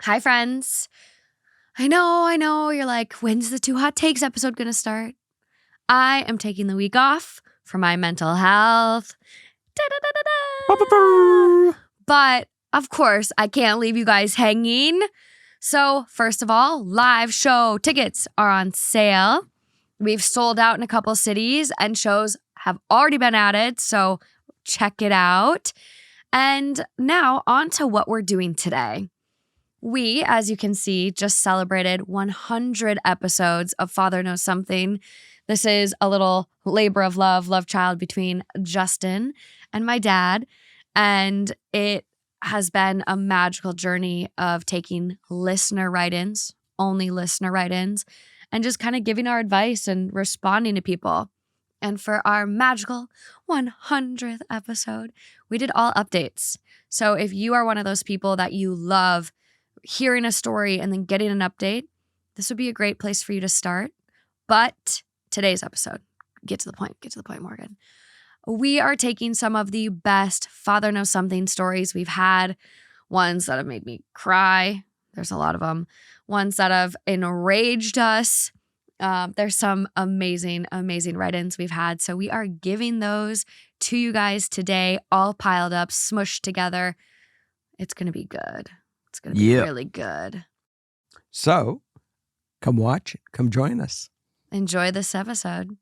Hi, friends. I know. You're like, when's the Two Hot Takes episode going to start? I am taking the week off for my mental health. But, of course, I can't leave you guys hanging. So, first of all, live show tickets are on sale. We've sold out in a couple cities and shows have already been added, so check it out. And now on to what we're doing today. We, as you can see, just celebrated 100 episodes of Father Knows Something. This is a little labor of love child between Justin and my dad. And it has been a magical journey of taking listener write-ins, only listener write-ins, and just kind of giving our advice and responding to people. And for our magical 100th episode, we did all updates. So if you are one of those people that you love hearing a story and then getting an update, this would be a great place for you to start. But today's episode, get to the point, Morgan. We are taking some of the best Father Knows Something stories we've had, ones that have made me cry. There's a lot of them. Ones that have enraged us. There's some amazing write-ins we've had. So we are giving those to you guys today, all piled up, smushed together. It's going to be good. It's going to be really good. So come watch it. Come join us. Enjoy this episode.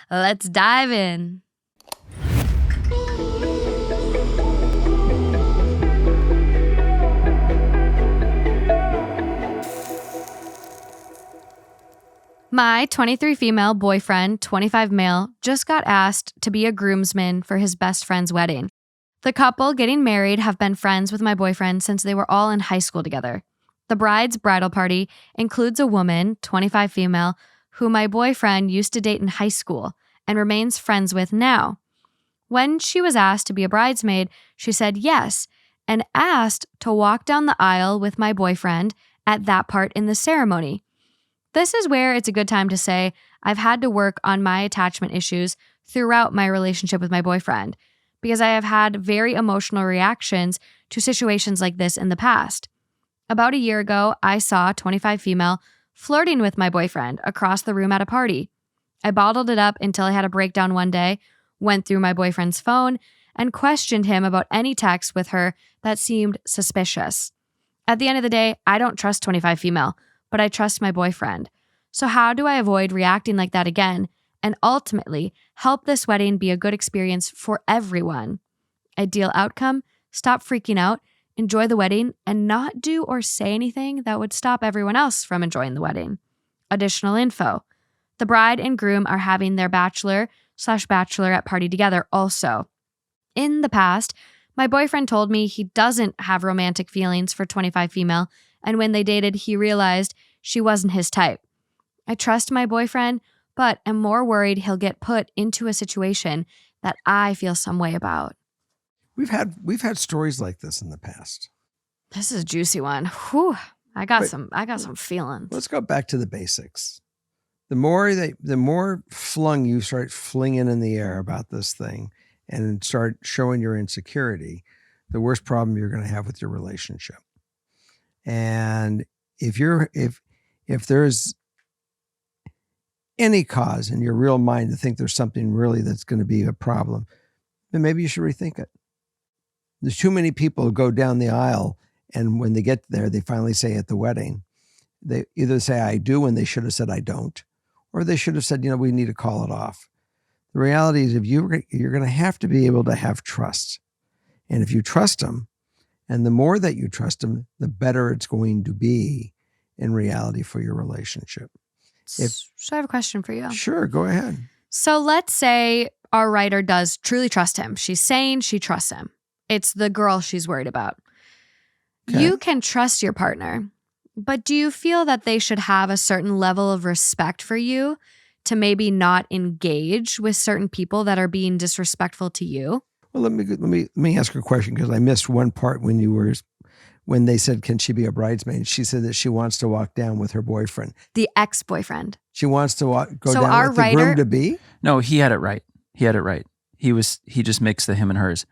Let's dive in. My 23 female boyfriend, 25 male, just got asked to be a groomsman for his best friend's wedding. The couple getting married have been friends with my boyfriend since they were all in high school together. The bride's bridal party includes a woman, 25 female, who my boyfriend used to date in high school and remains friends with now. When she was asked to be a bridesmaid, she said yes and asked to walk down the aisle with my boyfriend at that part in the ceremony. This is where it's a good time to say I've had to work on my attachment issues throughout my relationship with my boyfriend because I have had very emotional reactions to situations like this in the past. About a year ago, I saw 25 female flirting with my boyfriend across the room at a party. I bottled it up until I had a breakdown one day, went through my boyfriend's phone, and questioned him about any text with her that seemed suspicious. At the end of the day, I don't trust 25 female, but I trust my boyfriend. So how do I avoid reacting like that again and ultimately help this wedding be a good experience for everyone? Ideal outcome, stop freaking out, enjoy the wedding, and not do or say anything that would stop everyone else from enjoying the wedding. Additional info. The bride and groom are having their bachelor/bachelorette party together also. In the past, my boyfriend told me he doesn't have romantic feelings for 25 female, and when they dated, he realized she wasn't his type. I trust my boyfriend, but am more worried he'll get put into a situation that I feel some way about. We've had stories like this in the past. This is a juicy one. Whew. I got some feelings. Let's go back to the basics. The more flung you start flinging in the air about this thing and start showing your insecurity, the worst problem you're going to have with your relationship. And if there's any cause in your real mind to think there's something really that's going to be a problem, then maybe you should rethink it. There's too many people who go down the aisle, and when they get there, they finally say at the wedding, they either say I do when they should have said I don't, or they should have said, we need to call it off. The reality is you're going to have to be able to have trust. And if you trust them, and the more that you trust them, the better it's going to be in reality for your relationship. So I have a question for you. Sure, go ahead. So let's say our writer does truly trust him. She's saying she trusts him. It's the girl she's worried about. Okay. You can trust your partner, but do you feel that they should have a certain level of respect for you to maybe not engage with certain people that are being disrespectful to you? Well, let me ask a question because I missed one part when they said, can she be a bridesmaid? She said that she wants to walk down with her boyfriend. The ex-boyfriend. She wants to go down with the groom-to-be? No, he had it right. He just mixed the him and hers.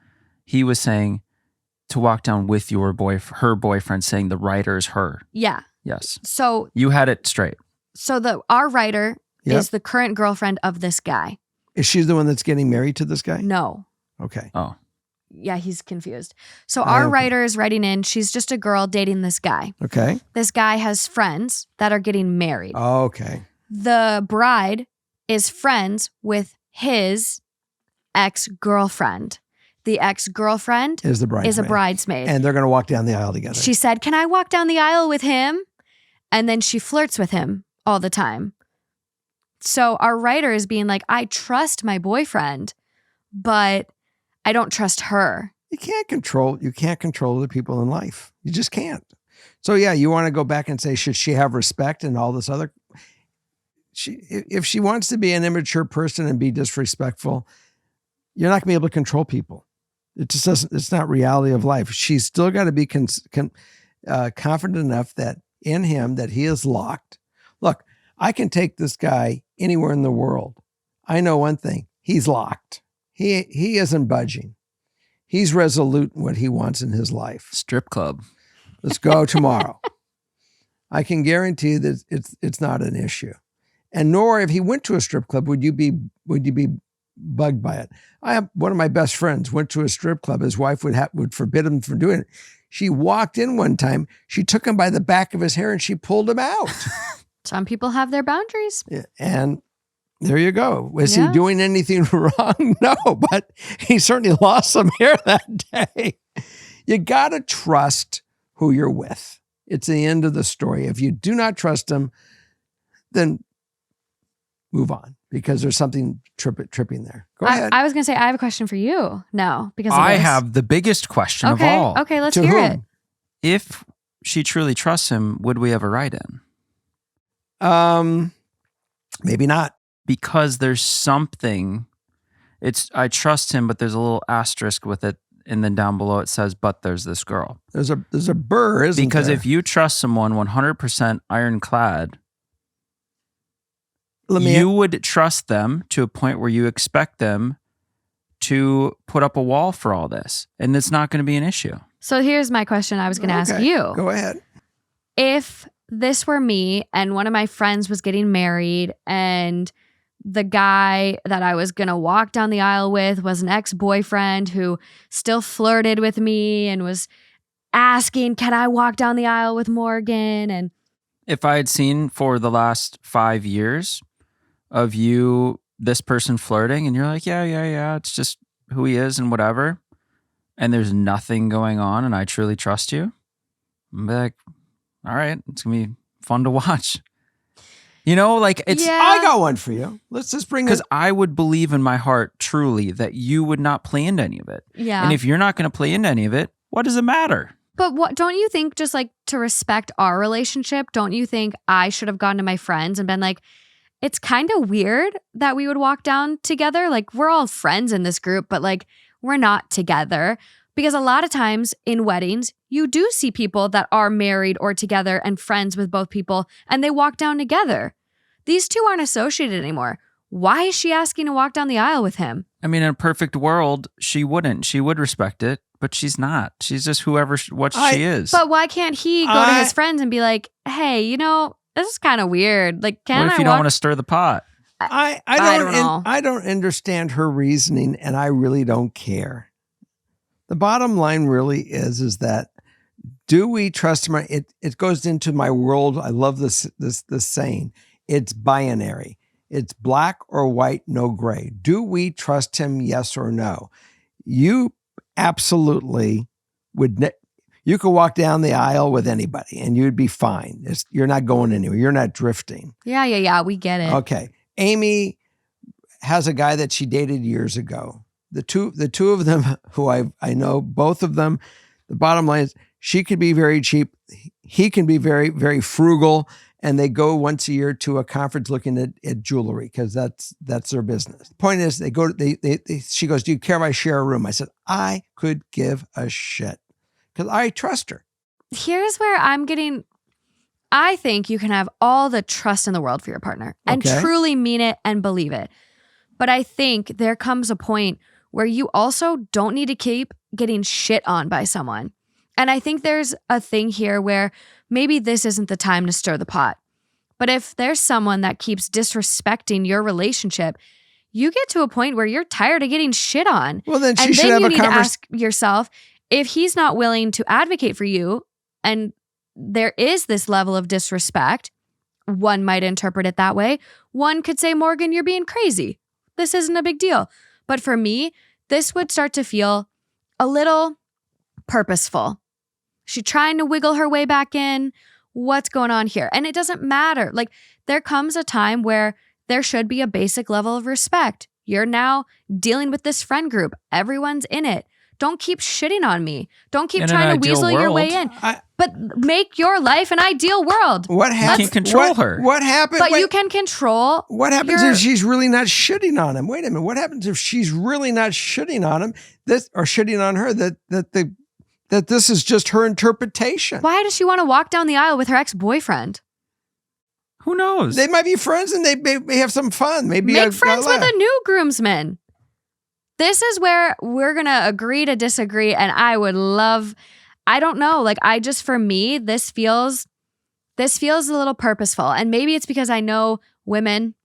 He was saying to walk down with her boyfriend, saying the writer is her. Yeah. Yes. So you had it straight. So our writer Yep. is the current girlfriend of this guy. Is she the one that's getting married to this guy? No. Okay. Oh. Yeah, he's confused. So our writer is writing in. She's just a girl dating this guy. Okay. This guy has friends that are getting married. Okay. The bride is friends with his ex-girlfriend. The ex-girlfriend Is the bridesmaid. is a bridesmaid. And they're going to walk down the aisle together. She said, "Can I walk down the aisle with him?" And then she flirts with him all the time. So our writer is being like, I trust my boyfriend, but I don't trust her. You can't control the people in life. You just can't. So yeah, you want to go back and say, should she have respect and all this other? If she wants to be an immature person and be disrespectful, you're not gonna be able to control people. It just doesn't. It's not reality of life. She's still got to be confident enough that in him that he is locked. Look, I can take this guy anywhere in the world. I know one thing: he's locked. He isn't budging. He's resolute in what he wants in his life. Strip club. Let's go tomorrow. I can guarantee that it's not an issue. And nor if he went to a strip club, would you be bugged by it. I have one of my best friends went to a strip club. His wife would forbid him from doing it. She walked in one time. She took him by the back of his hair and she pulled him out. Some people have their boundaries. Yeah, and there you go. Was he doing anything wrong? No, but he certainly lost some hair that day. You got to trust who you're with. It's the end of the story. If you do not trust him, then move on because there's something tripping there. Go ahead. I was going to say, I have a question for you now because of I this. have the biggest question of all. Okay, let's To hear whom? it. If she truly trusts him, would we have a write-in? Maybe not. Because there's something, I trust him, but there's a little asterisk with it. And then down below it says, but there's this girl. There's a burr, isn't Because there? if you trust someone 100% ironclad, you would trust them to a point where you expect them to put up a wall for all this. And it's not going to be an issue. So here's my question I was going to ask you. Go ahead. If this were me and one of my friends was getting married and the guy that I was going to walk down the aisle with was an ex-boyfriend who still flirted with me and was asking, can I walk down the aisle with Morgan? And if I had seen for the last 5 years of you, this person flirting, and you're like, yeah, it's just who he is and whatever, and there's nothing going on and I truly trust you, I'm like, all right, it's going to be fun to watch. You know, like it's... Yeah. I got one for you. Let's just bring it. Because I would believe in my heart truly that you would not play into any of it. yeah. And if you're not going to play into any of it, what does it matter? But what don't you think, just like to respect our relationship, don't you think I should have gone to my friends and been like, it's kind of weird that we would walk down together? Like, we're all friends in this group, but like, we're not together. Because a lot of times in weddings, you do see people that are married or together and friends with both people, and they walk down together. These two aren't associated anymore. Why is she asking to walk down the aisle with him? I mean, in a perfect world, she wouldn't. She would respect it, but she's not. She's just what she is. But why can't he go to his friends and be like, hey, you know, this is kind of weird. Like, what if you don't want to stir the pot? I don't know. I don't understand her reasoning, and I really don't care. The bottom line really is that do we trust him? It goes into my world. I love this saying. It's binary. It's black or white, no gray. Do we trust him? Yes or no? You absolutely would. You could walk down the aisle with anybody and you'd be fine. You're not going anywhere. You're not drifting. Yeah. We get it. Okay. Amy has a guy that she dated years ago. The two of them who I know, both of them, the bottom line is she could be very cheap. He can be very, very frugal. And they go once a year to a conference looking at jewelry because that's their business. Point is, she goes, do you care if I share a room? I said, I could give a shit because I trust her. Here's where I think you can have all the trust in the world for your partner and truly mean it and believe it. But I think there comes a point where you also don't need to keep getting shit on by someone. And I think there's a thing here where maybe this isn't the time to stir the pot. But if there's someone that keeps disrespecting your relationship, you get to a point where you're tired of getting shit on. Well, then she and should then have you a need to conversation. ask yourself, if he's not willing to advocate for you and there is this level of disrespect, one might interpret it that way. One could say, Morgan, you're being crazy. This isn't a big deal. But for me, this would start to feel a little purposeful. She trying to wiggle her way back in. What's going on here? And it doesn't matter. Like, there comes a time where there should be a basic level of respect. You're now dealing with this friend group. Everyone's in it. Don't keep shitting on me. Don't keep In trying an to ideal weasel your way world, in. But make your life an ideal world. What happens? can't control her. What happens? But you can control. What happens your- if she's really not shitting on him? Wait a minute. What happens if she's really not shitting on him? Or shitting on her? That this is just her interpretation. Why does she want to walk down the aisle with her ex-boyfriend? Who knows? They might be friends and they may have some fun. Maybe Make friends with a new groomsman. This is where we're going to agree to disagree. And I don't know. Like, for me, this feels a little purposeful. And maybe it's because I know women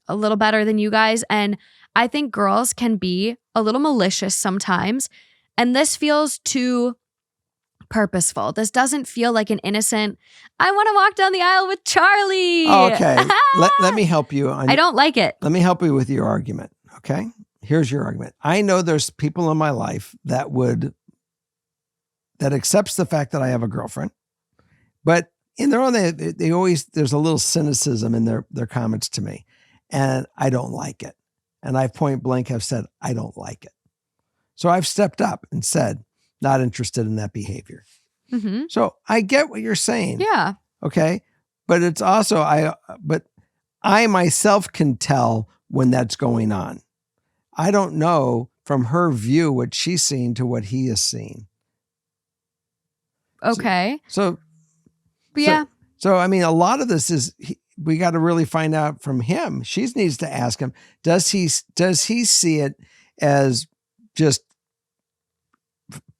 a little better than you guys. And I think girls can be a little malicious sometimes. And this feels too purposeful. This doesn't feel like an innocent, I want to walk down the aisle with Charlie. Oh, okay. let me help you. I don't like it. Let me help you with your argument. Okay. Here's your argument. I know there's people in my life that accepts the fact that I have a girlfriend, but in their own, they always, there's a little cynicism in their comments to me, and I don't like it. And I point blank have said, I don't like it. So I've stepped up and said, not interested in that behavior. Mm-hmm. So I get what you're saying. Yeah. Okay. But it's also, I myself can tell when that's going on. I don't know from her view what she's seeing to what he is seeing. Okay. So Yeah. So I mean, a lot of this is we got to really find out from him. She needs to ask him: Does he see it as just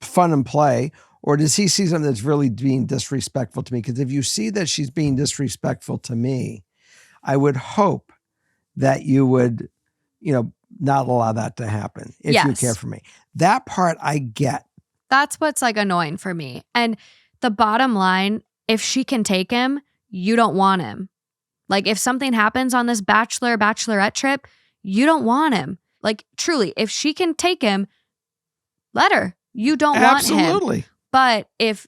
fun and play, or does he see something that's really being disrespectful to me? Because if you see that she's being disrespectful to me, I would hope that you would, not allow that to happen if you care for me. That part I get. That's what's like annoying for me. And the bottom line, if she can take him, you don't want him. Like, if something happens on this bachelorette trip, you don't want him. Like, truly, if she can take him, let her. You don't want him. Absolutely. But if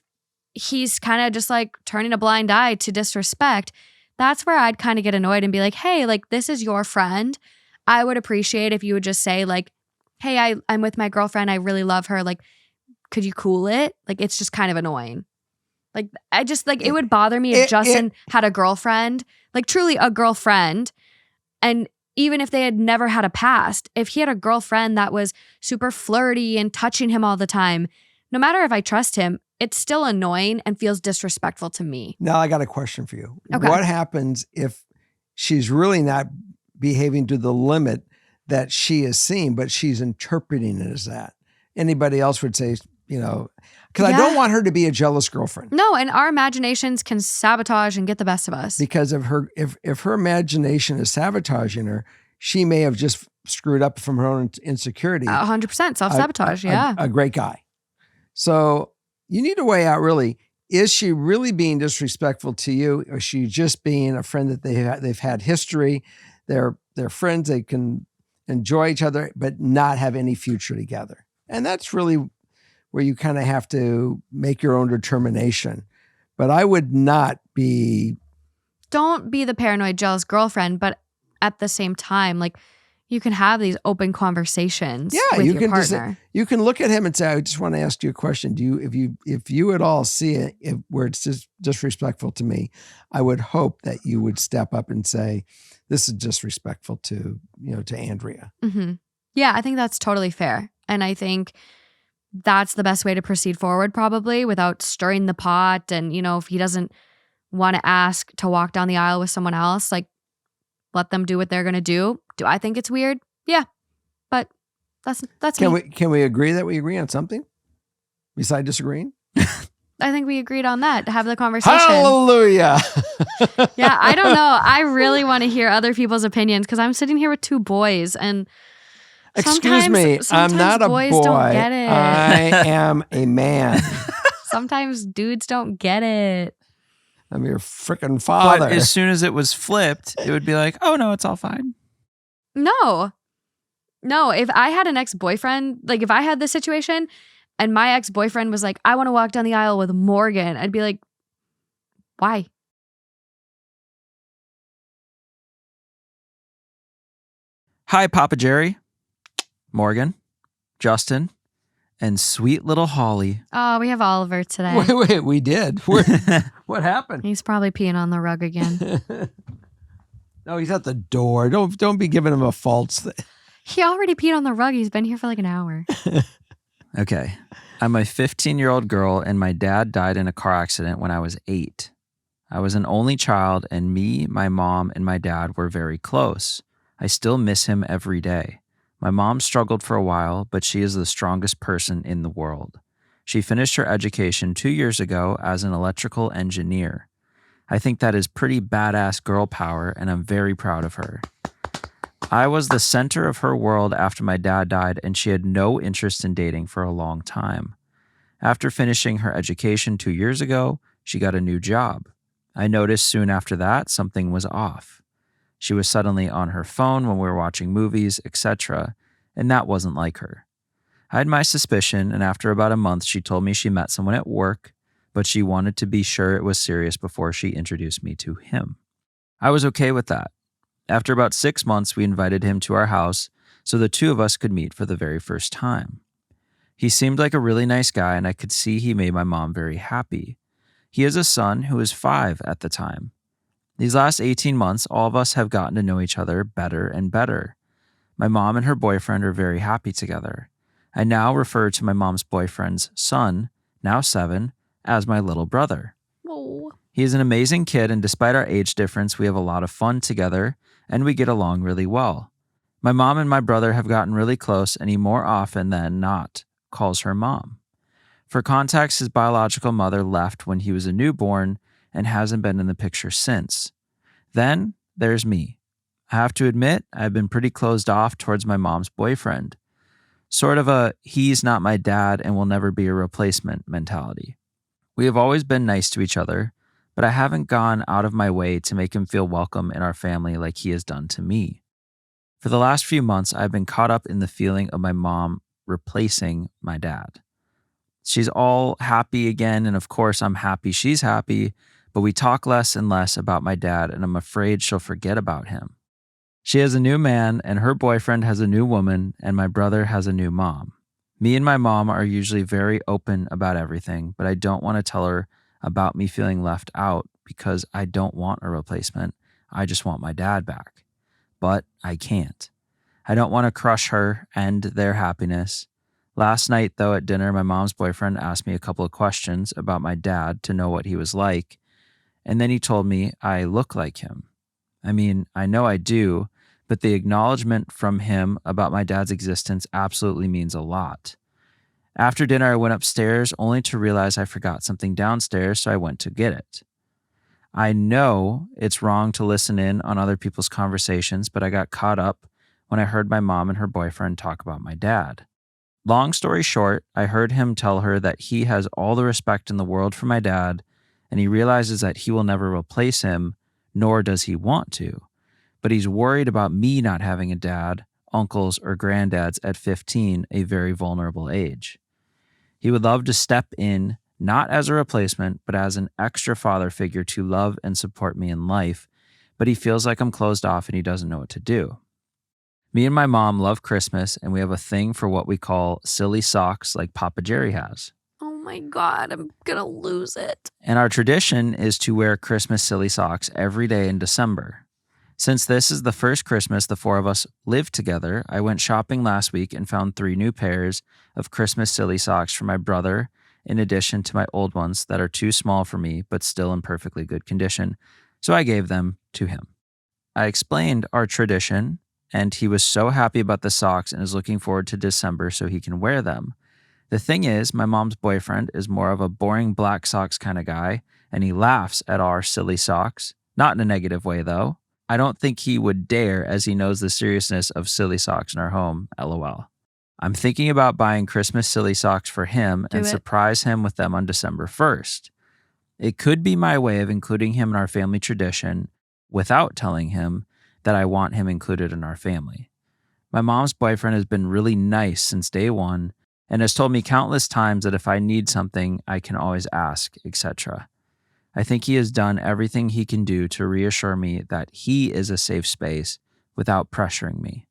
he's kind of just like turning a blind eye to disrespect, that's where I'd kind of get annoyed and be like, hey, like, this is your friend. I would appreciate if you would just say, like, hey, I'm with my girlfriend. I really love her. Like, could you cool it? Like, it's just kind of annoying. Like, I just, like, it would bother me if Justin had a girlfriend, like, truly a girlfriend. And even if they had never had a past, if he had a girlfriend that was super flirty and touching him all the time, no matter if I trust him, it's still annoying and feels disrespectful to me. Now I got a question for you. Okay. What happens if she's really not behaving to the limit that she is seeing, but she's interpreting it as that? Anybody else would say, because I don't want her to be a jealous girlfriend. No, and our imaginations can sabotage and get the best of us. Because if her imagination is sabotaging her, she may have just screwed up from her own insecurity. 100% self-sabotage, yeah. A great guy. So you need to weigh out, really, is she really being disrespectful to you, or is she just being a friend that they've had history, they're friends, they can enjoy each other, but not have any future together? And that's really where you kind of have to make your own determination. But I would not be... Don't be the paranoid, jealous girlfriend, but at the same time, like, you can have these open conversations with you your can partner. You can look at him and say, I just want to ask you a question. If you at all see it where it's just disrespectful to me, I would hope that you would step up and say, this is disrespectful to Andrea. Mm-hmm. Yeah, I think that's totally fair. And I think that's the best way to proceed forward, probably, without stirring the pot. And, if he doesn't want to ask to walk down the aisle with someone else, like, let them do what they're going to do. Do I think it's weird? Yeah. But That's Can me. can we agree that we agree on something besides disagreeing? I think we agreed on that. Have the conversation. Hallelujah. Yeah, I don't know. I really want to hear other people's opinions because I'm sitting here with two boys and Excuse me, I'm not a boys boy. don't get it. I am a man. Sometimes dudes don't get it. I'm your freaking father. But as soon as it was flipped, it would be like, oh no, it's all fine. No, if I had an ex-boyfriend, like if I had this situation and my ex-boyfriend was like, I want to walk down the aisle with Morgan, I'd be like, why? Hi, Papa Jerry, Morgan, Justin, and sweet little Holly. Oh, we have Oliver today. Wait, we did. What happened? He's probably peeing on the rug again. No, he's at the door. Don't be giving him a false thing. He already peed on the rug. He's been here for like an hour. Okay. I'm a 15-year-old girl, and my dad died in a car accident when I was 8. I was an only child, and me, my mom, and my dad were very close. I still miss him every day. My mom struggled for a while, but she is the strongest person in the world. She finished her education 2 years ago as an electrical engineer. I think that is pretty badass girl power, and I'm very proud of her. I was the center of her world after my dad died, and she had no interest in dating for a long time. After finishing her education 2 years ago, she got a new job. I noticed soon after that something was off. She was suddenly on her phone when we were watching movies, etc., and that wasn't like her. I had my suspicion, and after about a month, she told me she met someone at work, but she wanted to be sure it was serious before she introduced me to him. I was okay with that. After about 6 months, we invited him to our house so the two of us could meet for the very first time. He seemed like a really nice guy, and I could see he made my mom very happy. He has a son who is 5 at the time. These last 18 months, all of us have gotten to know each other better and better. My mom and her boyfriend are very happy together. I now refer to my mom's boyfriend's son, now 7, as my little brother. Oh. He is an amazing kid, and despite our age difference, we have a lot of fun together, and we get along really well. My mom and my brother have gotten really close, and he more often than not calls her mom. For context, his biological mother left when he was a newborn and hasn't been in the picture since. Then there's me. I have to admit, I've been pretty closed off towards my mom's boyfriend. Sort of a he's not my dad and will never be a replacement mentality. We have always been nice to each other, but I haven't gone out of my way to make him feel welcome in our family like he has done to me. For the last few months, I've been caught up in the feeling of my mom replacing my dad. She's all happy again, and of course I'm happy she's happy, but we talk less and less about my dad, and I'm afraid she'll forget about him. She has a new man, and her boyfriend has a new woman, and my brother has a new mom. Me and my mom are usually very open about everything, but I don't want to tell her about me feeling left out because I don't want a replacement. I just want my dad back. But I can't. I don't want to crush her and their happiness. Last night, though, at dinner, my mom's boyfriend asked me a couple of questions about my dad to know what he was like, and then he told me I look like him. I mean, I know I do, but the acknowledgement from him about my dad's existence absolutely means a lot. After dinner, I went upstairs only to realize I forgot something downstairs, so I went to get it. I know it's wrong to listen in on other people's conversations, but I got caught up when I heard my mom and her boyfriend talk about my dad. Long story short, I heard him tell her that he has all the respect in the world for my dad, and he realizes that he will never replace him, nor does he want to. But he's worried about me not having a dad, uncles, or granddads at 15, a very vulnerable age. He would love to step in, not as a replacement, but as an extra father figure to love and support me in life, but he feels like I'm closed off and he doesn't know what to do. Me and my mom love Christmas, and we have a thing for what we call silly socks like Papa Jerry has. Oh my God, I'm gonna lose it. And our tradition is to wear Christmas silly socks every day in December. Since this is the first Christmas the 4 of us live together, I went shopping last week and found 3 new pairs of Christmas silly socks for my brother, in addition to my old ones that are too small for me but still in perfectly good condition, so I gave them to him. I explained our tradition, and he was so happy about the socks and is looking forward to December so he can wear them. The thing is, my mom's boyfriend is more of a boring black socks kind of guy, and he laughs at our silly socks. Not in a negative way, though. I don't think he would dare, as he knows the seriousness of silly socks in our home, LOL. I'm thinking about buying Christmas silly socks for him and surprise him with them on December 1st. It could be my way of including him in our family tradition without telling him that I want him included in our family. My mom's boyfriend has been really nice since day one and has told me countless times that if I need something, I can always ask, etc. I think he has done everything he can do to reassure me that he is a safe space without pressuring me.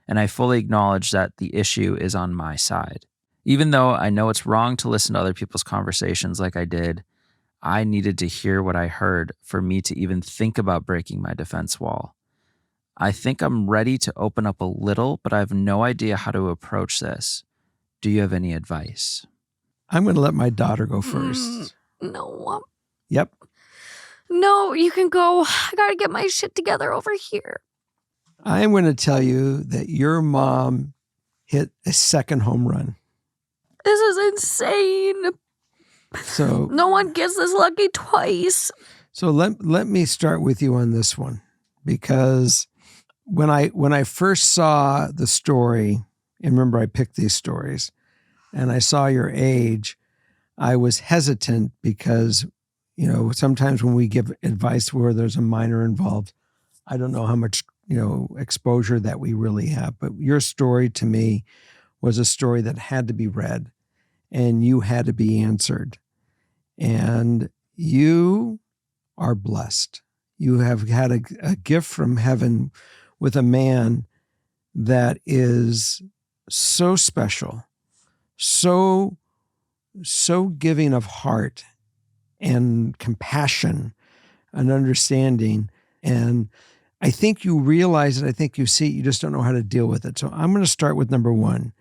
And I fully acknowledge that the issue is on my side. Even though I know it's wrong to listen to other people's conversations like I did, I needed to hear what I heard for me to even think about breaking my defense wall. I think I'm ready to open up a little, but I have no idea how to approach this. Do you have any advice? I'm going to let my daughter go first. No. Yep. No, you can go. I got to get my shit together over here. I'm going to tell you that your mom hit a second home run. This is insane. So no one gets this lucky twice. So let me start with you on this one, because when I first saw the story, and remember I picked these stories, and I saw your age, I was hesitant because, sometimes when we give advice where there's a minor involved, I don't know how much, exposure that we really have. But your story to me was a story that had to be read and you had to be answered. And you are blessed. You have had a gift from heaven with a man that is so special, so giving of heart and compassion and understanding. And I think you realize it. I think you see it. You just don't know how to deal with it. So I'm going to start with number one.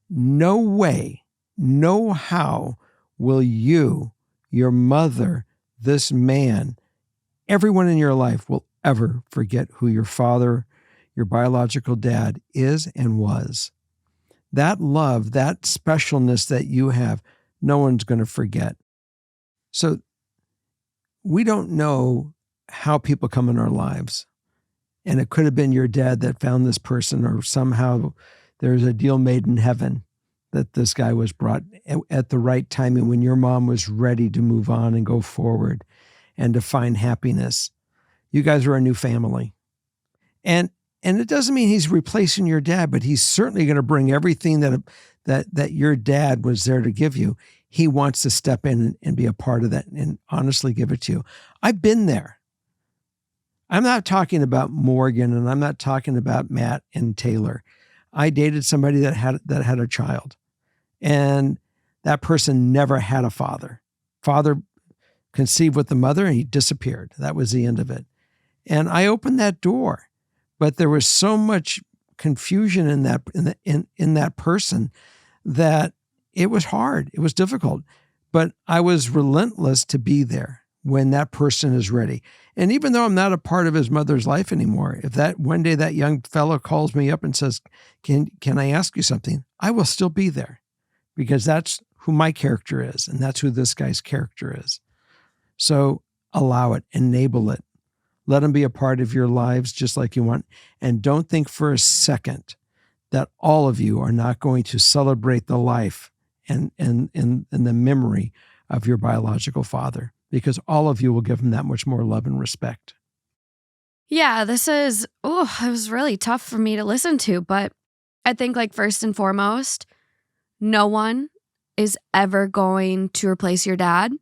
No way, no how will you, your mother, this man, everyone in your life will ever forget who your father, your biological dad is and was. That love, that specialness that you have, no one's going to forget. So we don't know how people come in our lives. And it could have been your dad that found this person, or somehow there's a deal made in heaven that this guy was brought at the right time, and when your mom was ready to move on and go forward and to find happiness. You guys are a new family. And it doesn't mean he's replacing your dad, but he's certainly going to bring everything that your dad was there to give you. He wants to step in and be a part of that and honestly give it to you. I've been there. I'm not talking about Morgan, and I'm not talking about Matt and Taylor. I dated somebody that had a child, and that person never had a father. Father conceived with the mother, and he disappeared. That was the end of it. And I opened that door, but there was so much confusion in that person that it was hard. It was difficult, but I was relentless to be there when that person is ready. And even though I'm not a part of his mother's life anymore, if that one day that young fellow calls me up and says, can I ask you something? I will still be there, because that's who my character is. And that's who this guy's character is. So allow it, enable it, let him be a part of your lives just like you want. And don't think for a second that all of you are not going to celebrate the life and the memory of your biological father, because all of you will give him that much more love and respect. Yeah, it was really tough for me to listen to, but I think, like, first and foremost, no one is ever going to replace your dad.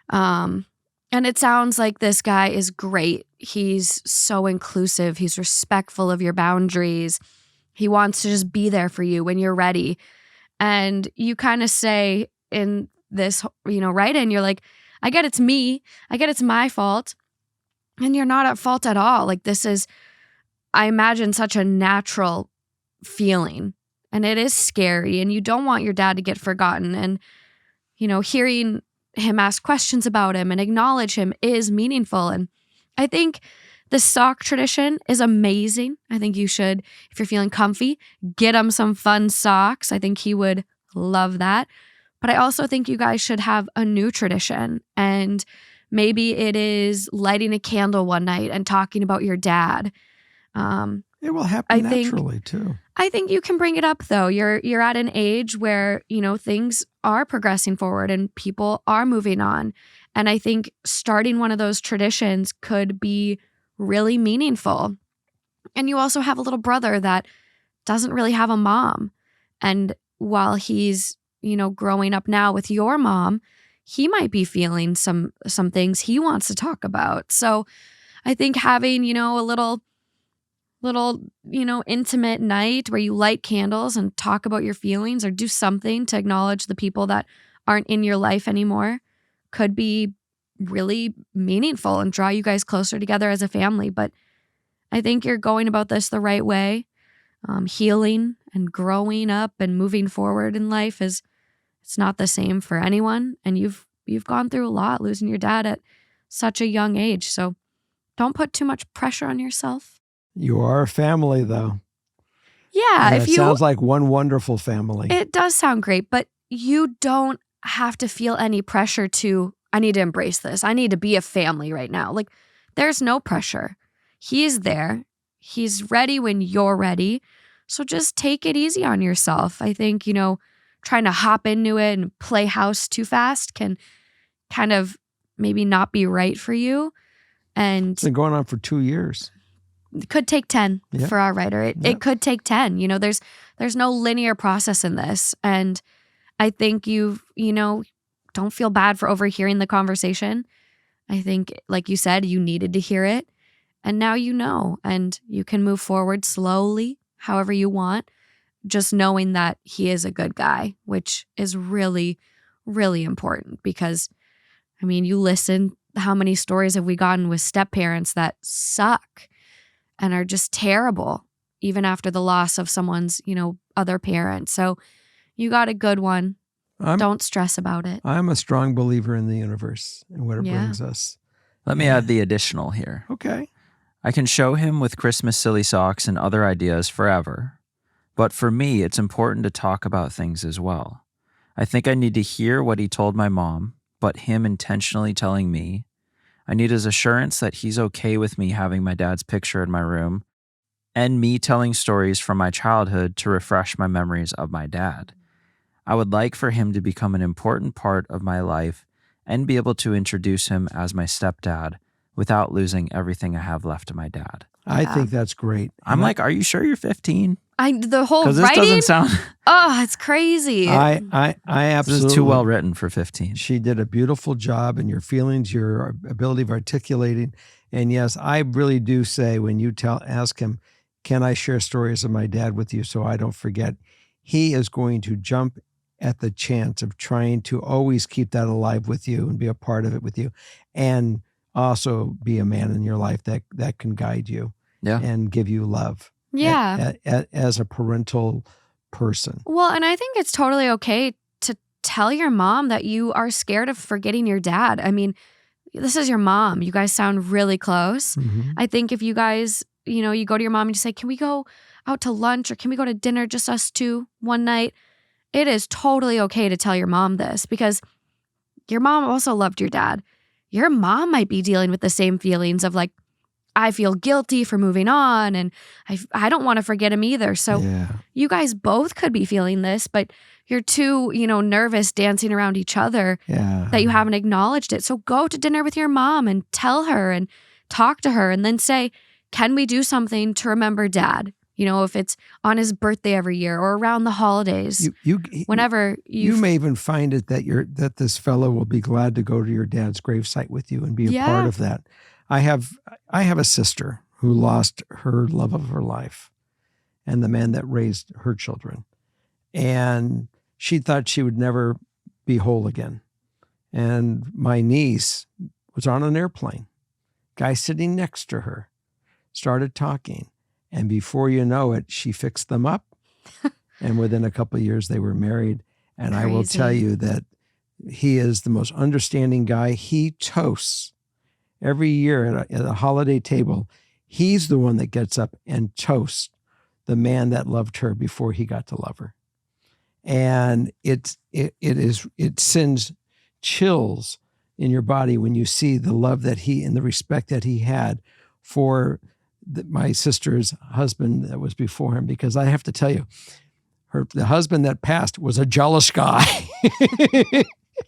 And it sounds like this guy is great. He's so inclusive. He's respectful of your boundaries. He wants to just be there for you when you're ready. And you kind of say in this, write-in, you're like, I get it's me. I get it's my fault. And you're not at fault at all. Like, this is, I imagine, such a natural feeling. And it is scary. And you don't want your dad to get forgotten. And, hearing him ask questions about him and acknowledge him is meaningful. And I think The sock tradition is amazing. I think you should, if you're feeling comfy, get him some fun socks. I think he would love that. But I also think you guys should have a new tradition. And maybe it is lighting a candle one night and talking about your dad. It will happen naturally too. I think you can bring it up though. You're at an age where, things are progressing forward and people are moving on. And I think starting one of those traditions could be really meaningful. And you also have a little brother that doesn't really have a mom. And while he's, growing up now with your mom, he might be feeling some things he wants to talk about. So I think having, a little, intimate night where you light candles and talk about your feelings or do something to acknowledge the people that aren't in your life anymore could be really meaningful and draw you guys closer together as a family. But I think you're going about this the right way. Healing and growing up and moving forward in life it's not the same for anyone. And you've gone through a lot, losing your dad at such a young age. So don't put too much pressure on yourself. You are a family, though. Yeah. It sounds like one wonderful family. It does sound great, but you don't have to feel any pressure to, I need to embrace this. I need to be a family right now. Like, there's no pressure. He's there. He's ready when you're ready. So just take it easy on yourself. I think, trying to hop into it and play house too fast can kind of maybe not be right for you. And it's been going on for 2 years. It could take 10 for our writer. It could take 10. There's no linear process in this. And I think don't feel bad for overhearing the conversation. I think, like you said, you needed to hear it. And now and you can move forward slowly, however you want, just knowing that he is a good guy, which is really, really important because, you listen, how many stories have we gotten with step-parents that suck and are just terrible, even after the loss of someone's, other parent. So you got a good one. Don't stress about it. I'm a strong believer in the universe and what it brings us. Let me add the additional here. Okay. I can show him with Christmas silly socks and other ideas forever. But for me, it's important to talk about things as well. I think I need to hear what he told my mom, but him intentionally telling me. I need his assurance that he's okay with me having my dad's picture in my room and me telling stories from my childhood to refresh my memories of my dad. I would like for him to become an important part of my life and be able to introduce him as my stepdad without losing everything I have left to my dad. I think that's great. I'm like, are you sure you're 15? The whole writing? Because this doesn't sound... Oh, it's crazy. I absolutely... This is too well written for 15. She did a beautiful job in your feelings, your ability of articulating. And yes, I really do say when you ask him, can I share stories of my dad with you so I don't forget? He is going to jump at the chance of trying to always keep that alive with you and be a part of it with you. And also be a man in your life that can guide you and give you love. Yeah. As a parental person. Well, and I think it's totally okay to tell your mom that you are scared of forgetting your dad. This is your mom. You guys sound really close. Mm-hmm. I think if you guys, you go to your mom and you say, can we go out to lunch or can we go to dinner, just us two one night? It is totally okay to tell your mom this because your mom also loved your dad. Your mom might be dealing with the same feelings of like, I feel guilty for moving on and I don't want to forget him either. So you guys both could be feeling this, but you're too, nervous dancing around each other that you haven't acknowledged it. So go to dinner with your mom and tell her and talk to her and then say, can we do something to remember dad? If it's on his birthday every year or around the holidays, whenever you may even find it that this fellow will be glad to go to your dad's gravesite with you and be a part of that. I have a sister who lost her love of her life and the man that raised her children. And she thought she would never be whole again. And my niece was on an airplane. Guy sitting next to her started talking. And before you know it, she fixed them up. And within a couple of years, they were married. And Crazy. I will tell you that he is the most understanding guy. He toasts every year at a holiday table. he's the one that gets up and toasts the man that loved her before he got to love her. And it sends chills in your body when you see the love that he and the respect that he had for my sister's husband that was before him. Because I have to tell you, the husband that passed was a jealous guy.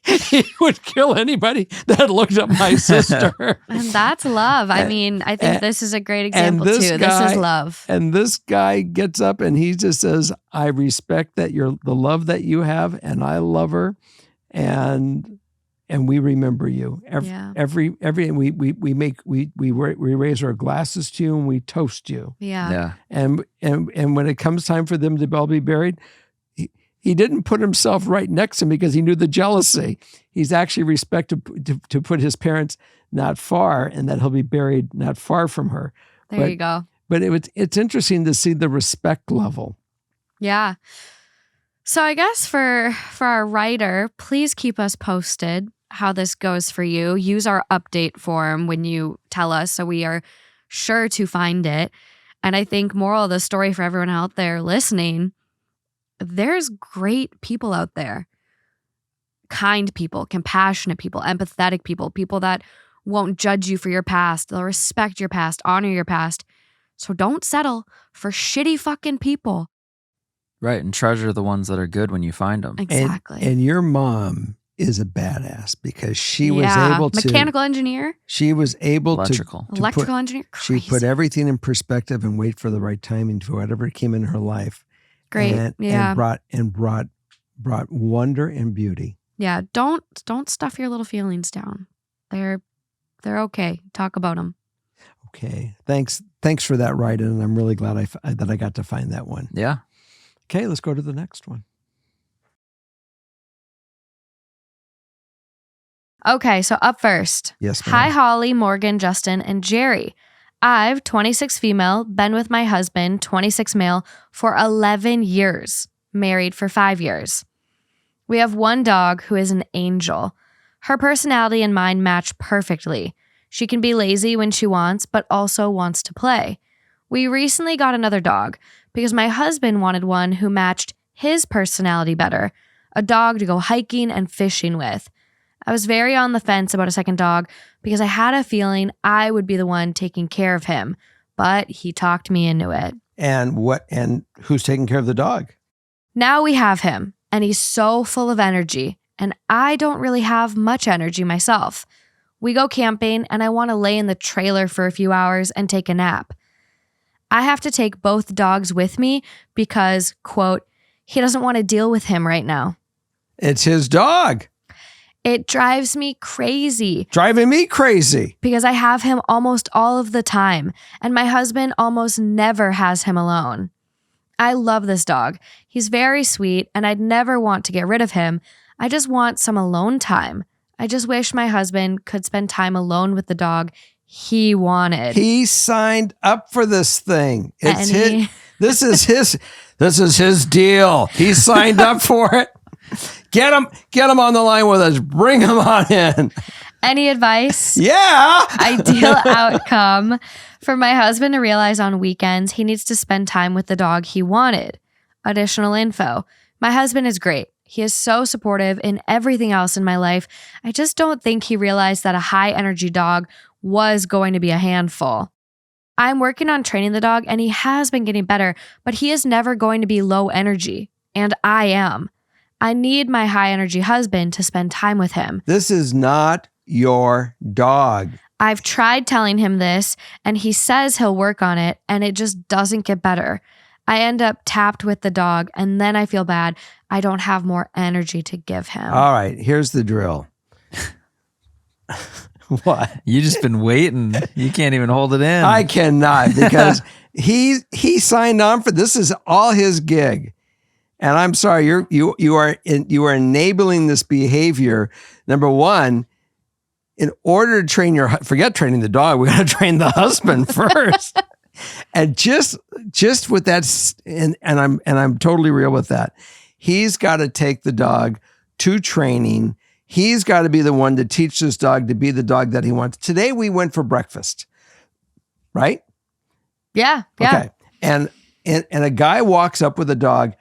He would kill anybody that looked at my sister. And that's love. I mean, I think this is a great example too. This is love. And this guy gets up and he just says, I respect that the love that you have, and I love her, and we remember you. We raise our glasses to you and we toast you. Yeah. And when it comes time for them to all be buried, he didn't put himself right next to him because he knew the jealousy. He's actually respected to put his parents not far, and that he'll be buried not far from her. There you go. But it's interesting to see the respect level. Yeah. So I guess for our writer, please keep us posted how this goes for you. Use our update form when you tell us so we are sure to find it. And I think moral of the story for everyone out there listening, there's great people out there. Kind people, compassionate people, empathetic people, people that won't judge you for your past. They'll respect your past, honor your past. So don't settle for shitty fucking people. Right, and treasure the ones that are good when you find them. Exactly. And your mom is a badass because she was able to... Mechanical engineer. She was able Electrical. to Electrical engineer. Crazy. She put everything in perspective and wait for the right timing for whatever came in her life. Great. And brought wonder and beauty. Yeah. Don't stuff your little feelings down. They're okay. Talk about them. Okay. Thanks for that, Ryden. And I'm really glad that I got to find that one. Yeah. Okay, let's go to the next one. Okay, so up first. Yes, ma'am. Hi, Holly, Morgan, Justin, and Jerry. I've 26 female, been with my husband, 26 male, for 11 years, married for 5 years. We have one dog who is an angel. Her personality and mine match perfectly. She can be lazy when she wants, but also wants to play. We recently got another dog because my husband wanted one who matched his personality better, a dog to go hiking and fishing with. I was very on the fence about a second dog because I had a feeling I would be the one taking care of him, but he talked me into it. And who's taking care of the dog? Now we have him, and he's so full of energy, and I don't really have much energy myself. We go camping, and I want to lay in the trailer for a few hours and take a nap. I have to take both dogs with me because, quote, he doesn't want to deal with him right now. It's his dog. It drives me crazy. Driving me crazy. Because I have him almost all of the time, and my husband almost never has him alone. I love this dog. He's very sweet, and I'd never want to get rid of him. I just want some alone time. I just wish my husband could spend time alone with the dog he wanted. He signed up for this thing. It's his. This is his deal. He signed up for it. Get him on the line with us. Bring him on in. Any advice? Yeah. Ideal outcome for my husband to realize on weekends he needs to spend time with the dog he wanted. Additional info. My husband is great. He is so supportive in everything else in my life. I just don't think he realized that a high energy dog was going to be a handful. I'm working on training the dog and he has been getting better, but he is never going to be low energy. And I am. I need my high energy husband to spend time with him. This is not your dog. I've tried telling him this and he says he'll work on it and it just doesn't get better. I end up tapped with the dog and then I feel bad. I don't have more energy to give him. All right, here's the drill. What? You just been waiting. You can't even hold it in. I cannot because he signed on for this. Is all his gig. And I'm sorry, you are enabling this behavior. Number one, in order to train forget training the dog, we got to train the husband first. And just with that, and I'm totally real with that. He's got to take the dog to training. He's got to be the one to teach this dog to be the dog that he wants. Today we went for breakfast, right? Yeah. Okay. And a guy walks up with a dog,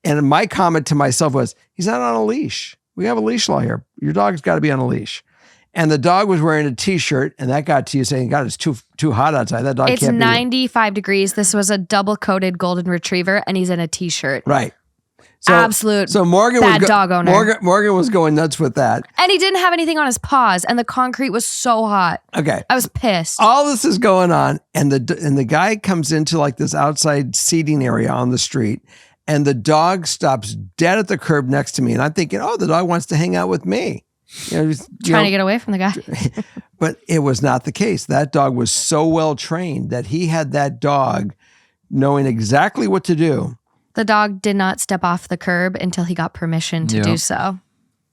and my comment to myself was, he's not on a leash. We have a leash law here. Your dog's got to be on a leash. And the dog was wearing a t-shirt, and that got to you saying, God, it's too hot outside. That dog It's can't 95 degrees. This was a double-coated golden retriever, and he's in a t-shirt. Right. So Morgan bad dog owner. Morgan was going nuts with that. And he didn't have anything on his paws, and the concrete was so hot. Okay. I was pissed. All this is going on, and the guy comes into like this outside seating area on the street, and the dog stops dead at the curb next to me. And I'm thinking, oh, the dog wants to hang out with me. Trying to get away from the guy. But it was not the case. That dog was so well trained that he had that dog knowing exactly what to do. The dog did not step off the curb until he got permission to do so.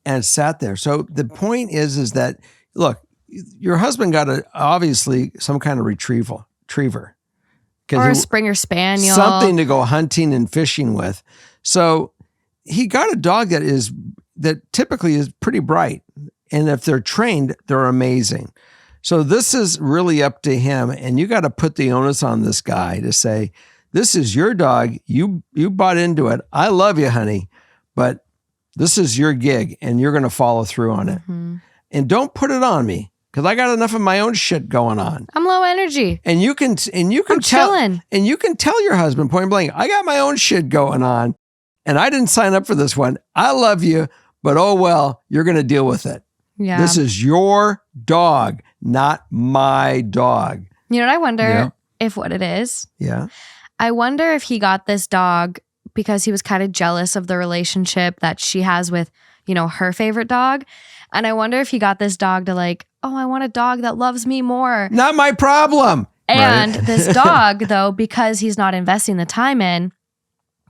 And sat there. So the point is that, look, your husband got obviously some kind of retriever. Or a Springer Spaniel. Something to go hunting and fishing with. So he got a dog that typically is pretty bright. And if they're trained, they're amazing. So this is really up to him. And you got to put the onus on this guy to say, this is your dog. You bought into it. I love you, honey, but this is your gig and you're going to follow through on it. Mm-hmm. And don't put it on me because I got enough of my own shit going on. I'm low energy. And you can I'm tell, chilling. and you can tell your husband point blank, I got my own shit going on and I didn't sign up for this one. I love you, but oh well, you're going to deal with it. Yeah. This is your dog, not my dog. You know what I wonder if what it is? Yeah. I wonder if he got this dog because he was kind of jealous of the relationship that she has with, her favorite dog. And I wonder if he got this dog to like, oh, I want a dog that loves me more. Not my problem. And this dog, though, because he's not investing the time in,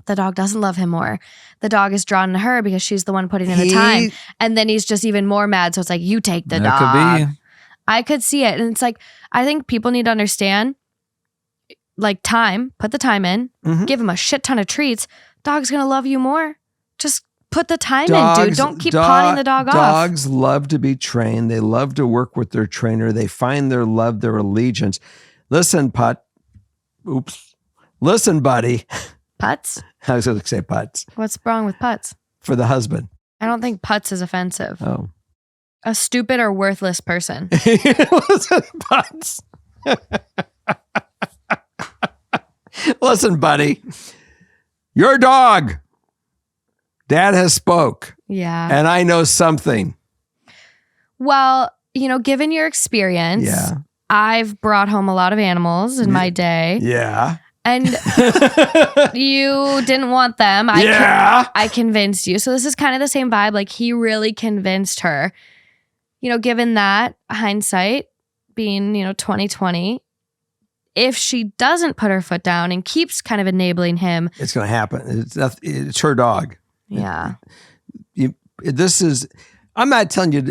the dog doesn't love him more. The dog is drawn to her because she's the one putting in the time. And then he's just even more mad. So it's like, you take the dog. Could be. I could see it. And it's like, I think people need to understand, like time, put the time in, give him a shit ton of treats. Dog's going to love you more. Just put the time in, dude. Don't keep pawning the dog off. Dogs love to be trained. They love to work with their trainer. They find their love, their allegiance. Listen, Putt. Oops. Listen, buddy. Putts? I was going to say putts. What's wrong with putts? For the husband. I don't think putts is offensive. Oh. A stupid or worthless person. Listen, putts. Listen, buddy. Your dog. Dad has spoke. Yeah. And I know something. Well, given your experience, I've brought home a lot of animals in my day. Yeah. And you didn't want them. I convinced you. So this is kind of the same vibe. Like he really convinced her. Given that hindsight being, 2020, if she doesn't put her foot down and keeps kind of enabling him, it's going to happen. It's her dog. Yeah. I'm not telling you,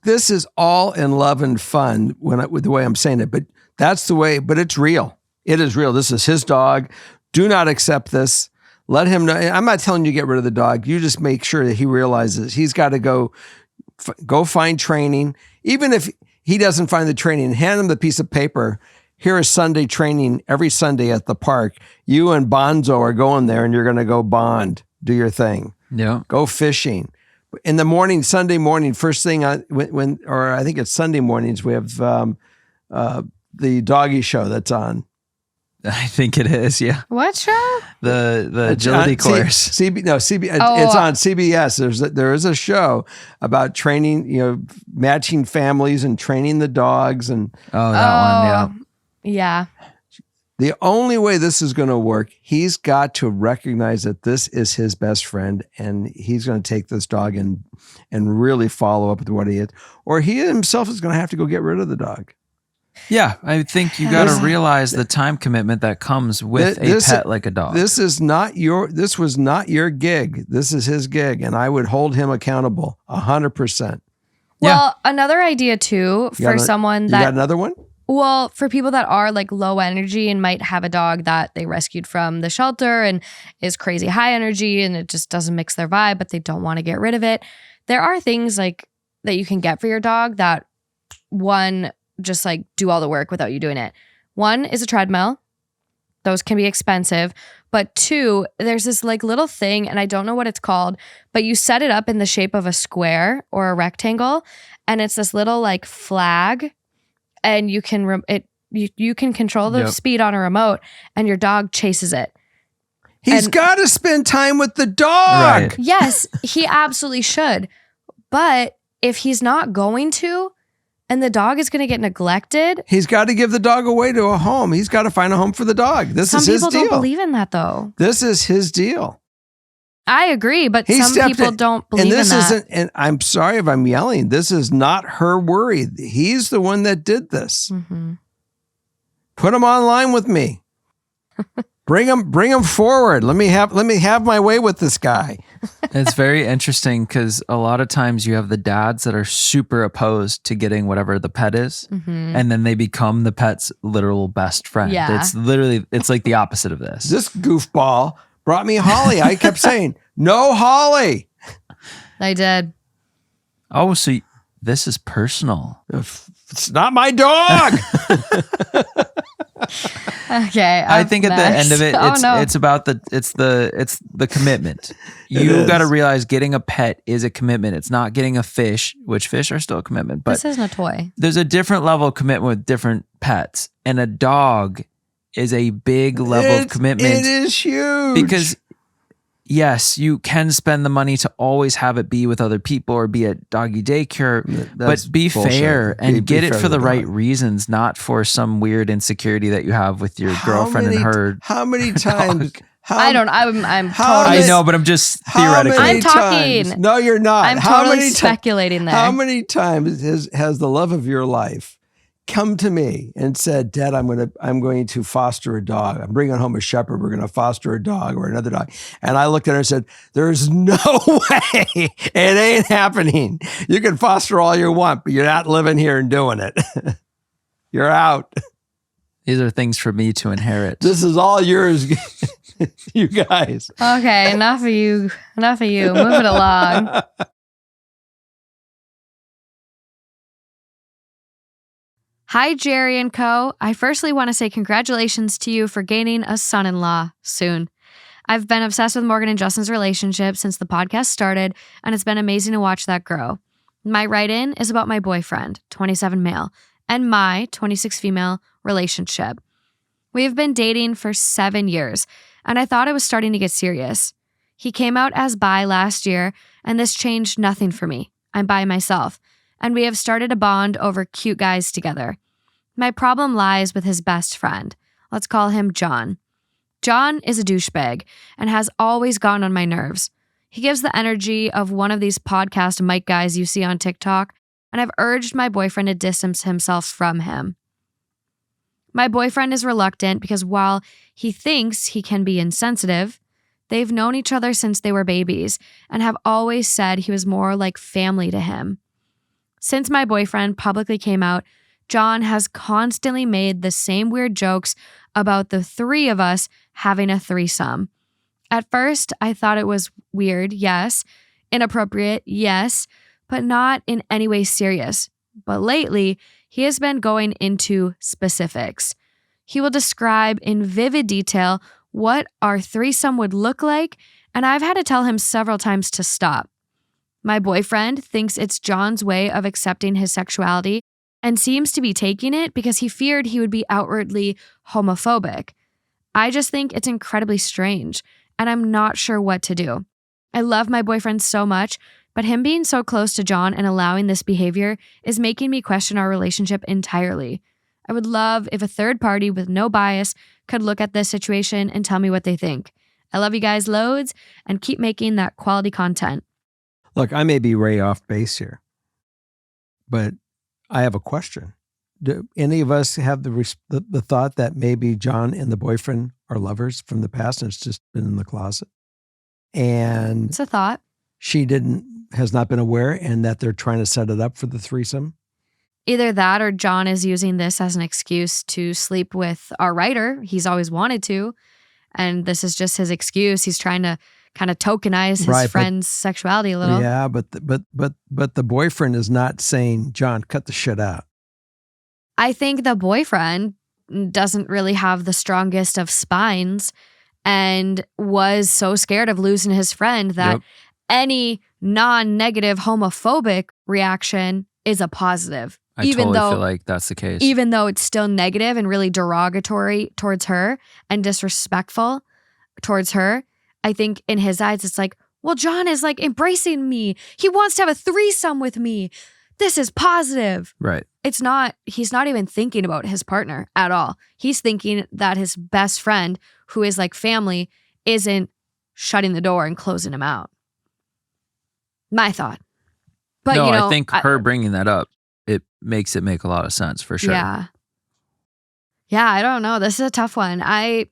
this is all in love and fun with the way I'm saying it, but that's the way, but it's real. It is real. This is his dog. Do not accept this. Let him know. I'm not telling you to get rid of the dog. You just make sure that he realizes he's got to go find training. Even if he doesn't find the training, hand him the piece of paper. Here is Sunday training every Sunday at the park. You and Bonzo are going there and you're going to go bond, do your thing. Yeah. Go fishing. In the morning, Sunday morning, first thing or I think it's Sunday mornings, we have the doggy show that's on. I think it is, yeah. What show? The agility course. It's on CBS. There is a show about training, matching families and training the dogs and that one, yeah. The only way this is going to work, he's got to recognize that this is his best friend and he's going to take this dog and really follow up with what he is. Or he himself is going to have to go get rid of the dog. Yeah, I think you got to realize the time commitment that comes with a pet like a dog. This was not your gig. This is his gig, and I would hold him accountable 100%. Well, another idea too for someone that... You got another one? Well, for people that are like low energy and might have a dog that they rescued from the shelter and is crazy high energy and it just doesn't mix their vibe, but they don't want to get rid of it. There are things like that you can get for your dog that just like do all the work without you doing it. One is a treadmill. Those can be expensive. But 2, there's this like little thing, and I don't know what it's called, but you set it up in the shape of a square or a rectangle, and it's this little like flag, and you can you can control the speed on a remote, and your dog chases it. He's got to spend time with the dog. Right. Yes, he absolutely should. But if he's not going to, and the dog is going to get neglected. He's got to give the dog away to a home. He's got to find a home for the dog. This is his deal. Some people don't believe in that, though. This is his deal. I agree, but some people don't believe in that. And I'm sorry if I'm yelling. This is not her worry. He's the one that did this. Mm-hmm. Put him online with me. Bring him forward. Let me have my way with this guy. It's very interesting because a lot of times you have the dads that are super opposed to getting whatever the pet is, and then they become the pet's literal best friend. Yeah. It's like the opposite of this. This goofball brought me Holly. I kept saying, no Holly. I did. Oh, so this is personal. It's not my dog. Okay. I think at the end of it, it's about the commitment. You got to realize getting a pet is a commitment. It's not getting a fish, which fish are still a commitment. But this isn't a toy. There's a different level of commitment with different pets, and a dog is a big level of commitment. It is huge because. Yes, you can spend the money to always have it be with other people or be at doggy daycare, but be bullshit. Fair and get it for the right reasons, not for some weird insecurity that you have with your girlfriend and her. How many times? I know, but I'm just theoretically. I'm talking. Times, no, you're not. I'm totally speculating there. How many times has the love of your life come to me and said, Dad, I'm going to foster a dog. I'm bringing home a shepherd. We're going to foster a dog or another dog. And I looked at her and said, there's no way. It ain't happening. You can foster all you want, but you're not living here and doing it. You're out. These are things for me to inherit. This is all yours, you guys. Okay, enough of you. Move it along. Hi, Jerry and Co. I firstly want to say congratulations to you for gaining a son-in-law soon. I've been obsessed with Morgan and Justin's relationship since the podcast started, and it's been amazing to watch that grow. My write-in is about my boyfriend, 27 male, and my 26 female relationship. We have been dating for 7 years, and I thought it was starting to get serious. He came out as bi last year, and this changed nothing for me. I'm bi myself, and we have started a bond over cute guys together. My problem lies with his best friend. Let's call him John. John is a douchebag and has always gotten on my nerves. He gives the energy of one of these podcast mic guys you see on TikTok, and I've urged my boyfriend to distance himself from him. My boyfriend is reluctant because while he thinks he can be insensitive, they've known each other since they were babies and have always said he was more like family to him. Since my boyfriend publicly came out, John has constantly made the same weird jokes about the 3 of us having a threesome. At first, I thought it was weird, yes, inappropriate, yes, but not in any way serious. But lately, he has been going into specifics. He will describe in vivid detail what our threesome would look like, and I've had to tell him several times to stop. My boyfriend thinks it's John's way of accepting his sexuality and seems to be taking it because he feared he would be outwardly homophobic. I just think it's incredibly strange, and I'm not sure what to do. I love my boyfriend so much, but him being so close to John and allowing this behavior is making me question our relationship entirely. I would love if a third party with no bias could look at this situation and tell me what they think. I love you guys loads and keep making that quality content. Look, I may be way off base here, but I have a question. Do any of us have the thought that maybe John and the boyfriend are lovers from the past and it's just been in the closet? And it's a thought. She has not been aware and that they're trying to set it up for the threesome? Either that or John is using this as an excuse to sleep with our writer. He's always wanted to. And this is just his excuse. He's trying to kind of tokenize his friend's sexuality a little. Yeah, but the boyfriend is not saying, John, cut the shit out. I think the boyfriend doesn't really have the strongest of spines and was so scared of losing his friend that any non-negative homophobic reaction is a positive. I totally feel like that's the case. Even though it's still negative and really derogatory towards her and disrespectful towards her, I think in his eyes, it's like, well, John is like embracing me. He wants to have a threesome with me. This is positive. Right. He's not even thinking about his partner at all. He's thinking that his best friend, who is like family, isn't shutting the door and closing him out. My thought. But no, you know, I think her bringing that up, it makes it make a lot of sense for sure. Yeah. Yeah, I don't know. This is a tough one. I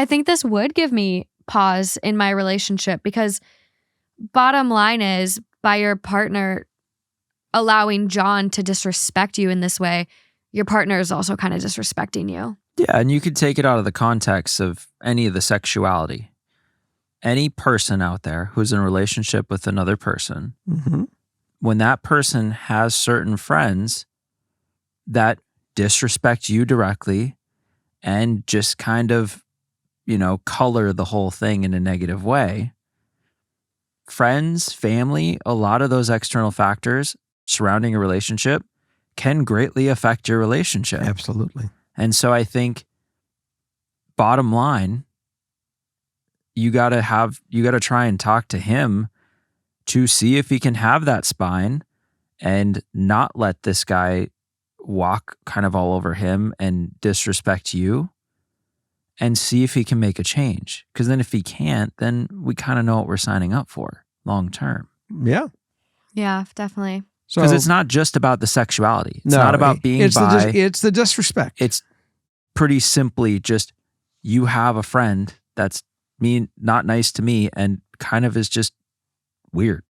think this would give me pause in my relationship because bottom line is, by your partner allowing John to disrespect you in this way, your partner is also kind of disrespecting you. Yeah, and you could take it out of the context of any of the sexuality. Any person out there who's in a relationship with another person, when that person has certain friends that disrespect you directly and just kind of, you know, color the whole thing in a negative way, friends, family, a lot of those external factors surrounding a relationship can greatly affect your relationship. Absolutely. And so I think bottom line, you got to try and talk to him to see if he can have that spine and not let this guy walk kind of all over him and disrespect you, and see if he can make a change. Because then if he can't, then we kind of know what we're signing up for long term. Yeah. Yeah, definitely. Because it's not just about the sexuality. It's not about being bi. It's the disrespect. It's pretty simply just, you have a friend that's not nice to me and kind of is just weird.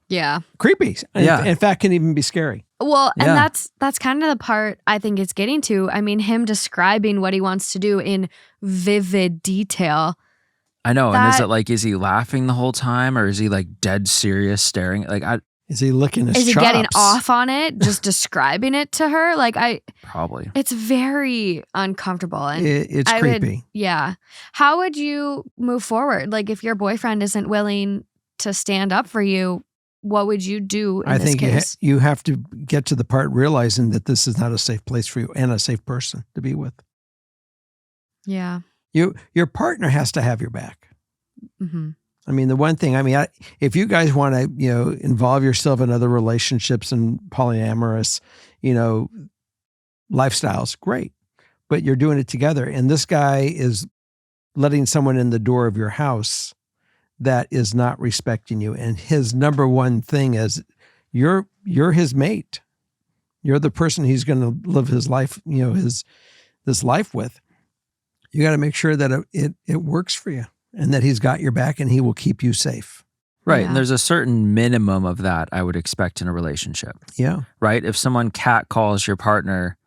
Yeah. Creepy. Yeah. In fact, can even be scary. Well, and that's kind of the part I think it's getting to. I mean, him describing what he wants to do in vivid detail. I know. And is it like, is he laughing the whole time, or is he like dead serious staring? Like, is he licking his chops? Is he getting off on it, just describing it to her? Like, probably. It's very uncomfortable. And it's creepy. Yeah. How would you move forward? Like, if your boyfriend isn't willing to stand up for you, what would you do in this case? I think you have to get to the part realizing that this is not a safe place for you and a safe person to be with. Yeah. Your partner has to have your back. Mm-hmm. I mean, the one thing, if you guys want to, involve yourself in other relationships and polyamorous, lifestyles, great. But you're doing it together. And this guy is letting someone in the door of your house that is not respecting you. And his number one thing is you're his mate. You're the person he's going to live his life, this life with. You got to make sure that it works for you and that he's got your back and he will keep you safe. Right. Yeah. And there's a certain minimum of that I would expect in a relationship. Yeah. Right. If someone catcalls your partner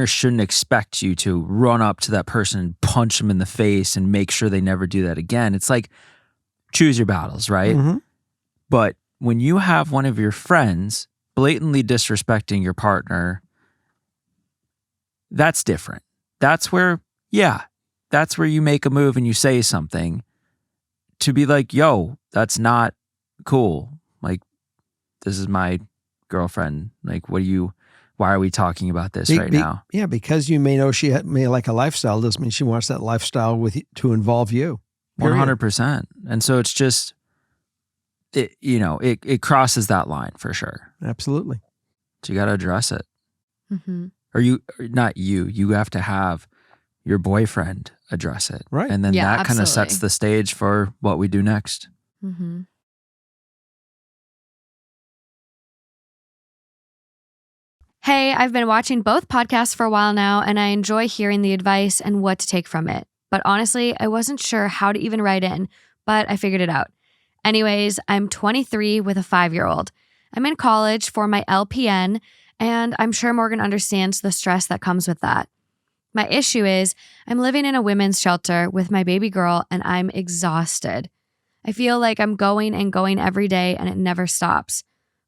shouldn't expect you to run up to that person and punch them in the face and make sure they never do that again. It's like, choose your battles, right? Mm-hmm. But when you have one of your friends blatantly disrespecting your partner, that's different. That's where you make a move and you say something to be like, yo, that's not cool. Like, this is my girlfriend. Like, why are we talking about this right now? Yeah, because you may know she may like a lifestyle doesn't mean she wants that lifestyle to involve you. 100%. And so it's just, it crosses that line for sure. Absolutely. So you got to address it. Mm-hmm. You have to have your boyfriend address it. Right. And then that kind absolutely. of sets the stage for what we do next. Mm-hmm. Hey, I've been watching both podcasts for a while now, and I enjoy hearing the advice and what to take from it. But honestly, I wasn't sure how to even write in, but I figured it out. Anyways, I'm 23 with a 5-year-old. I'm in college for my LPN, and I'm sure Morgan understands the stress that comes with that. My issue is I'm living in a women's shelter with my baby girl, and I'm exhausted. I feel like I'm going and going every day, and it never stops.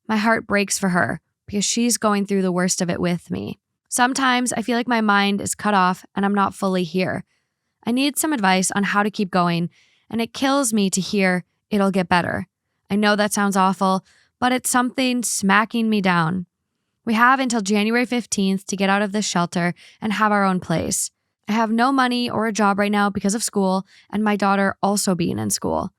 My heart breaks for her because she's going through the worst of it with me. Sometimes I feel like my mind is cut off and I'm not fully here. I need some advice on how to keep going, and it kills me to hear it'll get better. I know that sounds awful, but it's something smacking me down. We have until January 15th to get out of this shelter and have our own place. I have no money or a job right now because of school and my daughter also being in school.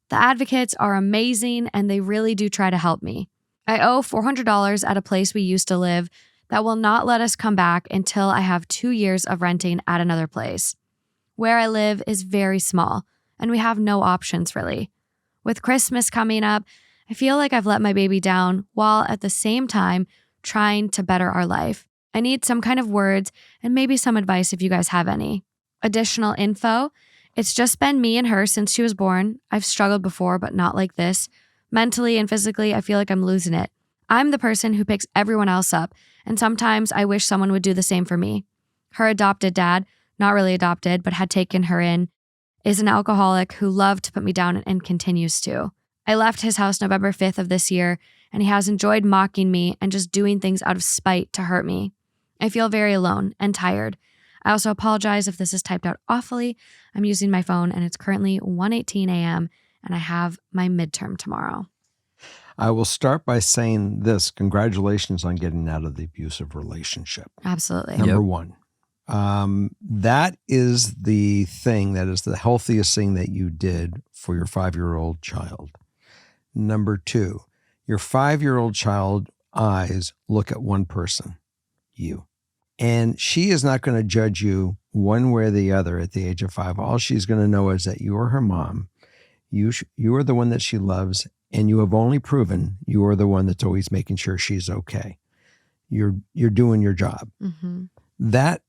The advocates are amazing and they really do try to help me. I owe $400 at a place we used to live that will not let us come back until I have 2 years of renting at another place. Where I live is very small and we have no options really. With Christmas coming up, I feel like I've let my baby down while at the same time trying to better our life. I need some kind of words and maybe some advice if you guys have any. Additional info, it's just been me and her since she was born. I've struggled before, but not like this. Mentally and physically, I feel like I'm losing it. I'm the person who picks everyone else up, and sometimes I wish someone would do the same for me. Her adopted dad, not really adopted, but had taken her in, is an alcoholic who loved to put me down and continues to. I left his house November 5th of this year, and he has enjoyed mocking me and just doing things out of spite to hurt me. I feel very alone and tired. I also apologize if this is typed out awfully. I'm using my phone, and it's currently 1:18 a.m., and I have my midterm tomorrow. I will start by saying this. Congratulations on getting out of the abusive relationship. Absolutely. Number one. That is the thing, that is the healthiest thing that you did for your 5-year-old child. Number two, your 5-year-old child eyes look at one person, you. And she is not going to judge you one way or the other at the age of 5. All she's going to know is that you are her mom. You are the one that she loves, and you have only proven you are the one that's always making sure she's okay. You're doing your job. Mm-hmm. That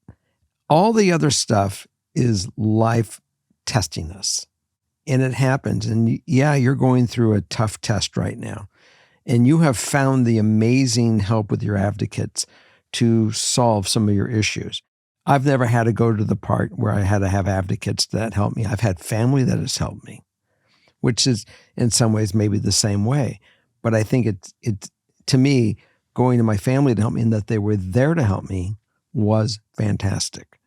all the other stuff is life testing us. And it happens. And yeah, you're going through a tough test right now. And you have found the amazing help with your advocates to solve some of your issues. I've never had to go to the part where I had to have advocates that help me. I've had family that has helped me, which is in some ways maybe the same way. But I think it's to me, going to my family to help me and that they were there to help me was fantastic.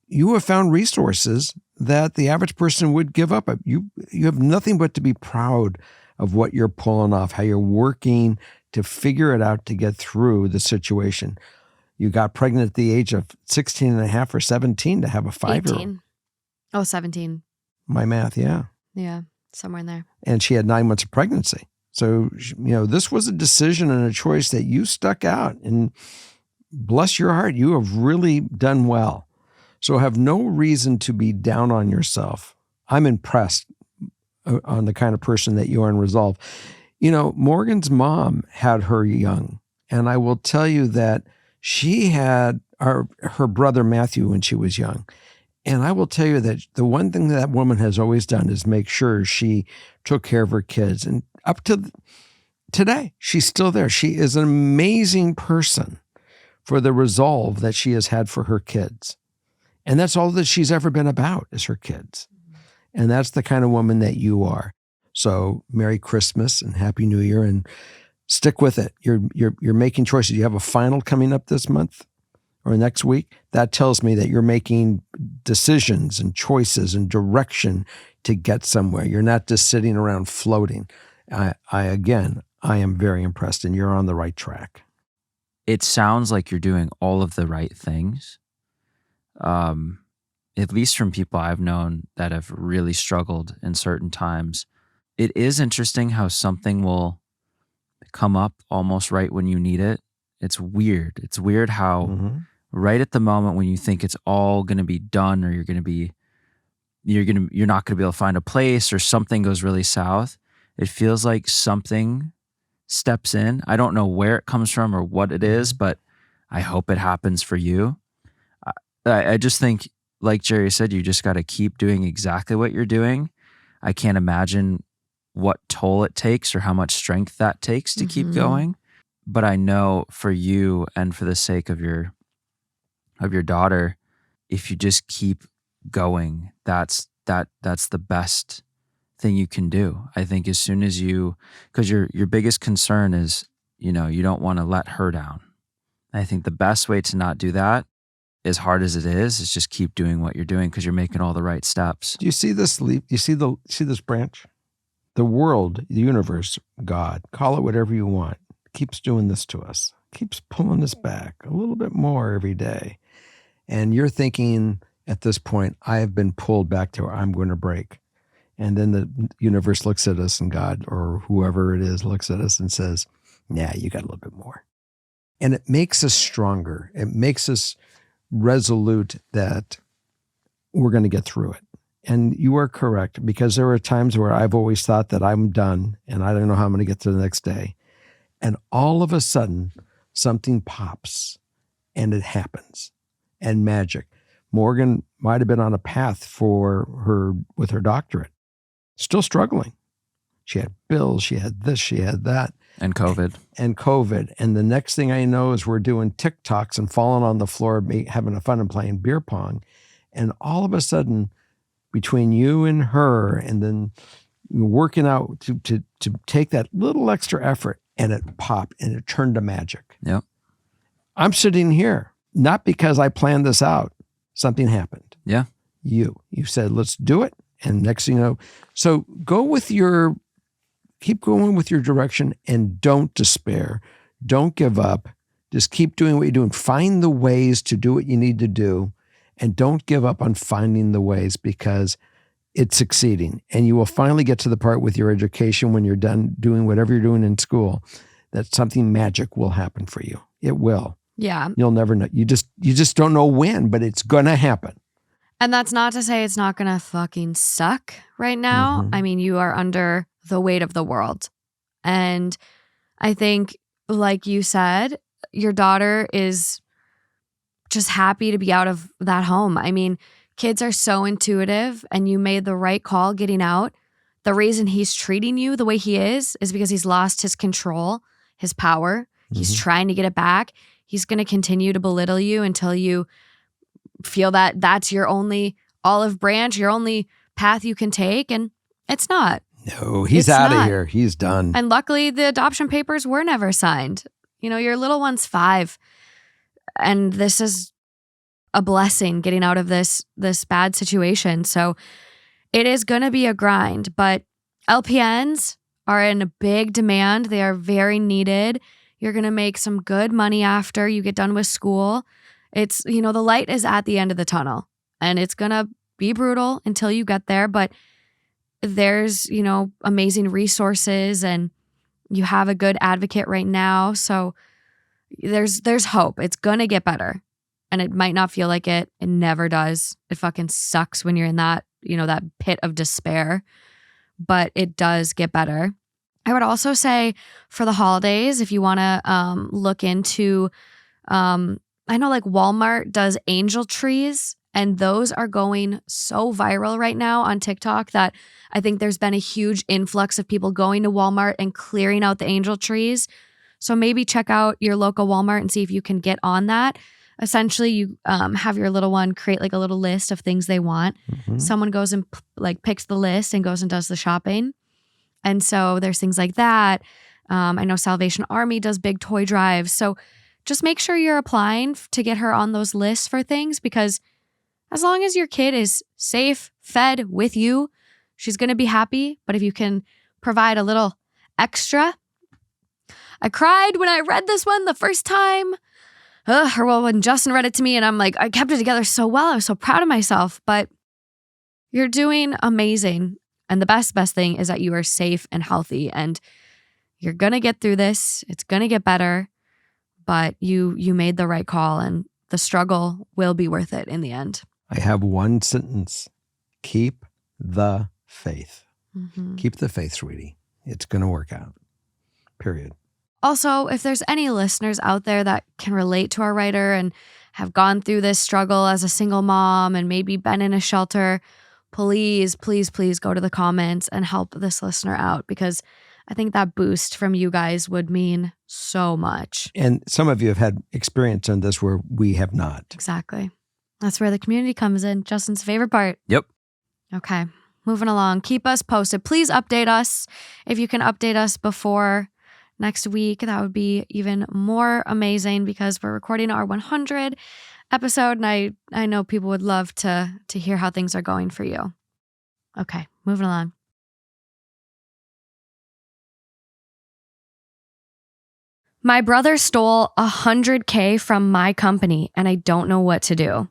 You have found resources that the average person would give up. You have nothing but to be proud of what you're pulling off, how you're working to figure it out to get through the situation. You got pregnant at the age of 16 and a half or 17 to have a 5-year-old. 18. Oh, 17. My math, yeah. Yeah, somewhere in there. And she had 9 months of pregnancy. So, this was a decision and a choice that you stuck out, and bless your heart, you have really done well. So have no reason to be down on yourself. I'm impressed on the kind of person that you are in resolve. Morgan's mom had her young, and I will tell you that she had her brother Matthew when she was young. And I will tell you that the one thing that woman has always done is make sure she took care of her kids. And up to today, she's still there. She is an amazing person for the resolve that she has had for her kids. And that's all that she's ever been about, is her kids. And that's the kind of woman that you are. So Merry Christmas and Happy New Year, and stick with it. You're making choices. You have a final coming up this month or next week. That tells me that you're making decisions and choices and direction to get somewhere. You're not just sitting around floating. I am very impressed, and you're on the right track. It sounds like you're doing all of the right things. At least from people I've known that have really struggled in certain times. It is interesting how something will come up almost right when you need it. It's weird. It's weird how right at the moment when you think it's all going to be done, or you're not going to be able to find a place, or something goes really south, it feels like something steps in. I don't know where it comes from or what it is, but I hope it happens for you. I just think, like Jerry said, you just got to keep doing exactly what you're doing. I can't imagine what toll it takes or how much strength that takes to keep going. But I know for you and for the sake of your daughter, if you just keep going, that's the best thing you can do. I think as soon as because your biggest concern is, you don't want to let her down. I think the best way to not do that, as hard as it is just keep doing what you're doing because you're making all the right steps. Do you see this leaf? You see this branch? The world, the universe, God, call it whatever you want, keeps doing this to us, keeps pulling us back a little bit more every day. And you're thinking at this point, I have been pulled back to where I'm going to break. And then the universe looks at us and God or whoever it is looks at us and says, yeah, you got a little bit more. And it makes us stronger. It makes us resolute that we're going to get through it. And you are correct, because there are times where I've always thought that I'm done and I don't know how I'm going to get to the next day. And all of a sudden, something pops and it happens. And magic. Morgan might have been on a path with her doctorate. Still struggling. She had bills, she had this, she had that. And COVID. And the next thing I know is we're doing TikToks and falling on the floor, having fun and playing beer pong. And all of a sudden, between you and her, and then working out to take that little extra effort, and it popped and it turned to magic. Yep. I'm sitting here, not because I planned this out. Something happened. Yeah. You said, let's do it. And next thing you know, so keep going with your direction and don't despair. Don't give up. Just keep doing what you're doing. Find the ways to do what you need to do. And don't give up on finding the ways, because it's succeeding. And you will finally get to the part with your education when you're done doing whatever you're doing in school, that something magic will happen for you. It will. Yeah. You'll never know. You just don't know when, but it's going to happen. And that's not to say it's not going to fucking suck right now. Mm-hmm. I mean, you are under the weight of the world. And I think, like you said, your daughter is just happy to be out of that home. I mean, kids are so intuitive, and you made the right call getting out. The reason he's treating you the way he is because he's lost his control, his power. He's trying to get it back. He's going to continue to belittle you until you feel that that's your only olive branch, your only path you can take. And it's not. No, he's out of here. He's done. And luckily, the adoption papers were never signed. You know, your little one's 5. And this is a blessing getting out of this bad situation. So it is going to be a grind. But LPNs are in a big demand. They are very needed. You're going to make some good money after you get done with school. It's, the light is at the end of the tunnel, and it's going to be brutal until you get there. But there's, amazing resources, and you have a good advocate right now. So there's hope. It's going to get better, and it might not feel like it. It never does. It fucking sucks when you're in that, that pit of despair, but it does get better. I would also say for the holidays, if you want to look into, I know like Walmart does angel trees, and those are going so viral right now on TikTok that I think there's been a huge influx of people going to Walmart and clearing out the angel trees. So maybe check out your local Walmart and see if you can get on that. Essentially, you have your little one create like a little list of things they want. Mm-hmm. Someone goes and picks the list and goes and does the shopping. And so there's things like that. I know Salvation Army does big toy drives. So just make sure you're applying to get her on those lists for things, because as long as your kid is safe, fed with you, she's going to be happy. But if you can provide a little extra. I cried when I read this one the first time. When Justin read it to me, and I'm like, I kept it together so well. I was so proud of myself. But you're doing amazing. And the best thing is that you are safe and healthy, and you're going to get through this. It's going to get better, but you made the right call, and the struggle will be worth it in the end. I have one sentence. Keep the faith. Mm-hmm. Keep the faith, sweetie. It's going to work out. Period. Also, if there's any listeners out there that can relate to our writer and have gone through this struggle as a single mom and maybe been in a shelter, please, please, please go to the comments and help this listener out, because I think that boost from you guys would mean so much. And some of you have had experience on this where we have not. Exactly. That's where the community comes in. Justin's favorite part. Yep. Okay. Moving along. Keep us posted. Please update us. If you can update us before next week. That would be even more amazing because we're recording our 100 episode, and I know people would love to hear how things are going for you. Okay, moving along. My brother stole $100K from my company, and I don't know what to do.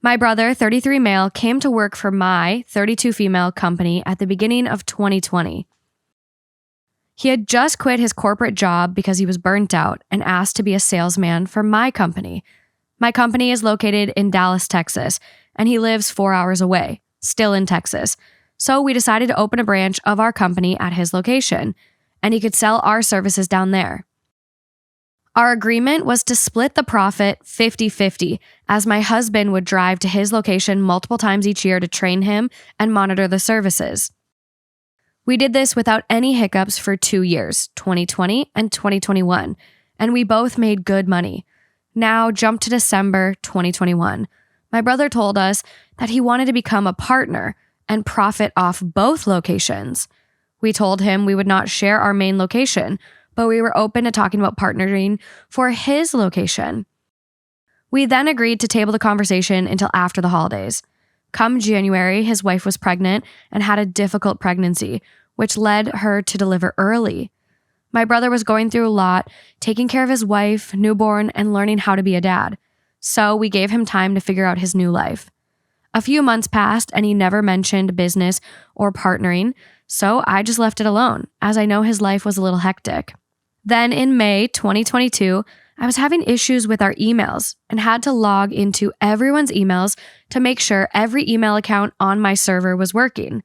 My brother, 33 male, came to work for my 32 female company at the beginning of 2020. He had just quit his corporate job because he was burnt out and asked to be a salesman for my company. My company is located in Dallas, Texas, and he lives 4 hours away, still in Texas. So we decided to open a branch of our company at his location, and he could sell our services down there. Our agreement was to split the profit 50-50, as my husband would drive to his location multiple times each year to train him and monitor the services. We did this without any hiccups for 2 years, 2020 and 2021, and we both made good money. Now, jump to December 2021. My brother told us that he wanted to become a partner and profit off both locations. We told him we would not share our main location, but we were open to talking about partnering for his location. We then agreed to table the conversation until after the holidays. Come January, his wife was pregnant and had a difficult pregnancy, which led her to deliver early. My brother was going through a lot, taking care of his wife, newborn, and learning how to be a dad. So we gave him time to figure out his new life. A few months passed and he never mentioned business or partnering, so I just left it alone, as I know his life was a little hectic. Then in May 2022, I was having issues with our emails and had to log into everyone's emails to make sure every email account on my server was working.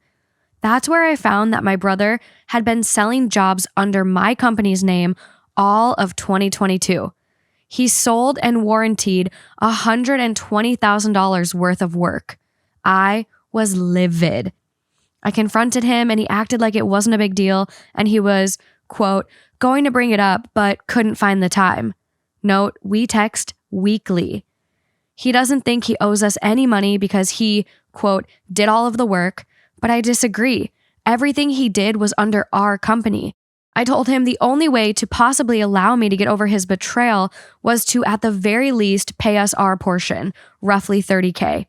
That's where I found that my brother had been selling jobs under my company's name all of 2022. He sold and warrantied $120,000 worth of work. I was livid. I confronted him and he acted like it wasn't a big deal and he was, quote, going to bring it up but couldn't find the time. Note, we text weekly. He doesn't think he owes us any money because he, quote, did all of the work, but I disagree. Everything he did was under our company. I told him the only way to possibly allow me to get over his betrayal was to, at the very least, pay us our portion, roughly $30K.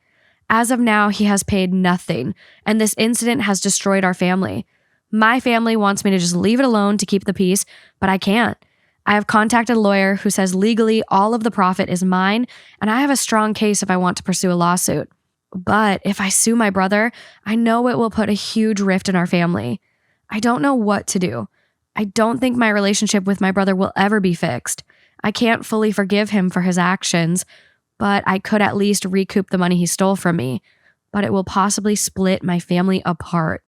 As of now, he has paid nothing, and this incident has destroyed our family. My family wants me to just leave it alone to keep the peace, but I can't. I have contacted a lawyer who says legally all of the profit is mine, and I have a strong case if I want to pursue a lawsuit. But if I sue my brother, I know it will put a huge rift in our family. I don't know what to do. I don't think my relationship with my brother will ever be fixed. I can't fully forgive him for his actions, but I could at least recoup the money he stole from me. But it will possibly split my family apart.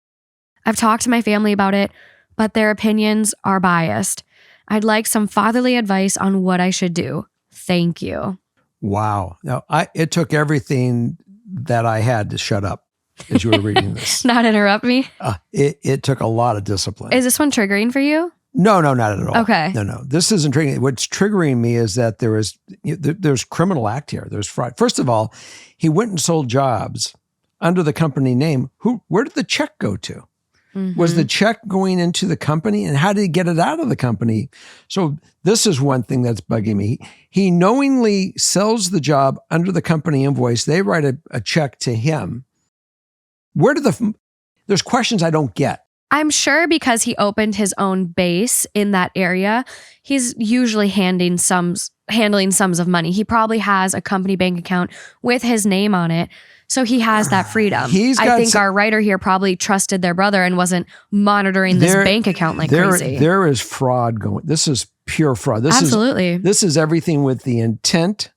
I've talked to my family about it, but their opinions are biased. I'd like some fatherly advice on what I should do. Thank you. Wow. Now, it took everything that I had to shut up as you were reading this. Not interrupt me? It took a lot of discipline. Is this one triggering for you? No, not at all. Okay. No. This isn't triggering. What's triggering me is that there's criminal act here. There's fraud. First of all, he went and sold jobs under the company name. Where did the check go to? Mm-hmm. Was the check going into the company, and how did he get it out of the company? So this is one thing that's bugging me. He knowingly sells the job under the company invoice. They write a check to him. There's questions I don't get. I'm sure because he opened his own base in that area, he's usually handling sums of money. He probably has a company bank account with his name on it. So he has that freedom. I think our writer here probably trusted their brother and wasn't monitoring this bank account like crazy. There is fraud going. This is pure fraud. Absolutely. This is everything with the intent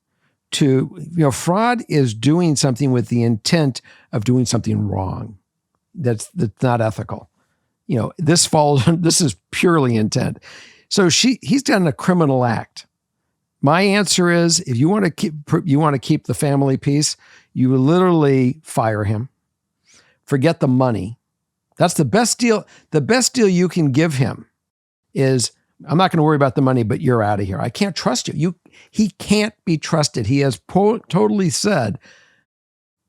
to, fraud is doing something with the intent of doing something wrong. That's not ethical. This is purely intent. So he's done a criminal act. My answer is, if you want to keep the family peace, you literally fire him. Forget the money. That's the best deal. The best deal you can give him is, I'm not going to worry about the money, but you're out of here. I can't trust you. He can't be trusted. He has totally said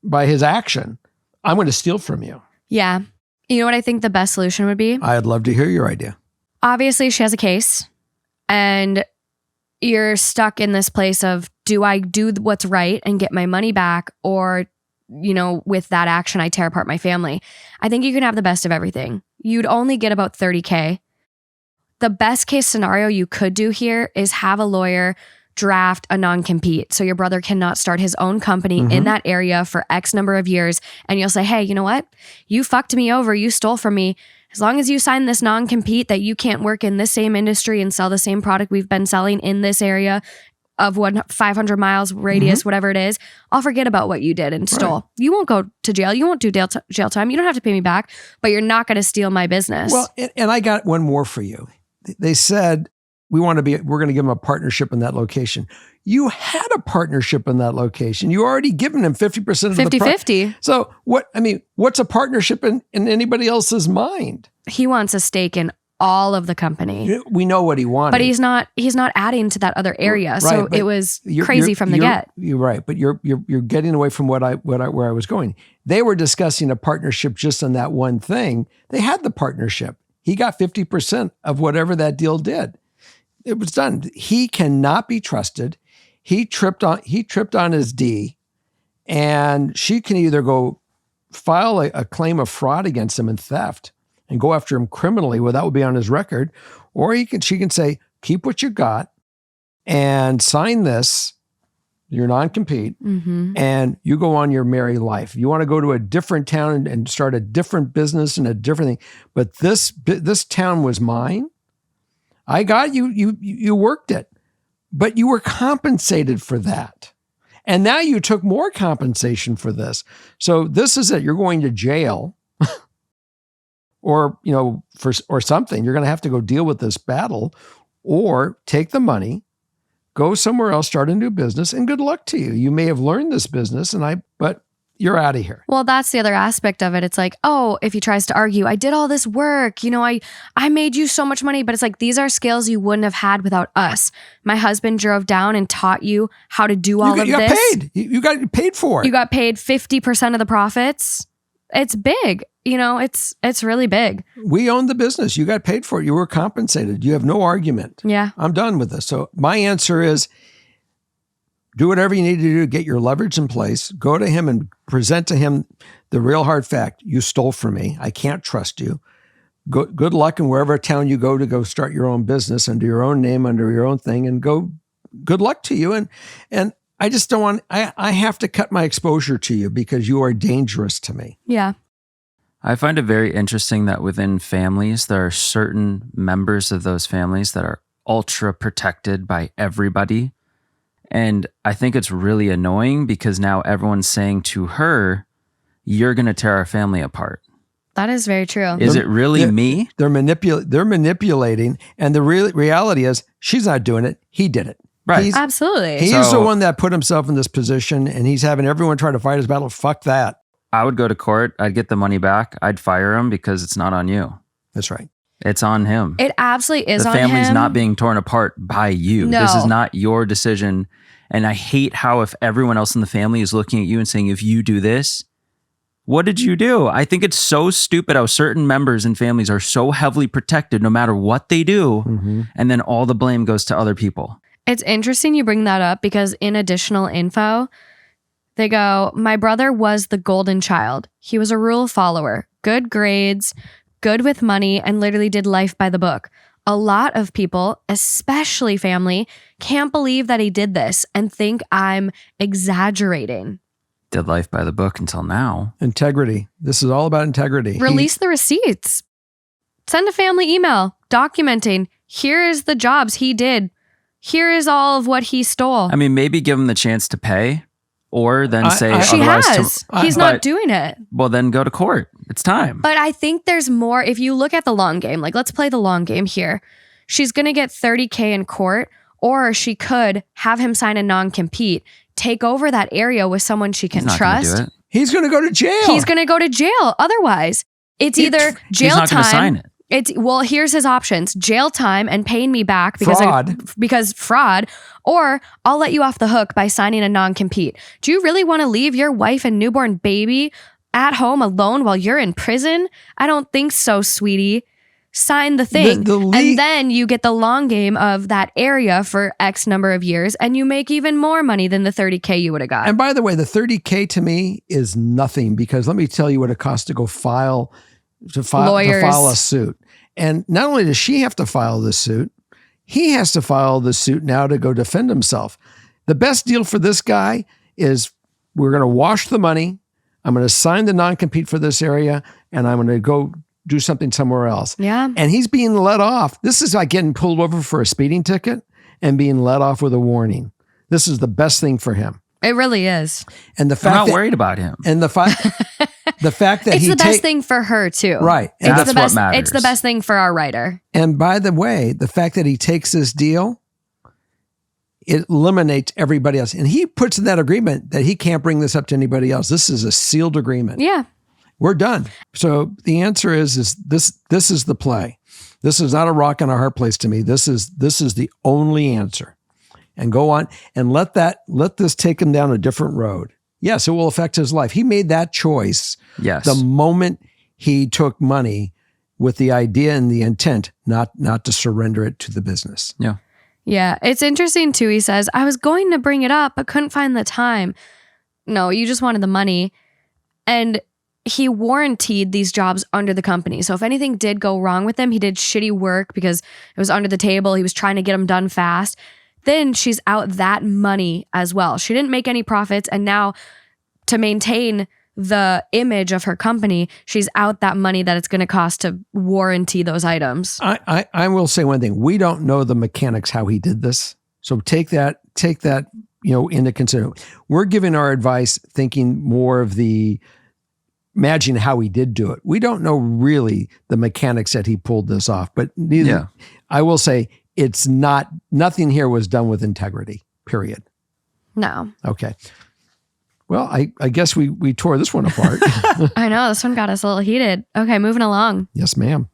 by his action, I'm going to steal from you. Yeah. You know what I think the best solution would be? I'd love to hear your idea. obviously she has a case, and you're stuck in this place of, do I do what's right and get my money back, or, with that action, I tear apart my family? I think you can have the best of everything. You'd only get about $30,000. The best case scenario you could do here is have a lawyer draft a non-compete. So your brother cannot start his own company in that area for X number of years. And you'll say, hey, you know what? You fucked me over. You stole from me. As long as you sign this non-compete that you can't work in this same industry and sell the same product we've been selling in this area of 500 miles radius, whatever it is, I'll forget about what you did and stole. Right. You won't go to jail. You won't do jail time. You don't have to pay me back, but you're not going to steal my business. Well, and I got one more for you. They said, we're going to give them a partnership in that location. You had a partnership in that location. You already given them 50% of 50-50. So what's a partnership in anybody else's mind? He wants a stake in all of the company. We know what he wanted. But he's not adding to that other area. Right, so it was crazy from the get. You're right, but you're getting away from where I was going. They were discussing a partnership just on that one thing. They had the partnership. He got 50% of whatever that deal did. It was done. He cannot be trusted. He tripped on his D, and she can either go file a claim of fraud against him and theft and go after him criminally, well, that would be on his record, or she can say, keep what you got and sign this, your non-compete, and you go on your merry life. You want to go to a different town and start a different business and a different thing, but this town was mine. I got you. You worked it, but you were compensated for that. And now you took more compensation for this. So this is it. You're going to jail or something. You're going to have to go deal with this battle, or take the money, go somewhere else, start a new business, and good luck to you. You may have learned this business but you're out of here. Well, that's the other aspect of it. It's like, oh, if he tries to argue, I did all this work, I made you so much money, but it's like, these are skills you wouldn't have had without us. My husband drove down and taught you how to do all of this. You got paid. You got paid for it. You got paid 50% of the profits. It's big. It's really big. We own the business. You got paid for it. You were compensated. You have no argument. Yeah. I'm done with this. So my answer is, do whatever you need to do to get your leverage in place. Go to him and present to him the real hard fact. You stole from me. I can't trust you. Good luck in wherever town you go to go start your own business under your own name, under your own thing, and go. Good luck to you. And I just don't want, I have to cut my exposure to you because you are dangerous to me. Yeah. I find it very interesting that within families, there are certain members of those families that are ultra protected by everybody. And I think it's really annoying because now everyone's saying to her, you're going to tear our family apart. That is very true. Is it really me? They're manipulating. And the reality is she's not doing it. He did it. Right. Absolutely. He's the one that put himself in this position, and he's having everyone try to fight his battle. Fuck that. I would go to court. I'd get the money back. I'd fire him because it's not on you. That's right. It's on him. It absolutely is on him. The family's not being torn apart by you. No. This is not your decision. And I hate how if everyone else in the family is looking at you and saying, if you do this, what did you do? I think it's so stupid how certain members and families are so heavily protected no matter what they do. And then all the blame goes to other people. It's interesting you bring that up because in additional info, they go, my brother was the golden child. He was a rule follower, good grades, good with money, and literally did life by the book. A lot of people, especially family, can't believe that he did this and think I'm exaggerating. Did life by the book until now. Integrity. This is all about integrity. Release the receipts. Send a family email documenting, here is the jobs he did. Here is all of what he stole. I mean, maybe give him the chance to pay or then say, she has. He's not doing it. Well, then go to court. It's time. But I think there's more. If you look at the long game, like let's play the long game here. She's going to get $30,000 in court, or she could have him sign a non-compete, take over that area with someone she can trust. He's going to go to jail. He's going to go to jail. Otherwise, it's either jail he's not time. Gonna sign it. Here's his options: jail time and paying me back because fraud, or I'll let you off the hook by signing a non-compete. Do you really want to leave your wife and newborn baby at home alone while you're in prison? I don't think so, sweetie. sign the thing. And then you get the long game of that area for X number of years, and you make even more money than the $30K you would have got. And by the way, the $30K to me is nothing, because let me tell you what it costs to go file a suit. And not only does she have to file the suit, he has to file the suit now to go defend himself. The best deal for this guy is, we're going to wash the money. I'm going to sign the non-compete for this area, and I'm going to go do something somewhere else. Yeah. And he's being let off. This is like getting pulled over for a speeding ticket and being let off with a warning. This is the best thing for him. It really is. And the fact I'm not worried about him. And the fact that it's the best thing for her too. Right. And that's what matters. It's the best thing for our writer. And by the way, the fact that he takes this deal, it eliminates everybody else. And he puts in that agreement that he can't bring this up to anybody else. This is a sealed agreement. Yeah. We're done. So the answer is this is the play. This is not a rock and a hard place to me. This is the only answer. And go on and let this take him down a different road. Yes, it will affect his life. He made that choice. Yes. The moment he took money with the idea and the intent not to surrender it to the business. Yeah. Yeah. It's interesting too. He says, I was going to bring it up, but couldn't find the time. No, you just wanted the money. And he warranted these jobs under the company. So if anything did go wrong with them, he did shitty work because it was under the table. He was trying to get them done fast. Then she's out that money as well. She didn't make any profits. And now to maintain the image of her company, she's out that money that it's going to cost to warranty those items. I will say one thing. We don't know the mechanics, how he did this. So take that, into consideration. We're giving our advice thinking more of imagine how he did do it. We don't know really the mechanics that he pulled this off, but I will say nothing here was done with integrity, period. No. Okay. Well, I guess we tore this one apart. I know, this one got us a little heated. Okay, moving along. Yes, ma'am.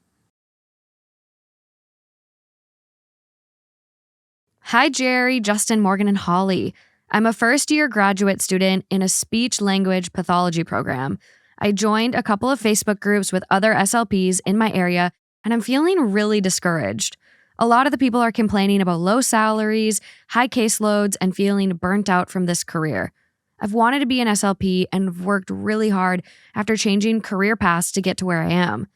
Hi, Jerry, Justin, Morgan, and Holly. I'm a first-year graduate student in a speech-language pathology program. I joined a couple of Facebook groups with other SLPs in my area, and I'm feeling really discouraged. A lot of the people are complaining about low salaries, high caseloads, and feeling burnt out from this career. I've wanted to be an SLP and worked really hard after changing career paths to get to where I am.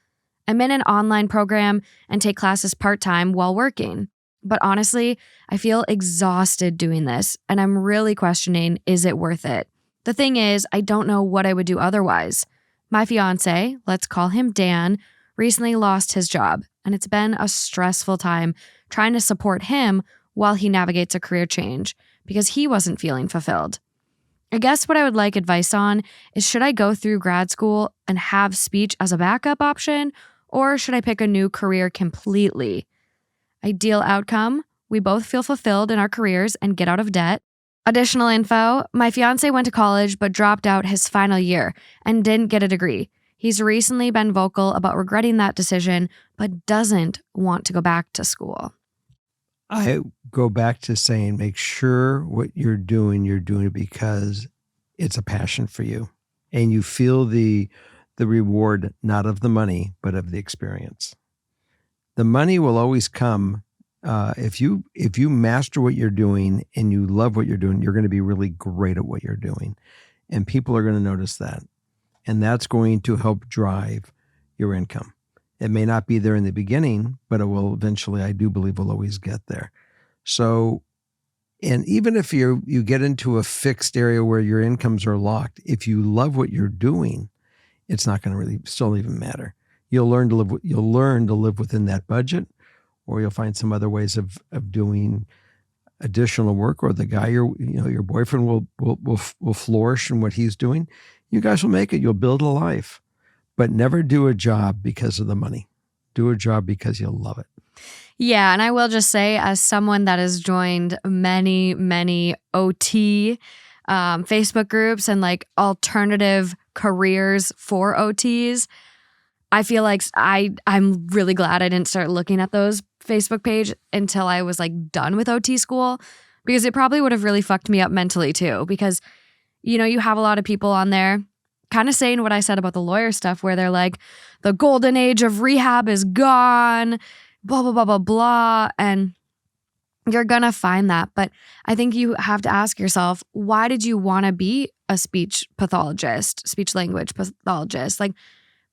I'm in an online program and take classes part-time while working. But honestly, I feel exhausted doing this, and I'm really questioning, is it worth it? The thing is, I don't know what I would do otherwise. My fiance, let's call him Dan, recently lost his job, and it's been a stressful time trying to support him while he navigates a career change because he wasn't feeling fulfilled. I guess what I would like advice on is, should I go through grad school and have speech as a backup option, or should I pick a new career completely? Ideal outcome, we both feel fulfilled in our careers and get out of debt. Additional info, my fiance went to college but dropped out his final year and didn't get a degree. He's recently been vocal about regretting that decision, but doesn't want to go back to school. I go back to saying, make sure what you're doing it because it's a passion for you. And you feel the reward, not of the money, but of the experience. The money will always come. If you master what you're doing and you love what you're doing, you're going to be really great at what you're doing. And people are going to notice that. And that's going to help drive your income. It may not be there in the beginning, but it will eventually, I do believe, will always get there. So, and even if you get into a fixed area where your incomes are locked, if you love what you're doing, it's not going to really still even matter. You'll learn to live within that budget, or you'll find some other ways of doing additional work, or the guy your boyfriend will flourish in what he's doing. You guys will make it. You'll build a life, but never do a job because of the money. Do a job because you'll love it. Yeah, and I will just say, as someone that has joined many, many OT Facebook groups and like alternative careers for OTs, I feel like I'm really glad I didn't start looking at those Facebook page until I was like done with OT school, because it probably would have really fucked me up mentally too. Because, you have a lot of people on there kind of saying what I said about the lawyer stuff, where they're like, the golden age of rehab is gone, blah, blah, blah, blah, blah. And you're going to find that. But I think you have to ask yourself, why did you want to be a speech pathologist, speech language pathologist? Like,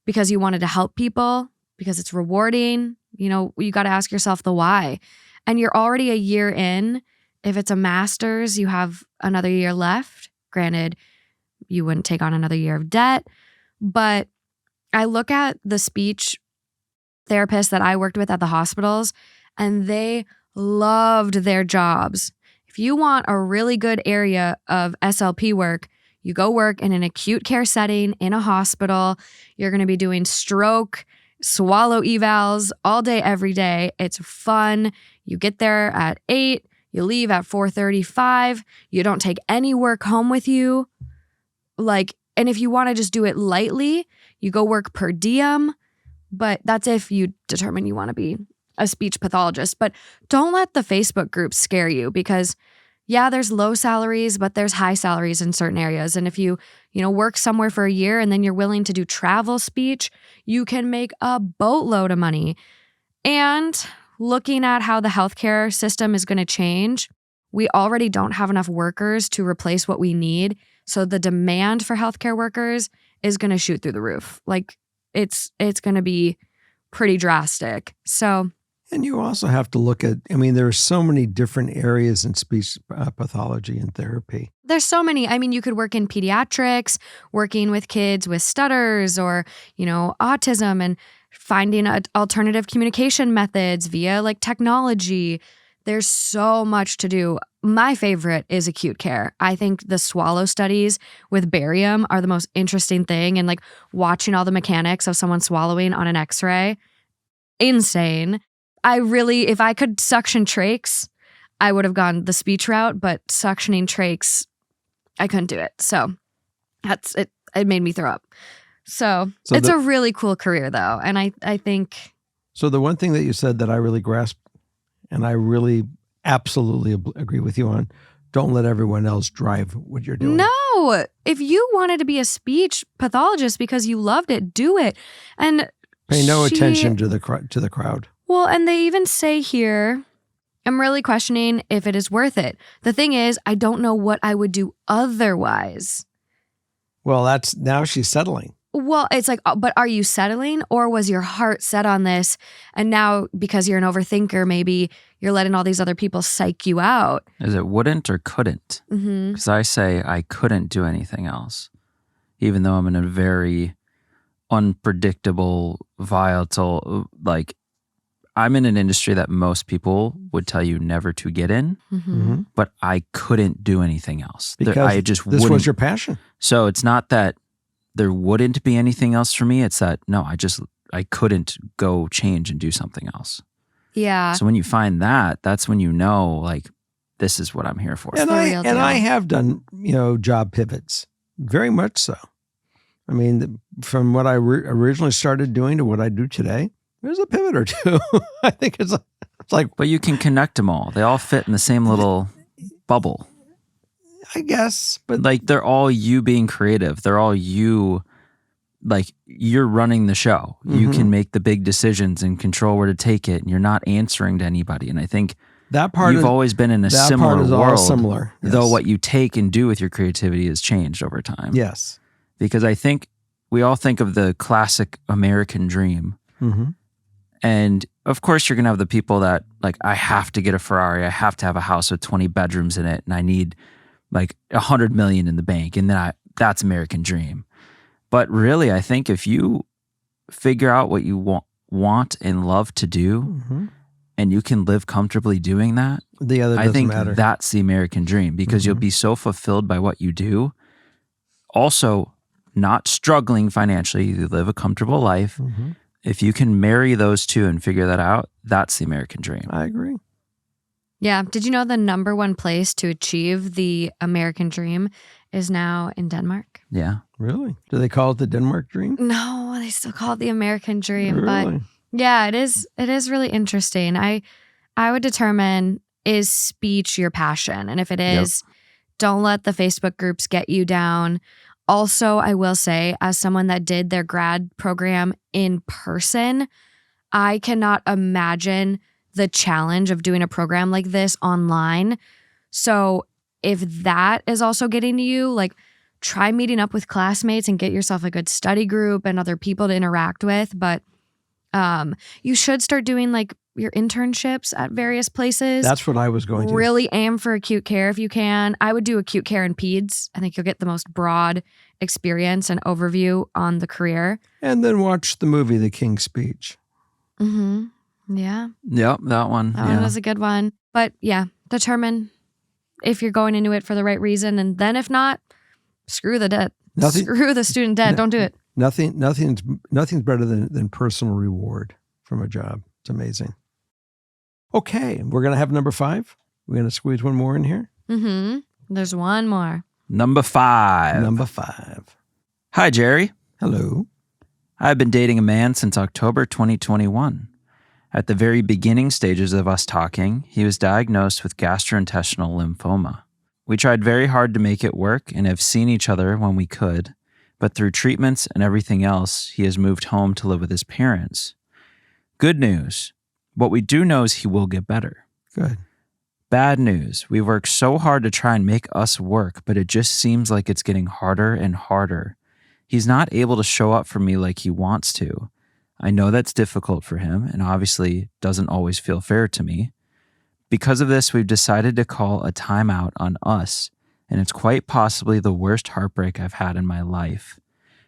because you wanted to help people, because it's rewarding. You know, you got to ask yourself the why. And you're already a year in. If it's a master's, you have another year left. Granted, you wouldn't take on another year of debt. But I look at the speech therapists that I worked with at the hospitals, and they loved their jobs. If you want a really good area of SLP work, you go work in an acute care setting in a hospital. You're going to be doing stroke, swallow evals all day, every day. It's fun. You get there at 8, you leave at 4:35. You don't take any work home with you. And if you want to just do it lightly, you go work per diem. But that's if you determine you want to be a speech pathologist. But don't let the Facebook groups scare you, because yeah, there's low salaries, but there's high salaries in certain areas. And if you work somewhere for a year and then you're willing to do travel speech, you can make a boatload of money. And looking at how the healthcare system is going to change, we already don't have enough workers to replace what we need. So the demand for healthcare workers is going to shoot through the roof. Like, it's going to be pretty drastic. So, and you also have to look at, there are so many different areas in speech pathology and therapy. There's so many. You could work in pediatrics, working with kids with stutters or, autism, and finding alternative communication methods via technology. There's so much to do. My favorite is acute care. I think the swallow studies with barium are the most interesting thing, and watching all the mechanics of someone swallowing on an x-ray, insane. If I could suction trachs, I would have gone the speech route, but suctioning trachs, I couldn't do it. So that's it. It made me throw up. So it's a really cool career though. And I think. So the one thing that you said that I really grasped, and I really absolutely agree with you on, don't let everyone else drive what you're doing. No, if you wanted to be a speech pathologist because you loved it, do it. And pay no attention to the crowd. Well, and they even say here, I'm really questioning if it is worth it. The thing is, I don't know what I would do otherwise. Well, now she's settling. Well, it's but are you settling, or was your heart set on this? And now, because you're an overthinker, maybe you're letting all these other people psych you out. Is it wouldn't or couldn't? Because I say I couldn't do anything else, even though I'm in a very unpredictable, volatile, I'm in an industry that most people would tell you never to get in, but I couldn't do anything else. Because I just this was your passion. So it's not that there wouldn't be anything else for me. It's that, no, I couldn't go change and do something else. Yeah. So when you find that, that's when you know, this is what I'm here for. And I have done, job pivots, very much so. From what I originally started doing to what I do today, there's a pivot or two. I think it's like. But you can connect them all. They all fit in the same little bubble. I guess, but they're all you being creative. They're all you, you're running the show. You can make the big decisions and control where to take it, and you're not answering to anybody. And I think that part you've always been in a similar part is world. All similar, yes. Though what you take and do with your creativity has changed over time. Yes, because I think we all think of the classic American dream. And of course, you're going to have the people that I have to get a Ferrari. I have to have a house with 20 bedrooms in it. And I need $100 million in the bank. And then that's American dream. But really, I think if you figure out what you want and love to do, and you can live comfortably doing that, the other doesn't matter. That's the American dream, because you'll be so fulfilled by what you do. Also, not struggling financially. You live a comfortable life. If you can marry those two and figure that out, that's the American dream. I agree. Yeah. Did you know the number one place to achieve the American dream is now in Denmark? Yeah. Really? Do they call it the Denmark dream? No, they still call it the American dream. Really? But yeah, it is really interesting. I would determine, is speech your passion? And if it is, don't let the Facebook groups get you down. Also, I will say, as someone that did their grad program in person, I cannot imagine the challenge of doing a program like this online. So if that is also getting to you, like try meeting up with classmates and get yourself a good study group and other people to interact with. But you should start doing like your internships at various places. That's what I was going to. Really aim for acute care if you can. I would do acute care and peds. I think you'll get the most broad experience and overview on the career. And then watch the movie The King's Speech. Mm-hmm. Yeah. Yep, that one. That one was a good one. But yeah, determine if you're going into it for the right reason. And then if not, screw the debt. Screw the student debt. Don't do it. Nothing's better than personal reward from a job. It's amazing. Okay, we're going to have number 5. We're going to squeeze one more in here. Mm-hmm. There's one more. Number 5. Number 5. Hi, Jerry. Hello. I've been dating a man since October 2021. At the very beginning stages of us talking, he was diagnosed with gastrointestinal lymphoma. We tried very hard to make it work and have seen each other when we could, but through treatments and everything else, he has moved home to live with his parents. Good news. What we do know is he will get better. Good. Bad news. We've worked so hard to try and make us work, but it just seems like it's getting harder and harder. He's not able to show up for me like he wants to. I know that's difficult for him and obviously doesn't always feel fair to me. Because of this, we've decided to call a timeout on us, and it's quite possibly the worst heartbreak I've had in my life.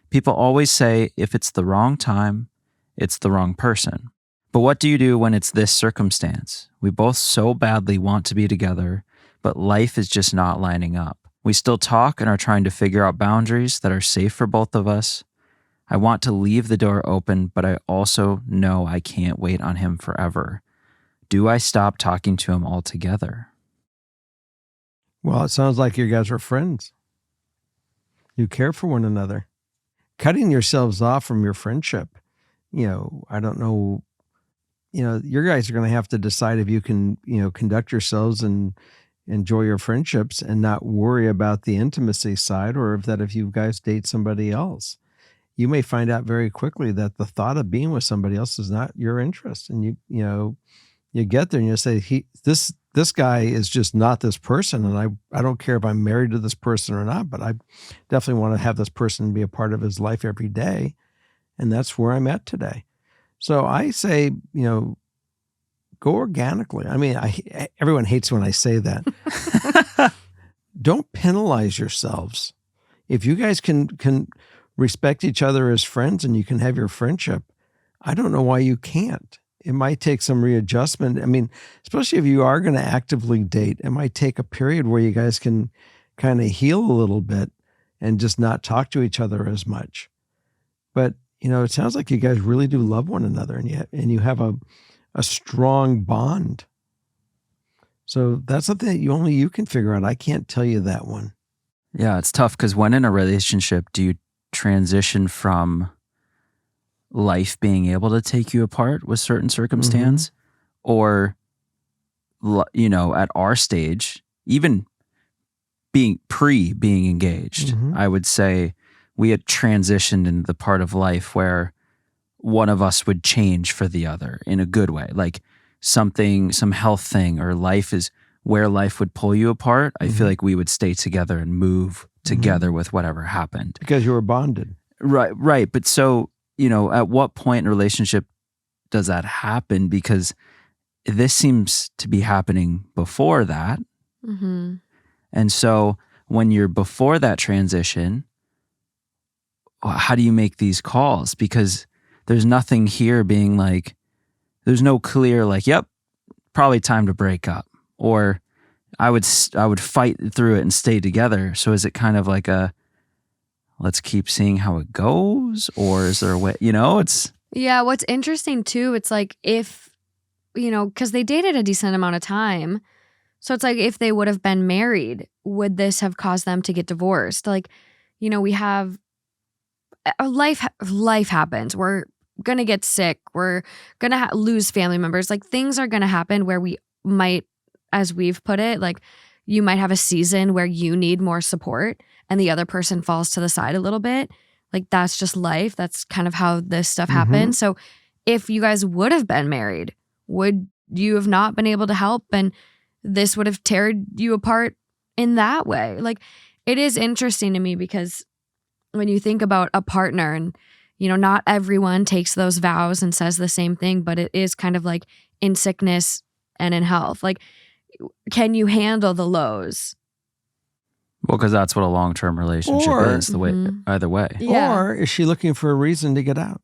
People always say if it's the wrong time, it's the wrong person. But what do you do when it's this circumstance? We both so badly want to be together, but life is just not lining up. We still talk and are trying to figure out boundaries that are safe for both of us. I want to leave the door open, but I also know I can't wait on him forever. Do I stop talking to him altogether? Well, it sounds like you guys are friends. You care for one another. Cutting yourselves off from your friendship, I don't know, your guys are going to have to decide if you can, conduct yourselves and enjoy your friendships and not worry about the intimacy side, or if you guys date somebody else. You may find out very quickly that the thought of being with somebody else is not your interest. And you get there and you say, this guy is just not this person. And I don't care if I'm married to this person or not, but I definitely want to have this person be a part of his life every day. And that's where I'm at today. So I say, go organically. I mean, everyone hates when I say that. Don't penalize yourselves. If you guys can respect each other as friends and you can have your friendship, I don't know why you can't. It might take some readjustment. I mean, especially if you are going to actively date, it might take a period where you guys can kind of heal a little bit and just not talk to each other as much. But, it sounds like you guys really do love one another and you have a strong bond. So that's something that only you can figure out. I can't tell you that one. Yeah, it's tough because when in a relationship, do you transition from life being able to take you apart with certain circumstance, or, at our stage, even being engaged, I would say we had transitioned into the part of life where one of us would change for the other in a good way, like some health thing, or life is where life would pull you apart. I feel like we would stay together and move together with whatever happened. Because you were bonded. Right. But so, at what point in a relationship does that happen? Because this seems to be happening before that. Mm-hmm. And so when you're before that transition, how do you make these calls? Because there's nothing here being like, there's no clear like, yep, probably time to break up. Or I would fight through it and stay together. So is it kind of like let's keep seeing how it goes? Or is there a way, it's... Yeah, what's interesting too, it's like if, because they dated a decent amount of time. So it's like if they would have been married, would this have caused them to get divorced? Like, we have, life happens. We're going to get sick. We're going to lose family members. Like things are going to happen where we might, as we've put it, like, you might have a season where you need more support and the other person falls to the side a little bit. Like, that's just life. That's kind of how this stuff happens. So if you guys would have been married, would you have not been able to help? And this would have teared you apart in that way. Like, it is interesting to me because when you think about a partner and, you know, not everyone takes those vows and says the same thing, but it is kind of like in sickness and in health. Like, can you handle the lows? Well, because that's what a long-term relationship is, the way, either way. Yeah. Or is she looking for a reason to get out?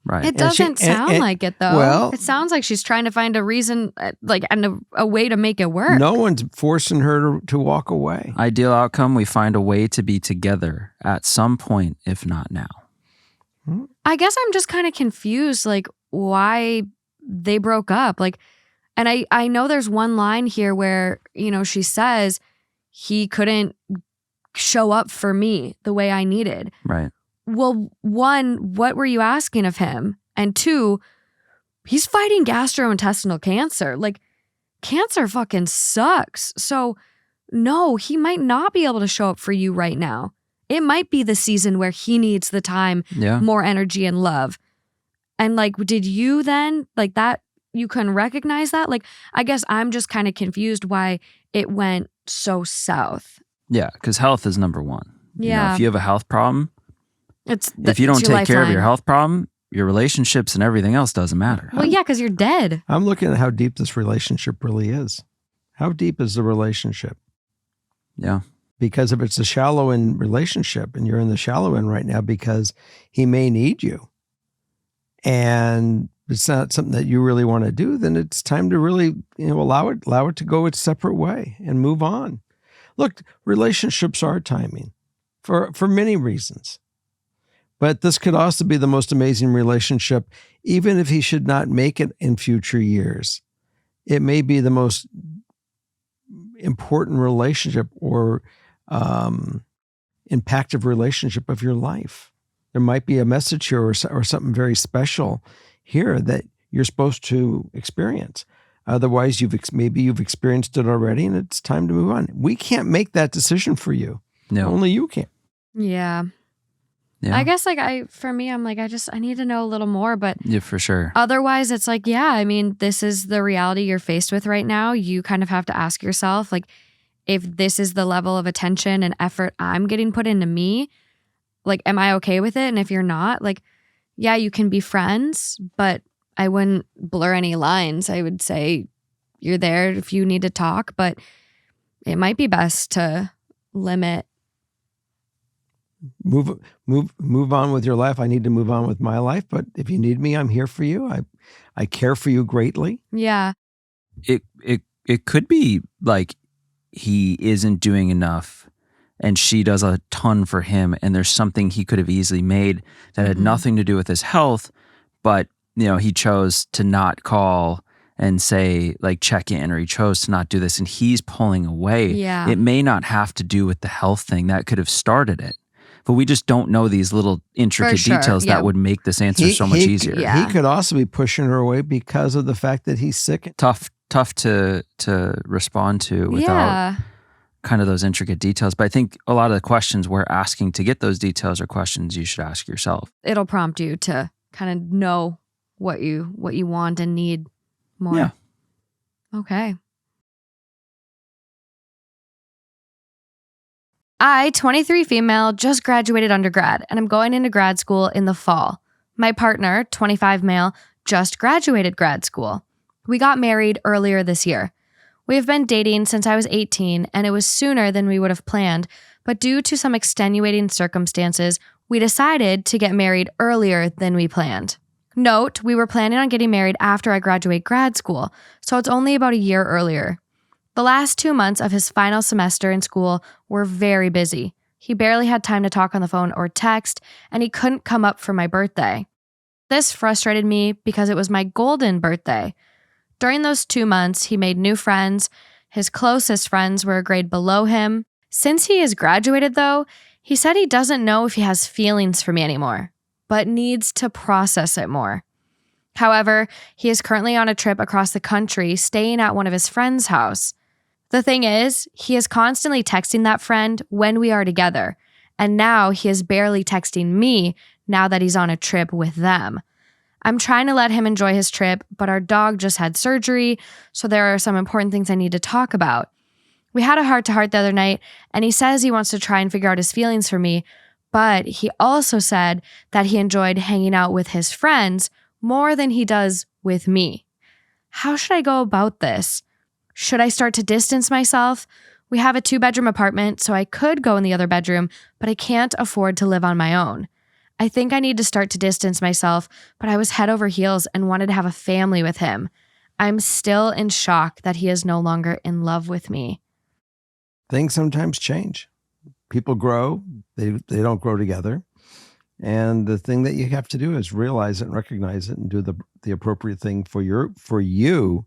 Right. It doesn't sound like it, though. Well, it sounds like she's trying to find a reason, like, and a way to make it work. No one's forcing her to walk away. Ideal outcome, we find a way to be together at some point, if not now. I guess I'm just kind of confused, like, why they broke up. Like, and I know there's one line here where, you know, she says he couldn't show up for me the way I needed. Right. Well, one, what were you asking of him? And two, he's fighting gastrointestinal cancer. Like, cancer fucking sucks. So, no, he might not be able to show up for you right now. It might be the season where he needs the time, more energy and love. And like, did you then, like that, you couldn't recognize that? Like, I guess I'm just kind of confused why it went so south. Yeah, because health is number one. You know, if you have a health problem, if you don't take care of your health problem, your relationships and everything else doesn't matter. Well, yeah, because you're dead. I'm looking at how deep this relationship really is. How deep is the relationship? Yeah. Because if it's a shallow end relationship and you're in the shallow end right now because he may need you and it's not something that you really want to do, then it's time to really, you know, allow it to go its separate way and move on. Look, relationships are timing for many reasons. But this could also be the most amazing relationship, even if he should not make it in future years. It may be the most important relationship or impactful relationship of your life. There might be a message here or something very special here that you're supposed to experience. Otherwise, maybe you've experienced it already and it's time to move on. We can't make that decision for you. No. Only you can. Yeah. I guess for me, I'm like, I need to know a little more, but yeah, for sure. Otherwise it's like, yeah, I mean, this is the reality you're faced with right now. You kind of have to ask yourself, like, if this is the level of attention and effort I'm getting put into me, like, am I okay with it? And if you're not, like, yeah, you can be friends, but I wouldn't blur any lines. I would say you're there if you need to talk, but it might be best to limit. Move on with your life. I need to move on with my life, but if you need me, I'm here for you. I care for you greatly. Yeah. It could be like he isn't doing enough and she does a ton for him and there's something he could have easily made that had nothing to do with his health, but you know, he chose to not call and say, like, check in, or he chose to not do this and he's pulling away. Yeah. It may not have to do with the health thing. That could have started it. But we just don't know these little intricate details that would make this answer so much easier. Yeah. He could also be pushing her away because of the fact that he's sick. Tough to respond to without kind of those intricate details. But I think a lot of the questions we're asking to get those details are questions you should ask yourself. It'll prompt you to kind of know what you want and need more. Yeah. Okay. I, 23 female, just graduated undergrad and I'm going into grad school in the fall. My partner, 25 male, just graduated grad school. We got married earlier this year. We have been dating since I was 18 and it was sooner than we would have planned, but due to some extenuating circumstances, we decided to get married earlier than we planned. Note, we were planning on getting married after I graduate grad school, so it's only about a year earlier. The last 2 months of his final semester in school were very busy. He barely had time to talk on the phone or text, and he couldn't come up for my birthday. This frustrated me because it was my golden birthday. During those 2 months, he made new friends. His closest friends were a grade below him. Since he has graduated, though, he said he doesn't know if he has feelings for me anymore, but needs to process it more. However, he is currently on a trip across the country, staying at one of his friends' house. The thing is, he is constantly texting that friend when we are together. And now he is barely texting me now that he's on a trip with them. I'm trying to let him enjoy his trip, but our dog just had surgery, so there are some important things I need to talk about. We had a heart-to-heart the other night, and he says he wants to try and figure out his feelings for me, but he also said that he enjoyed hanging out with his friends more than he does with me. How should I go about this? Should I start to distance myself? We have a 2-bedroom apartment, so I could go in the other bedroom, but I can't afford to live on my own. I think I need to start to distance myself, but I was head over heels and wanted to have a family with him. I'm still in shock that he is no longer in love with me. Things sometimes change. People grow. They don't grow together. And the thing that you have to do is realize it and recognize it and do the appropriate thing for you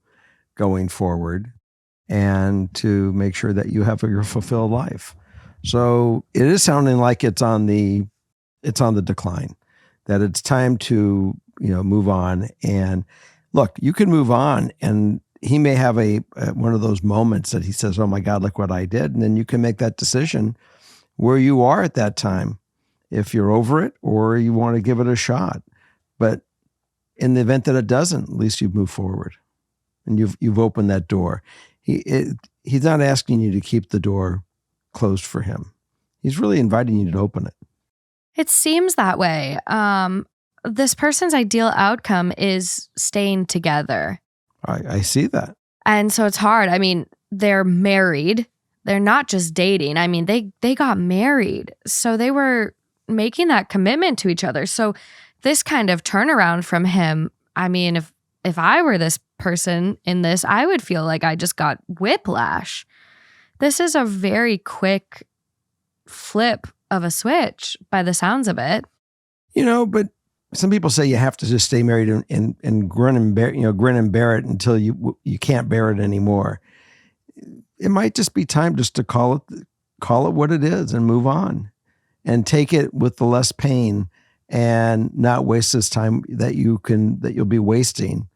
going forward, and to make sure that you have your fulfilled life. So it is sounding like it's on the decline, that it's time to, move on. And look, you can move on, and he may have one of those moments that he says, oh my God, look what I did. And then you can make that decision where you are at that time, if you're over it or you want to give it a shot. But in the event that it doesn't, at least you've moved forward and you've opened that door. He's not asking you to keep the door closed for him. He's really inviting you to open it. It seems that way. This person's ideal outcome is staying together. I see that. And so it's hard. I mean, they're married. They're not just dating. I mean, they got married. So they were making that commitment to each other. So this kind of turnaround from him, I mean, if I were this person in this, I would feel like I just got whiplash. This is a very quick flip of a switch by the sounds of it. But some people say you have to just stay married and grin and bear it until you can't bear it anymore. It might just be time just to call it what it is and move on, and take it with the less pain, and not waste this time that you'll be wasting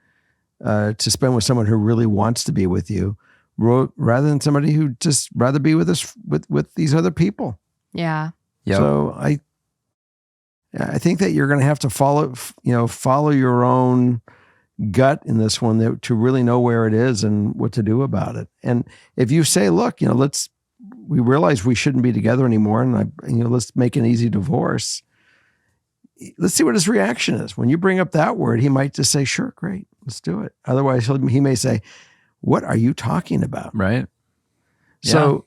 to spend with someone who really wants to be with you, rather than somebody who just rather be with us with these other people. Yeah. Yep. So I think that you're going to have to follow your own gut in this one to really know where it is and what to do about it. And if you say, look, we realize we shouldn't be together anymore, and let's make an easy divorce. Let's see what his reaction is. When you bring up that word, he might just say, sure, great, let's do it. Otherwise, he may say, what are you talking about? Right. So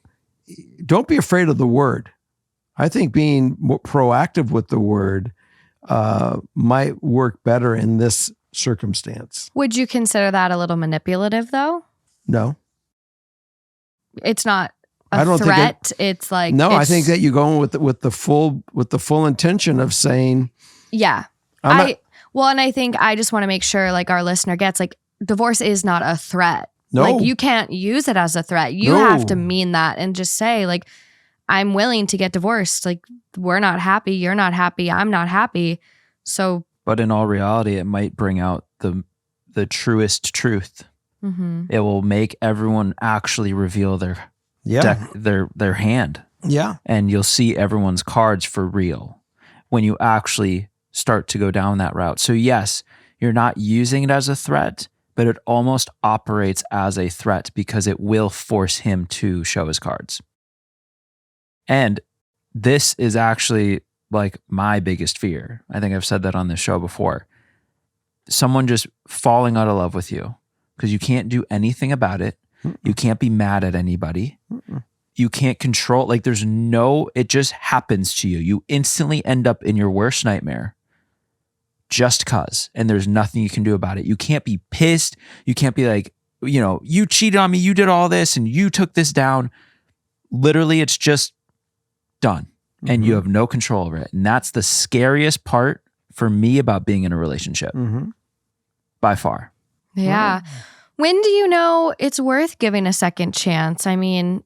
don't be afraid of the word. I think being more proactive with the word might work better in this circumstance. Would you consider that a little manipulative, though? No. It's not I don't threat. Think it's like I think that you go in with the full intention of saying, yeah. And I think I just want to make sure like our listener gets, like, divorce is not a threat. No. Like, you can't use it as a threat. You have to mean that and just say, like, I'm willing to get divorced. Like, we're not happy. You're not happy. I'm not happy. So, but in all reality, it might bring out the truest truth. mm-hmm. It will make everyone actually reveal their their hand. Yeah. And you'll see everyone's cards for real when you actually start to go down that route. So yes, you're not using it as a threat, but it almost operates as a threat because it will force him to show his cards. And this is actually like my biggest fear. I think I've said that on this show before. Someone just falling out of love with you because you can't do anything about it. Mm-mm. You can't be mad at anybody. Mm-mm. You can't control, like it just happens to you. You instantly end up in your worst nightmare just cause, and there's nothing you can do about it. You can't be pissed. You can't be like, you cheated on me. You did all this and you took this down. Literally, it's just done. Mm-hmm. And you have no control over it. And that's the scariest part for me about being in a relationship. Mm-hmm. By far. Yeah. When do you know it's worth giving a second chance? I mean,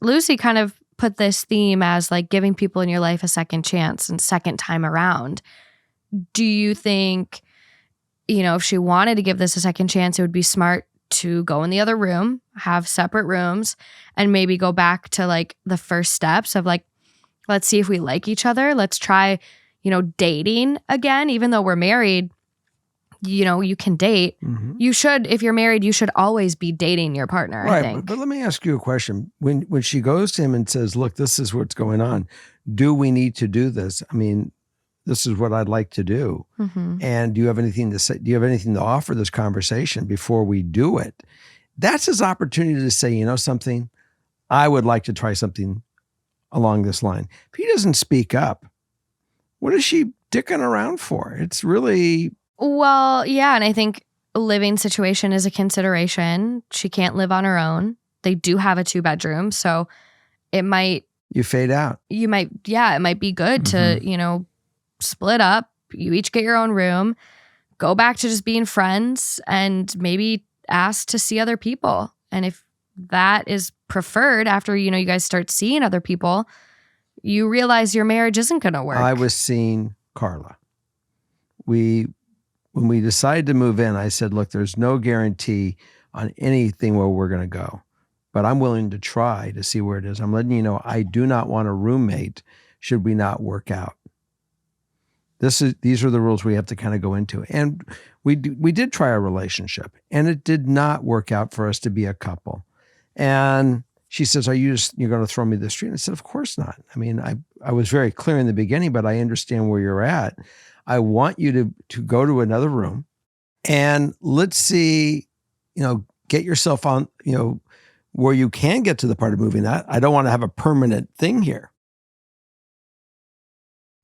Lucy kind of put this theme as like giving people in your life a second chance and second time around. Do you think, if she wanted to give this a second chance, it would be smart to go in the other room, have separate rooms, and maybe go back to like the first steps of like, let's see if we like each other. Let's try, dating again, even though we're married. You can date. Mm-hmm. You should, if you're married, you should always be dating your partner, Right, I think. but let me ask you a question. When she goes to him and says, look, this is what's going on. Do we need to do this? I mean, this is what I'd like to do. Mm-hmm. And do you have anything to say? Do you have anything to offer this conversation before we do it? That's his opportunity to say, something, I would like to try something along this line. If he doesn't speak up, what is she dicking around for? It's really... Well, yeah, and I think living situation is a consideration. She can't live on her own. They do have a 2-bedroom, so it might... You fade out. It might be good to, split up. You each get your own room, go back to just being friends, and maybe ask to see other people. And if that is preferred after, you guys start seeing other people, you realize your marriage isn't going to work. I was seeing Carla. When we decided to move in, I said, look, there's no guarantee on anything where we're going to go, but I'm willing to try to see where it is. I'm letting you know, I do not want a roommate should we not work out. These are the rules we have to kind of go into. And we did try a relationship, and it did not work out for us to be a couple. And she says, you're going to throw me the street? And I said, of course not. I mean, I was very clear in the beginning, but I understand where you're at. I want you to go to another room and let's see, get yourself on, where you can get to the part of moving out. I don't want to have a permanent thing here,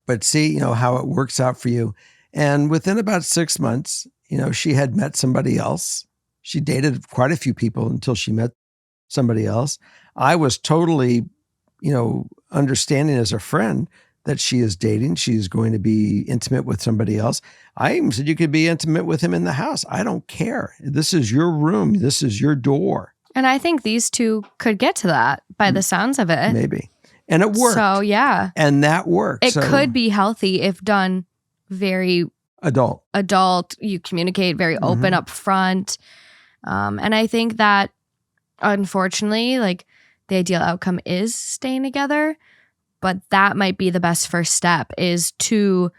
but see, how it works out for you. And within about 6 months, she had met somebody else. She dated quite a few people until she met somebody else. I was totally, understanding as a friend that she is dating. She's going to be intimate with somebody else. I even said you could be intimate with him in the house. I don't care. This is your room. This is your door. And I think these two could get to that by the sounds of it. Maybe. And it worked. So, yeah. And that worked. It could be healthy if done very adult. You communicate very open up front. And I think that, unfortunately, like the ideal outcome is staying together. But that might be the best first step is to,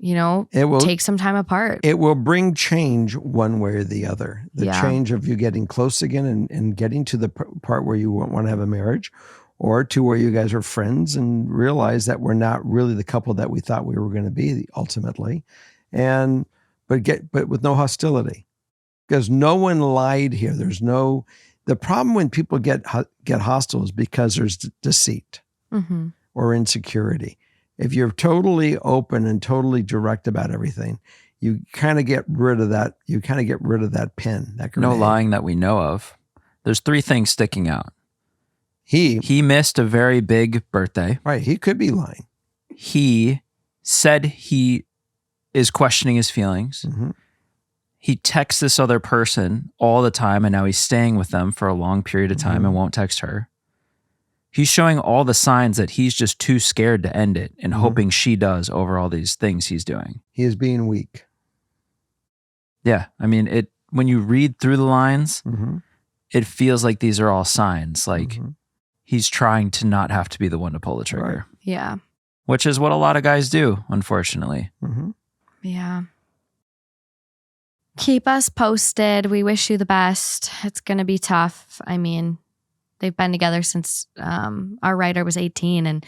take some time apart. It will bring change one way or the other. The change of you getting close again and getting to the part where you want to have a marriage, or to where you guys are friends and realize that we're not really the couple that we thought we were going to be ultimately. But with no hostility, because no one lied here. The problem when people get hostile is because there's deceit. Mm-hmm. Or insecurity. If you're totally open and totally direct about everything, you kind of get rid of that. You kind of get rid of that pin. That grenade. No lying that we know of. There's 3 things sticking out. He missed a very big birthday. Right. He could be lying. He said he is questioning his feelings. Mm-hmm. He texts this other person all the time, and now he's staying with them for a long period of time and won't text her. He's showing all the signs that he's just too scared to end it and hoping she does over all these things he's doing. He is being weak. Yeah. I mean, when you read through the lines, it feels like these are all signs. Like he's trying to not have to be the one to pull the trigger. Right. Yeah. Which is what a lot of guys do, unfortunately. Yeah. Keep us posted. We wish you the best. It's going to be tough. I mean, they've been together since our writer was 18. And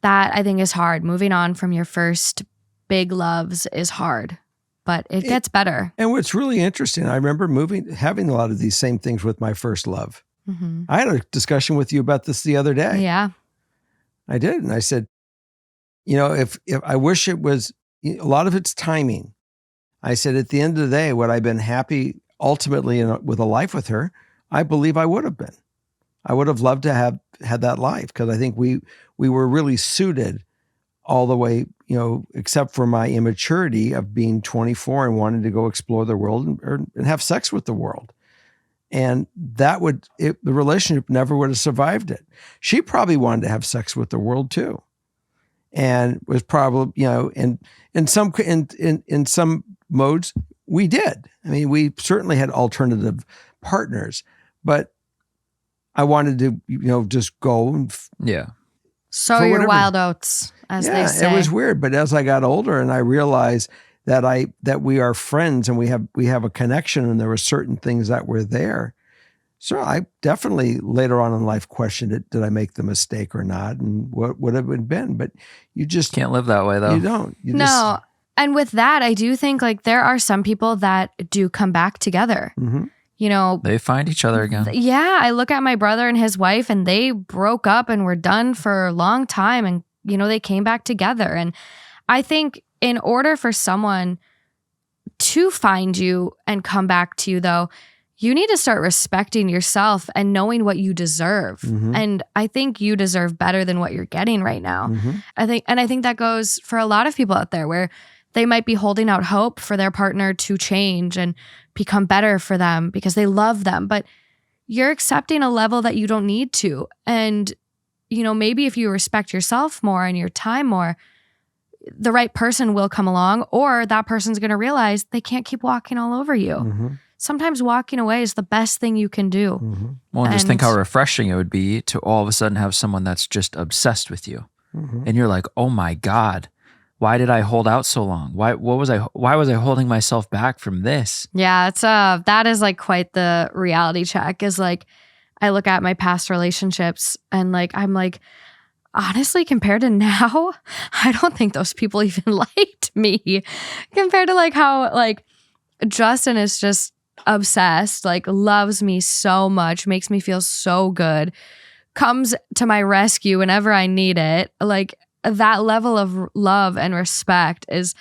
that I think is hard. Moving on from your first big loves is hard, but it gets better. And what's really interesting, I remember having a lot of these same things with my first love. I had a discussion with you about this the other day. Yeah. I did. And I said, if I wish it was, a lot of it's timing. I said, at the end of the day, would I have been happy ultimately with a life with her? I believe I would have been. I would have loved to have had that life because I think we were really suited all the way, except for my immaturity of being 24 and wanting to go explore the world and have sex with the world. And the relationship never would have survived it. She probably wanted to have sex with the world too. And was probably, in some modes, we did. I mean, we certainly had alternative partners, but I wanted to, just go and Yeah. Sow for your whatever. wild oats, as they say. It was weird. But as I got older and I realized that we are friends and we have a connection, and there were certain things that were there. So I definitely later on in life questioned it. Did I make the mistake or not? And what would have it been? But you just Can't live that way, though. You don't. No. And with that, I do think like there are some people that do come back together. Mm-hmm. They find each other again. Yeah. I look at my brother and his wife, and they broke up and were done for a long time. And, they came back together. And I think in order for someone to find you and come back to you, though, you need to start respecting yourself and knowing what you deserve. Mm-hmm. And I think you deserve better than what you're getting right now. Mm-hmm. I think that goes for a lot of people out there where they might be holding out hope for their partner to change and become better for them because they love them. But you're accepting a level that you don't need to. And, maybe if you respect yourself more and your time more, the right person will come along, or that person's going to realize they can't keep walking all over you. Mm-hmm. Sometimes walking away is the best thing you can do. Mm-hmm. Well, and just think how refreshing it would be to all of a sudden have someone that's just obsessed with you. Mm-hmm. And you're like, oh my God, why did I hold out so long? Why was I holding myself back from this? Yeah, that is like quite the reality check. Is like, I look at my past relationships and like, I'm like, honestly, compared to now, I don't think those people even liked me compared to like how like Justin is just obsessed, like loves me so much, makes me feel so good, comes to my rescue whenever I need it. Like that level of love and respect is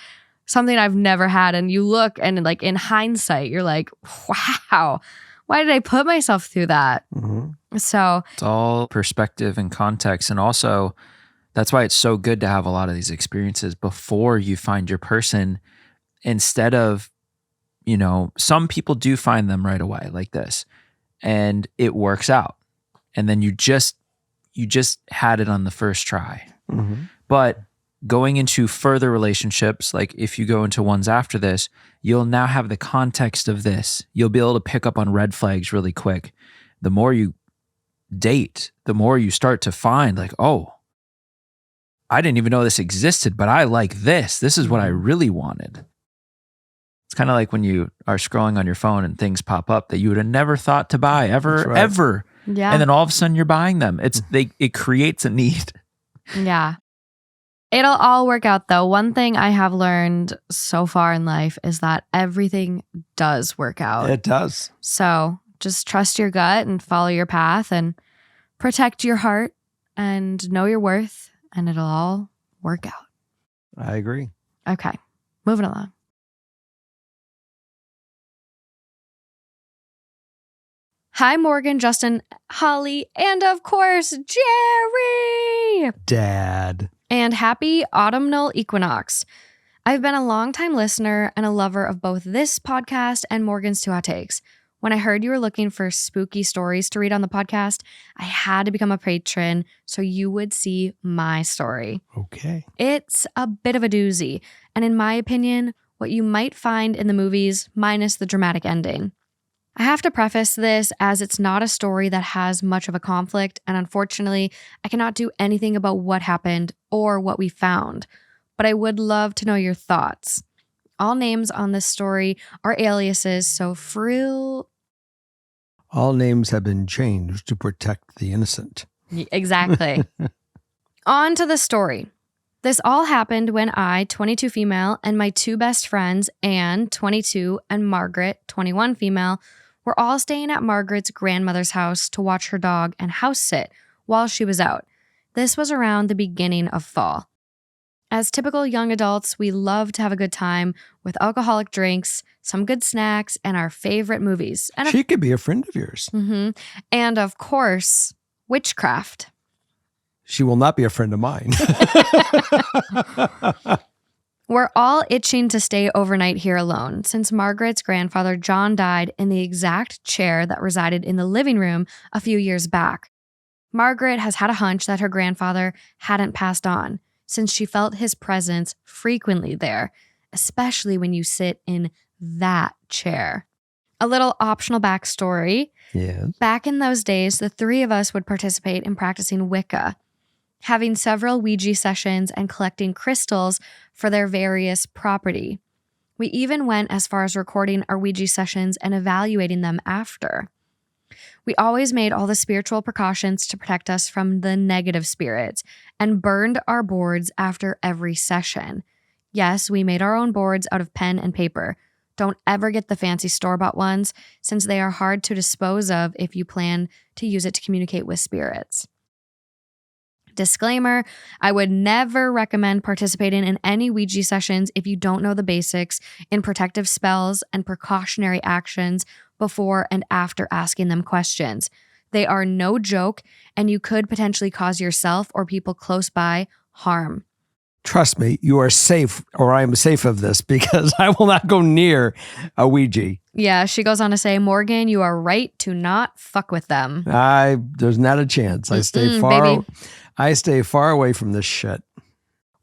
something I've never had. And you look and like in hindsight, you're like, wow, why did I put myself through that? Mm-hmm. So it's all perspective and context. And also that's why it's so good to have a lot of these experiences before you find your person, instead of, some people do find them right away like this and it works out. And then you just had it on the first try. Mm-hmm. But going into further relationships, like if you go into ones after this, you'll now have the context of this. You'll be able to pick up on red flags really quick. The more you date, the more you start to find like, oh, I didn't even know this existed, but I like this. This is what I really wanted. It's kind of like when you are scrolling on your phone and things pop up that you would have never thought to buy ever. yeah. And then all of a sudden you're buying them. It creates a need. Yeah. It'll all work out though. One thing I have learned so far in life is that everything does work out. It does. So just trust your gut and follow your path and protect your heart and know your worth, and it'll all work out. I agree. Okay. Moving along. Hi, Morgan, Justin, Holly, and of course, Jerry. Dad. And happy autumnal equinox. I've been a longtime listener and a lover of both this podcast and Morgan's Two Hot Takes. When I heard you were looking for spooky stories to read on the podcast, I had to become a patron so you would see my story. Okay. It's a bit of a doozy, and in my opinion, what you might find in the movies minus the dramatic ending. I have to preface this as it's not a story that has much of a conflict, and unfortunately, I cannot do anything about what happened or what we found, but I would love to know your thoughts. All names on this story are aliases, so all names have been changed to protect the innocent. Exactly. On to the story. This all happened when I, 22 female, and my two best friends, Anne, 22, and Margaret, 21 female, were all staying at Margaret's grandmother's house to watch her dog and house sit while she was out. This was around the beginning of fall. As typical young adults, we love to have a good time with alcoholic drinks, some good snacks, and our favorite movies. And she could be a friend of yours. Mm-hmm. And of course, Witchcraft. She will not be a friend of mine. We're all itching to stay overnight here alone since Margaret's grandfather, John, died in the exact chair that resided in the living room a few years back. Margaret has had a hunch that her grandfather hadn't passed on, since she felt his presence frequently there, especially when you sit in that chair. A little optional backstory. Yes. Back in those days, the three of us would participate in practicing Wicca, having several Ouija sessions and collecting crystals for their various property. We even went as far as recording our Ouija sessions and evaluating them after. We always made all the spiritual precautions to protect us from the negative spirits and burned our boards after every session. Yes, we made our own boards out of pen and paper. Don't ever get the fancy store-bought ones, since they are hard to dispose of if you plan to use it to communicate with spirits. Disclaimer, I would never recommend participating in any Ouija sessions if you don't know the basics in protective spells and precautionary actions before and after asking them questions. They are no joke, and you could potentially cause yourself or people close by harm. Trust me, you are safe, or I am safe of this, because I will not go near a Ouija. Yeah, she goes on to say, Morgan, you are right to not fuck with them. There's not a chance. I stay far away from this shit.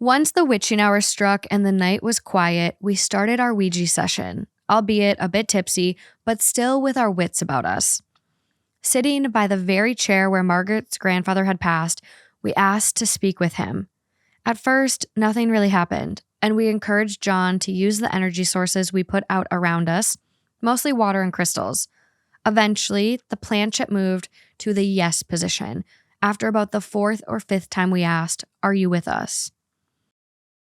Once the witching hour struck and the night was quiet, we started our Ouija session, albeit a bit tipsy, but still with our wits about us. Sitting by the very chair where Margaret's grandfather had passed, we asked to speak with him. At first, nothing really happened, and we encouraged John to use the energy sources we put out around us, mostly water and crystals. Eventually, the planchette moved to the yes position after about the fourth or fifth time we asked, "Are you with us?"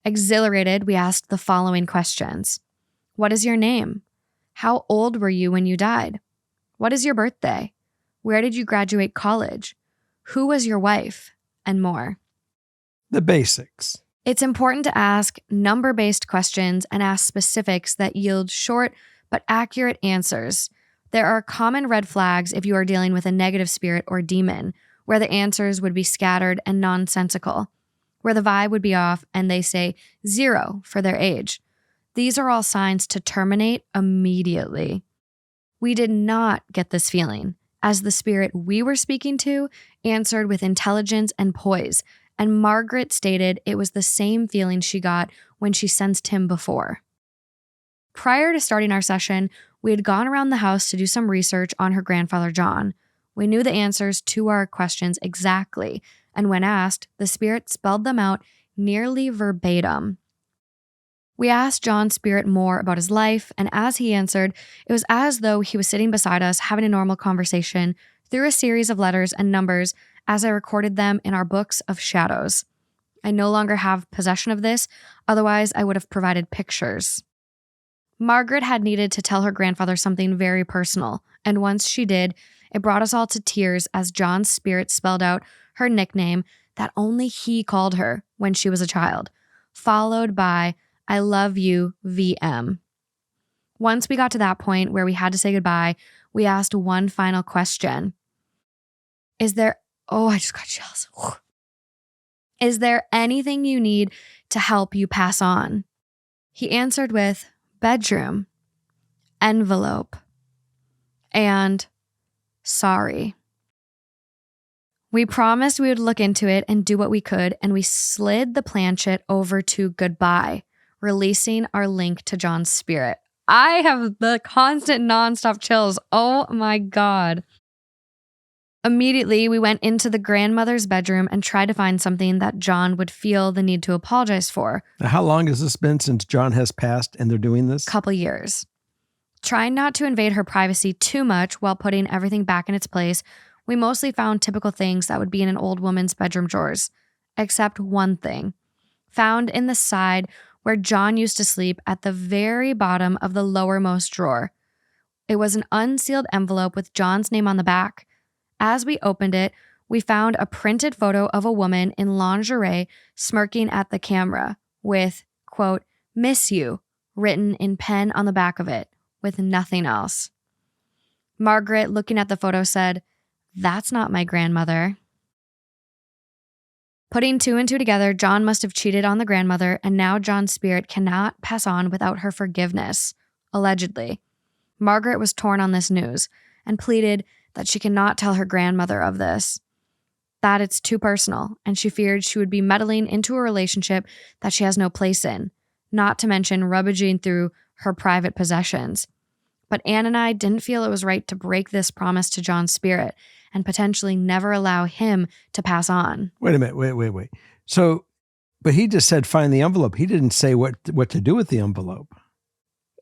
Exhilarated, we asked the following questions. What is your name? How old were you when you died? What is your birthday? Where did you graduate college? Who was your wife? And more. The basics. It's important to ask number-based questions and ask specifics that yield short but accurate answers. There are common red flags if you are dealing with a negative spirit or demon, where the answers would be scattered and nonsensical, where the vibe would be off and they say 0 for their age. These are all signs to terminate immediately. We did not get this feeling, as the spirit we were speaking to answered with intelligence and poise, and Margaret stated it was the same feeling she got when she sensed him before. Prior to starting our session, we had gone around the house to do some research on her grandfather John. We knew the answers to our questions exactly, and when asked, the spirit spelled them out nearly verbatim. We asked John's spirit more about his life, and as he answered, it was as though he was sitting beside us having a normal conversation through a series of letters and numbers as I recorded them in our books of shadows. I no longer have possession of this, otherwise I would have provided pictures. Margaret had needed to tell her grandfather something very personal, and once she did, it brought us all to tears as John's spirit spelled out her nickname that only he called her when she was a child, followed by, "I love you, VM." Once we got to that point where we had to say goodbye, we asked one final question. I just got chills. Is there anything you need to help you pass on? He answered with bedroom, envelope, and sorry. We promised we would look into it and do what we could, and we slid the planchette over to goodbye, releasing our link to John's spirit. I have the constant nonstop chills. Oh my God. Immediately, we went into the grandmother's bedroom and tried to find something that John would feel the need to apologize for. Now, how long has this been since John has passed and they're doing this? Couple years. Trying not to invade her privacy too much while putting everything back in its place, we mostly found typical things that would be in an old woman's bedroom drawers, except one thing, found in the side where John used to sleep at the very bottom of the lowermost drawer. It was an unsealed envelope with John's name on the back. As we opened it, we found a printed photo of a woman in lingerie smirking at the camera with, quote, "Miss you," written in pen on the back of it, with nothing else. Margaret, looking at the photo, said, "That's not my grandmother." Putting two and two together, John must have cheated on the grandmother, and now John's spirit cannot pass on without her forgiveness, allegedly. Margaret was torn on this news and pleaded that she cannot tell her grandmother of this, that it's too personal, and she feared she would be meddling into a relationship that she has no place in. not to mention rummaging through her private possessions. But Anne and I didn't feel it was right to break this promise to John's spirit and potentially never allow him to pass on. Wait a minute. Wait. So, but he just said, find the envelope. He didn't say what to do with the envelope.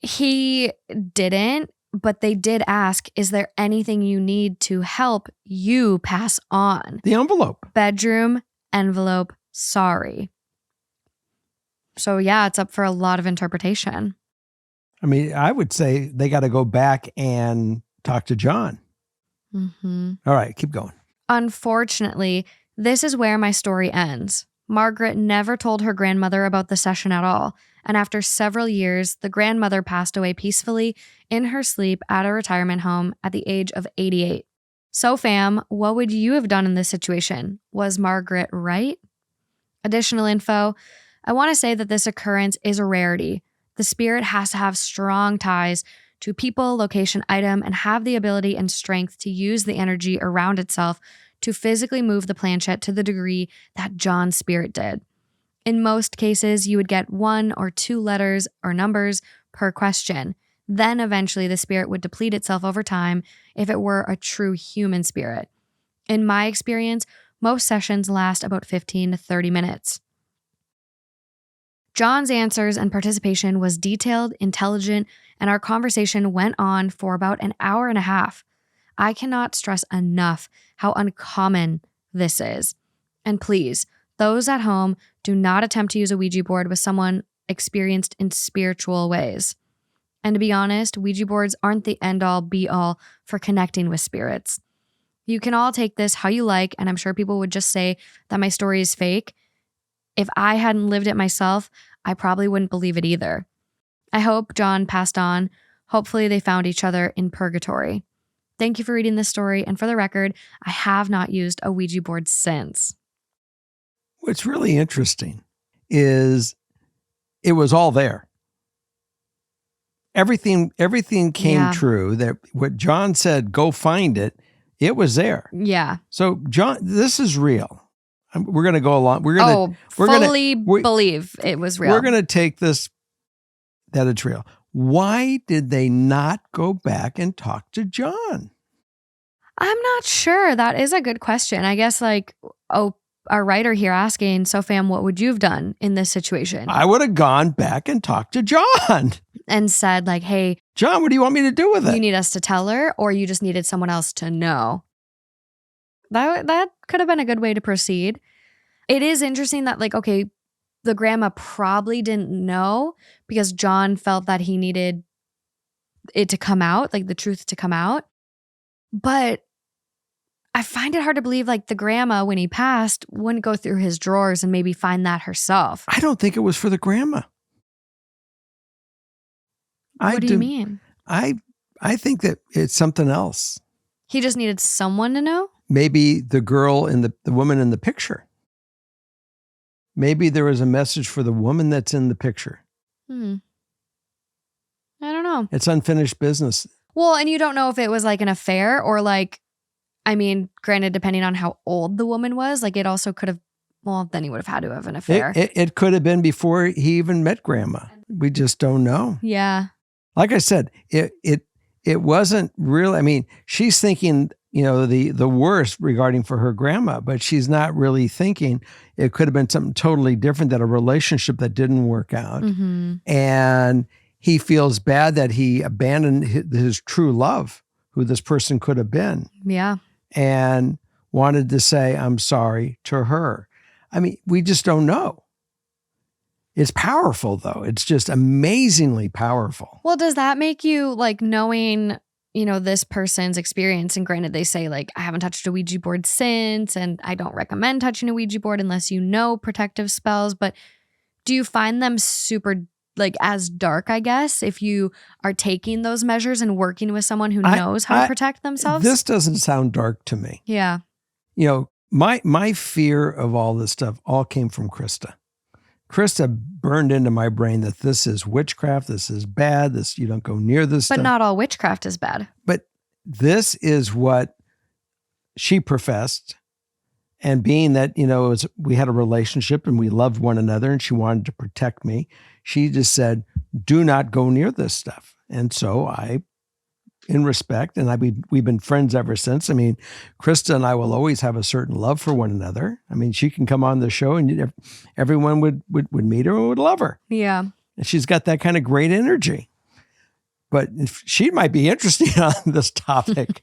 He didn't, but they did ask, is there anything you need to help you pass on? The envelope. Bedroom, envelope, sorry. So yeah, it's up for a lot of interpretation. I mean, I would say they got to go back and talk to John. Mm-hmm. All right, keep going. Unfortunately, this is where my story ends. Margaret never told her grandmother about the session at all, and after several years, the grandmother passed away peacefully in her sleep at a retirement home at the age of 88. So fam, what would you have done in this situation? Was Margaret right? Additional info, I want to say that this occurrence is a rarity. The spirit has to have strong ties to people, location, item, and have the ability and strength to use the energy around itself to physically move the planchette to the degree that John's spirit did. In most cases, you would get 1 or 2 letters or numbers per question. Then eventually the spirit would deplete itself over time if it were a true human spirit. In my experience, most sessions last about 15 to 30 minutes. John's answers and participation was detailed, intelligent, and our conversation went on for about an hour and a half. I cannot stress enough how uncommon this is. And please, those at home, do not attempt to use a Ouija board with someone experienced in spiritual ways. And to be honest, Ouija boards aren't the end-all, be-all for connecting with spirits. You can all take this how you like, and I'm sure people would just say that my story is fake. If I hadn't lived it myself, I probably wouldn't believe it either. I hope John passed on. Hopefully they found each other in purgatory. Thank you for reading this story, and for the record, I have not used a Ouija board since. What's really interesting is it was all there. Everything came true. That what John said, go find it, it was there. Yeah. So John, this is real. We're going to go along. Believe it was real. We're going to take this, that it's real. Why did they not go back and talk to John? I'm not sure. That is a good question. I guess our writer here asking, so fam, what would you have done in this situation? I would have gone back and talked to John. And said hey, John, what do you want me to do with it? You need us to tell her, or you just needed someone else to know? That could have been a good way to proceed. It is interesting that the grandma probably didn't know because John felt that he needed it to come out, the truth to come out. But I find it hard to believe the grandma, when he passed, wouldn't go through his drawers and maybe find that herself. I don't think it was for the grandma. What do you mean? I think that it's something else. He just needed someone to know? Maybe the girl in the woman in the picture. Maybe there was a message for the woman that's in the picture. I don't know. It's unfinished business. Well, and you don't know if it was an affair or granted, depending on how old the woman was, it also could have, then he would have had to have an affair. It could have been before he even met grandma. We just don't know. Yeah. Like I said, it wasn't real. I mean, she's thinking, the worst regarding for her grandma, but she's not really thinking it could have been something totally different, that a relationship that didn't work out. Mm-hmm. And he feels bad that he abandoned his true love, who this person could have been. Yeah. And wanted to say, I'm sorry to her. I mean, we just don't know. It's powerful, though. It's just amazingly powerful. Well, does that make you knowing, this person's experience? And granted, they say I haven't touched a Ouija board since, and I don't recommend touching a Ouija board unless you know protective spells. But do you find them super as dark, I guess, if you are taking those measures and working with someone who knows how to protect themselves? This doesn't sound dark to me. Yeah. My fear of all this stuff all came from Krista. Krista burned into my brain that this is witchcraft, this is bad, you don't go near this stuff. But not all witchcraft is bad. But this is what she professed, And being that, we had a relationship and we loved one another and she wanted to protect me, she just said, do not go near this stuff. And so in respect, and we've been friends ever since. I mean, Krista and I will always have a certain love for one another. I mean, she can come on the show and everyone would meet her and would love her. Yeah. And she's got that kind of great energy. But she might be interested on this topic.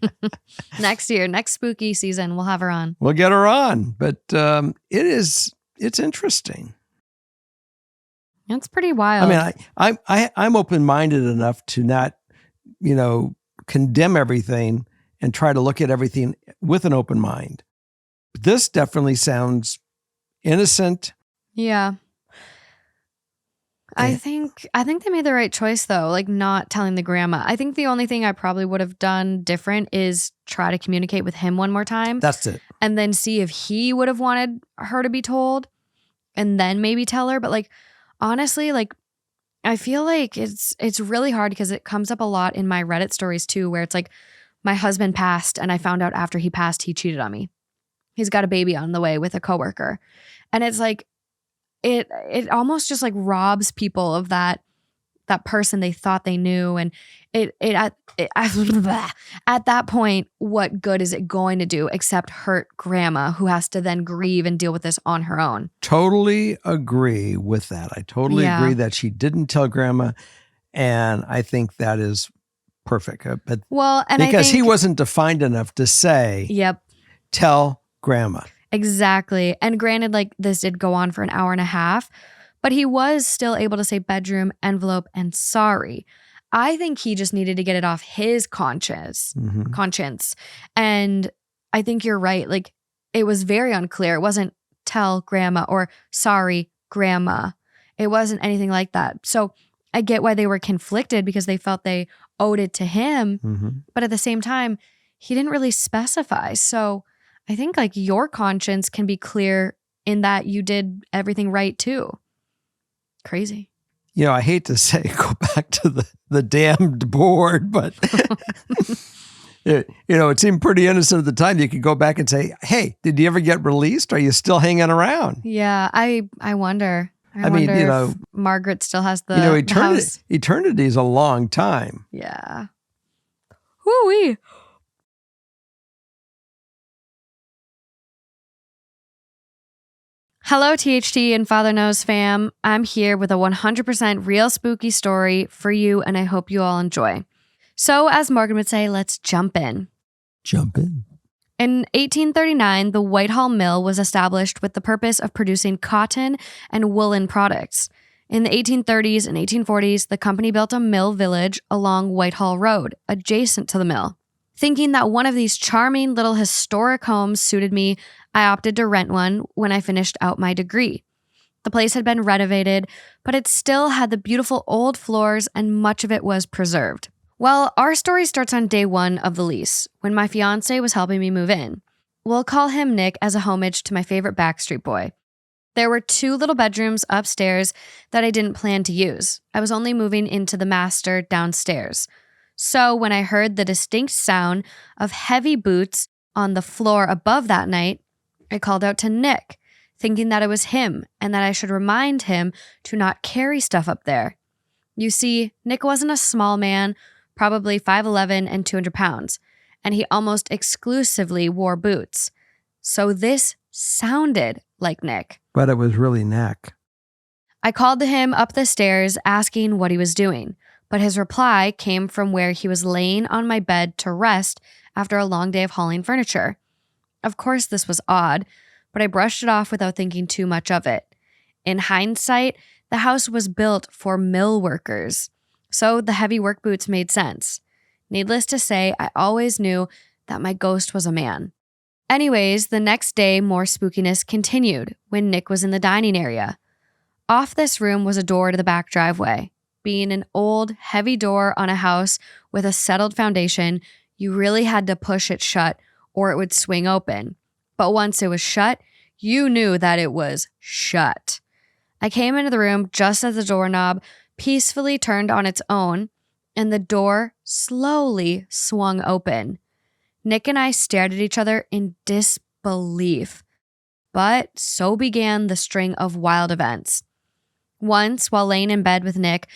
Next year, next spooky season, we'll have her on. We'll get her on. But it's interesting. It's pretty wild. I mean, I'm open-minded enough to not, condemn everything and try to look at everything with an open mind. But this definitely sounds innocent. Yeah. I think they made the right choice though, like not telling the grandma. I think the only thing I probably would have done different is try to communicate with him one more time. That's it. And then see if he would have wanted her to be told and then maybe tell her. But like, honestly, like I feel like it's really hard because it comes up a lot in my Reddit stories too, where it's like my husband passed and I found out after he passed, he cheated on me. He's got a baby on the way with a coworker. And it's like, it almost just like robs people of that person they thought they knew. And at that point, what good is it going to do except hurt grandma who has to then grieve and deal with this on her own? Totally agree with that. I totally agree that she didn't tell grandma. And I think that is perfect. But because he wasn't defined enough to say, yep, tell grandma. Exactly. And granted, like this did go on for an hour and a half, but he was still able to say bedroom, envelope, and sorry. I think he just needed to get it off his conscience. And I think you're right. Like it was very unclear. It wasn't tell grandma or sorry, grandma. It wasn't anything like that. So I get why they were conflicted because they felt they owed it to him. But at the same time, he didn't really specify. So I think like your conscience can be clear in that you did everything right too. Crazy. I hate to say go back to the damned board, but it seemed pretty innocent at the time. You could go back and say, hey, did you ever get released? Are you still hanging around? Yeah, I wonder. I wonder if Margaret still has the house. Eternity is a long time. Yeah. Woo-wee. Hello, THT and Father Knows fam. I'm here with a 100% real spooky story for you, and I hope you all enjoy. So, as Morgan would say, let's jump in. Jump in. In 1839, the Whitehall Mill was established with the purpose of producing cotton and woolen products. In the 1830s and 1840s, the company built a mill village along Whitehall Road, adjacent to the mill. Thinking that one of these charming little historic homes suited me, I opted to rent one when I finished out my degree. The place had been renovated, but it still had the beautiful old floors and much of it was preserved. Well, our story starts on day one of the lease, when my fiance was helping me move in. We'll call him Nick as a homage to my favorite Backstreet Boy. There were 2 little bedrooms upstairs that I didn't plan to use. I was only moving into the master downstairs. So when I heard the distinct sound of heavy boots on the floor above that night, I called out to Nick, thinking that it was him and that I should remind him to not carry stuff up there. You see, Nick wasn't a small man, probably 5'11" and 200 pounds, and he almost exclusively wore boots. So this sounded like Nick. But it was really Nick. I called to him up the stairs asking what he was doing, but his reply came from where he was laying on my bed to rest after a long day of hauling furniture. Of course, this was odd, but I brushed it off without thinking too much of it. In hindsight, the house was built for mill workers, so the heavy work boots made sense. Needless to say, I always knew that my ghost was a man. Anyways, the next day, more spookiness continued when Nick was in the dining area. Off this room was a door to the back driveway. Being an old, heavy door on a house with a settled foundation, you really had to push it shut or it would swing open. But once it was shut, you knew that it was shut. I came into the room just as the doorknob peacefully turned on its own and the door slowly swung open. Nick and I stared at each other in disbelief. But so began the string of wild events. Once, while laying in bed with Nick,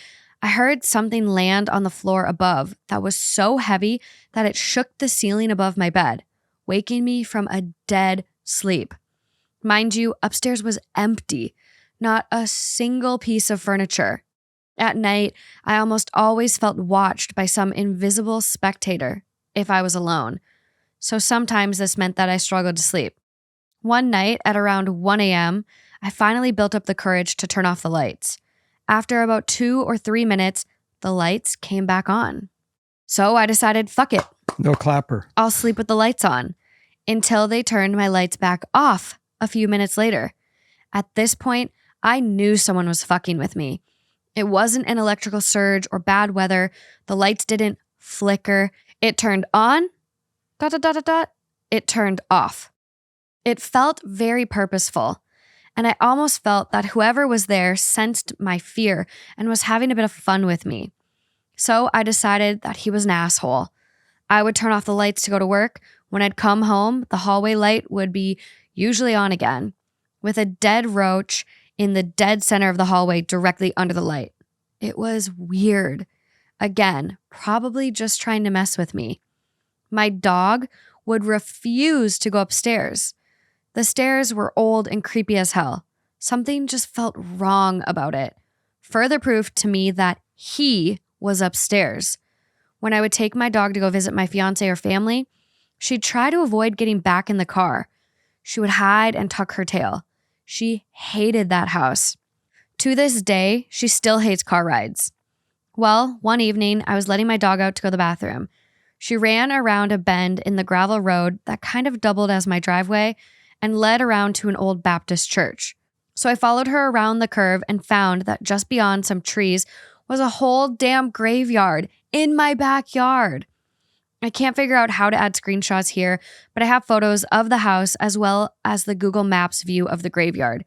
I heard something land on the floor above that was so heavy that it shook the ceiling above my bed, waking me from a dead sleep. Mind you, upstairs was empty, not a single piece of furniture. At night, I almost always felt watched by some invisible spectator if I was alone. So sometimes this meant that I struggled to sleep. One night at around 1 a.m., I finally built up the courage to turn off the lights. After about 2 or 3 minutes, the lights came back on. So I decided, fuck it. No clapper. I'll sleep with the lights on. Until they turned my lights back off a few minutes later. At this point, I knew someone was fucking with me. It wasn't an electrical surge or bad weather. The lights didn't flicker. It turned on. ... It turned off. It felt very purposeful. And I almost felt that whoever was there sensed my fear and was having a bit of fun with me. So I decided that he was an asshole. I would turn off the lights to go to work. When I'd come home, the hallway light would be usually on again, with a dead roach in the dead center of the hallway directly under the light. It was weird. Again, probably just trying to mess with me. My dog would refuse to go upstairs. The stairs were old and creepy as hell. Something just felt wrong about it. Further proof to me that he was upstairs. When I would take my dog to go visit my fiance or family, she'd try to avoid getting back in the car. She would hide and tuck her tail. She hated that house. To this day, she still hates car rides. Well, one evening, I was letting my dog out to go to the bathroom. She ran around a bend in the gravel road that kind of doubled as my driveway and led around to an old Baptist church. So I followed her around the curve and found that just beyond some trees was a whole damn graveyard in my backyard. I can't figure out how to add screenshots here, but I have photos of the house as well as the Google Maps view of the graveyard.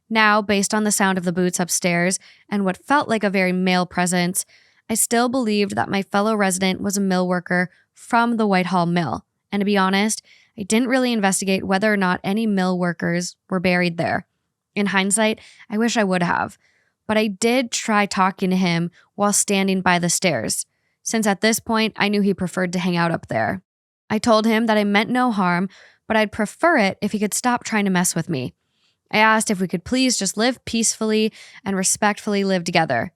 Now, based on the sound of the boots upstairs and what felt like a very male presence, I still believed that my fellow resident was a mill worker from the Whitehall Mill. And to be honest, I didn't really investigate whether or not any mill workers were buried there. In hindsight, I wish I would have. But I did try talking to him while standing by the stairs, since at this point I knew he preferred to hang out up there. I told him that I meant no harm, but I'd prefer it if he could stop trying to mess with me. I asked if we could please just live peacefully and respectfully live together.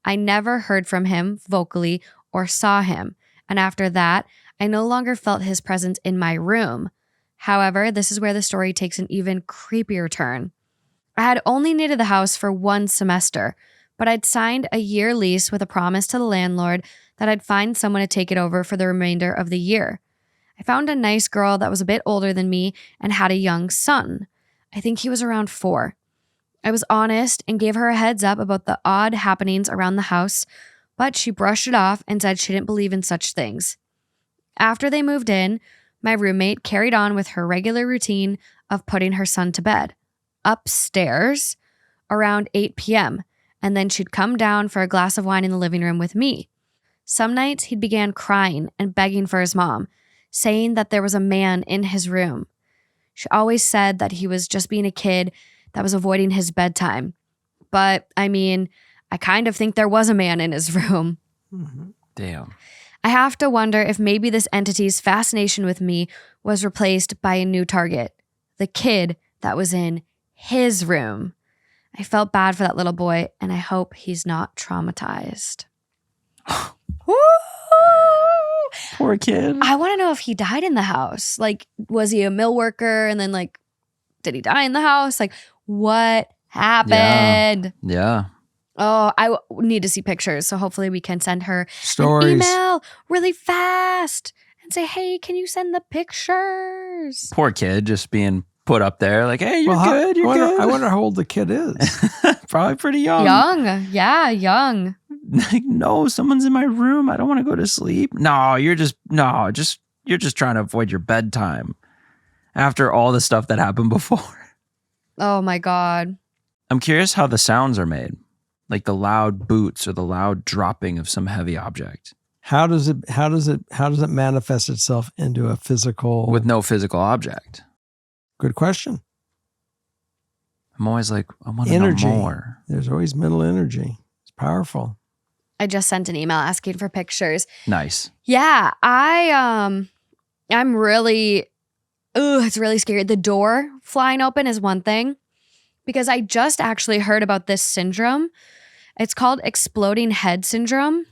I never heard from him vocally or saw him, and after that, I no longer felt his presence in my room. However, this is where the story takes an even creepier turn. I had only needed the house for 1 semester, but I'd signed a year lease with a promise to the landlord that I'd find someone to take it over for the remainder of the year. I found a nice girl that was a bit older than me and had a young son. I think he was around 4. I was honest and gave her a heads up about the odd happenings around the house, but she brushed it off and said she didn't believe in such things. After they moved in, my roommate carried on with her regular routine of putting her son to bed upstairs around 8 p.m., and then she'd come down for a glass of wine in the living room with me. Some nights he began crying and begging for his mom, saying that there was a man in his room. She always said that he was just being a kid that was avoiding his bedtime. But, I mean, I kind of think there was a man in his room. Mm-hmm. Damn. I have to wonder if maybe this entity's fascination with me was replaced by a new target, the kid that was in his room. I felt bad for that little boy, and I hope he's not traumatized. Woo! Poor kid. I want to know if he died in the house. Like, was he a mill worker? And then, like, did he die in the house? Like, what happened? Yeah. Oh, I need to see pictures. So hopefully we can send her Stories. an email really fast and say, hey, can you send the pictures? Poor kid just being put up there like, hey, you're Well, good. You're good. I wonder how old the kid is. Probably pretty young. Young. Yeah, young. Like, no, someone's in my room. I don't want to go to sleep. No, you're just trying to avoid your bedtime after all the stuff that happened before. Oh my God. I'm curious how the sounds are made. Like the loud boots or the loud dropping of some heavy object. How does it manifest itself into a physical? With no physical object. Good question. I'm always like, I want to know Energy. more. There's always mental energy. It's powerful. I just sent an email asking for pictures. Nice. Yeah, I'm really, it's really scary. The door flying open is one thing, because I just actually heard about this syndrome. It's called exploding head syndrome.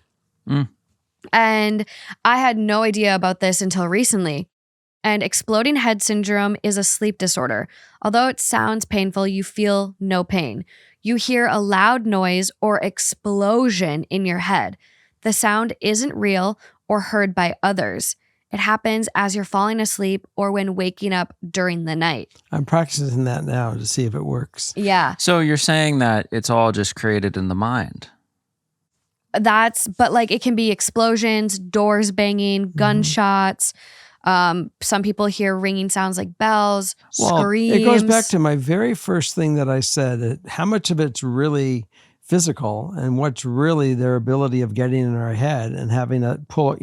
And I had no idea about this until recently. And exploding head syndrome is a sleep disorder. Although it sounds painful, you feel no pain. You hear a loud noise or explosion in your head. The sound isn't real or heard by others. It happens as you're falling asleep or when waking up during the night. I'm practicing that now to see if it works. Yeah. So you're saying that it's all just created in the mind. But like it can be explosions, doors banging, gunshots. Some people hear ringing sounds like bells, screams. It goes back to my very first thing that I said, how much of it's really physical and what's really their ability of getting in our head and having to pull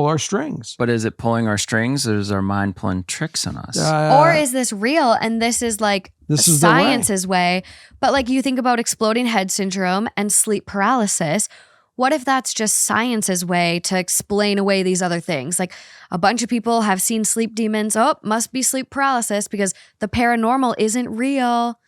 our strings. But is it pulling our strings, or is our mind pulling tricks on us? Or is this real and this is like science's way? But like you think about exploding head syndrome and sleep paralysis. What if that's just science's way to explain away these other things? Like a bunch of people have seen sleep demons. Oh, must be sleep paralysis because the paranormal isn't real.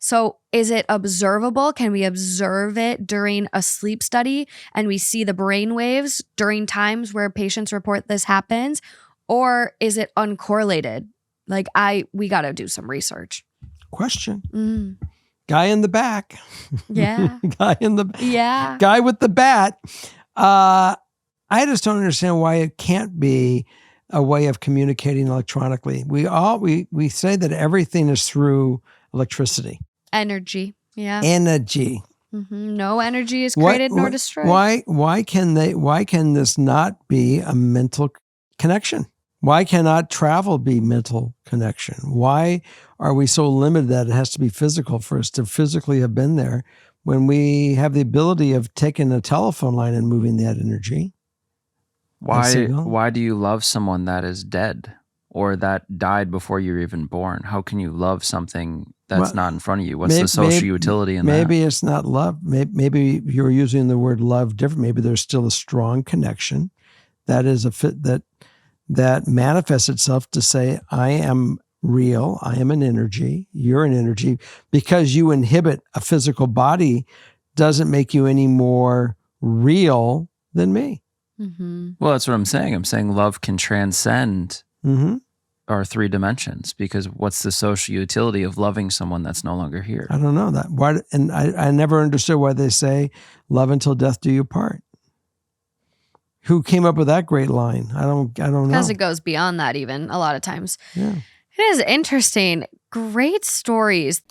So is it observable? Can we observe it during a sleep study and we see the brain waves during times where patients report this happens? Or is it uncorrelated? Like we got to do some research. Question. Guy in the back. Yeah. Guy with the bat. I just don't understand why it can't be a way of communicating electronically. We say that everything is through electricity. Energy. Yeah. Energy. No energy is created nor destroyed. Why can this not be a mental connection? Why cannot travel be mental connection? Why are we so limited that it has to be physical for us to physically have been there when we have the ability of taking a telephone line and moving that energy? Why do you love someone that is dead or that died before you were even born? How can you love something that's not in front of you? What's the social utility in that? Maybe it's not love. Maybe you're using the word love different. Maybe there's still a strong connection that is a fit that manifests itself to say, I am real, I am an energy, you're an energy. Because you inhibit a physical body doesn't make you any more real than me. Well, that's what I'm saying. I'm saying love can transcend our three dimensions, because what's the social utility of loving someone that's no longer here? I don't know that. Why? And I never understood why they say love until death do you part. Who came up with that great line? I don't know. Because it goes beyond that even a lot of times. Yeah. It is interesting. Great stories.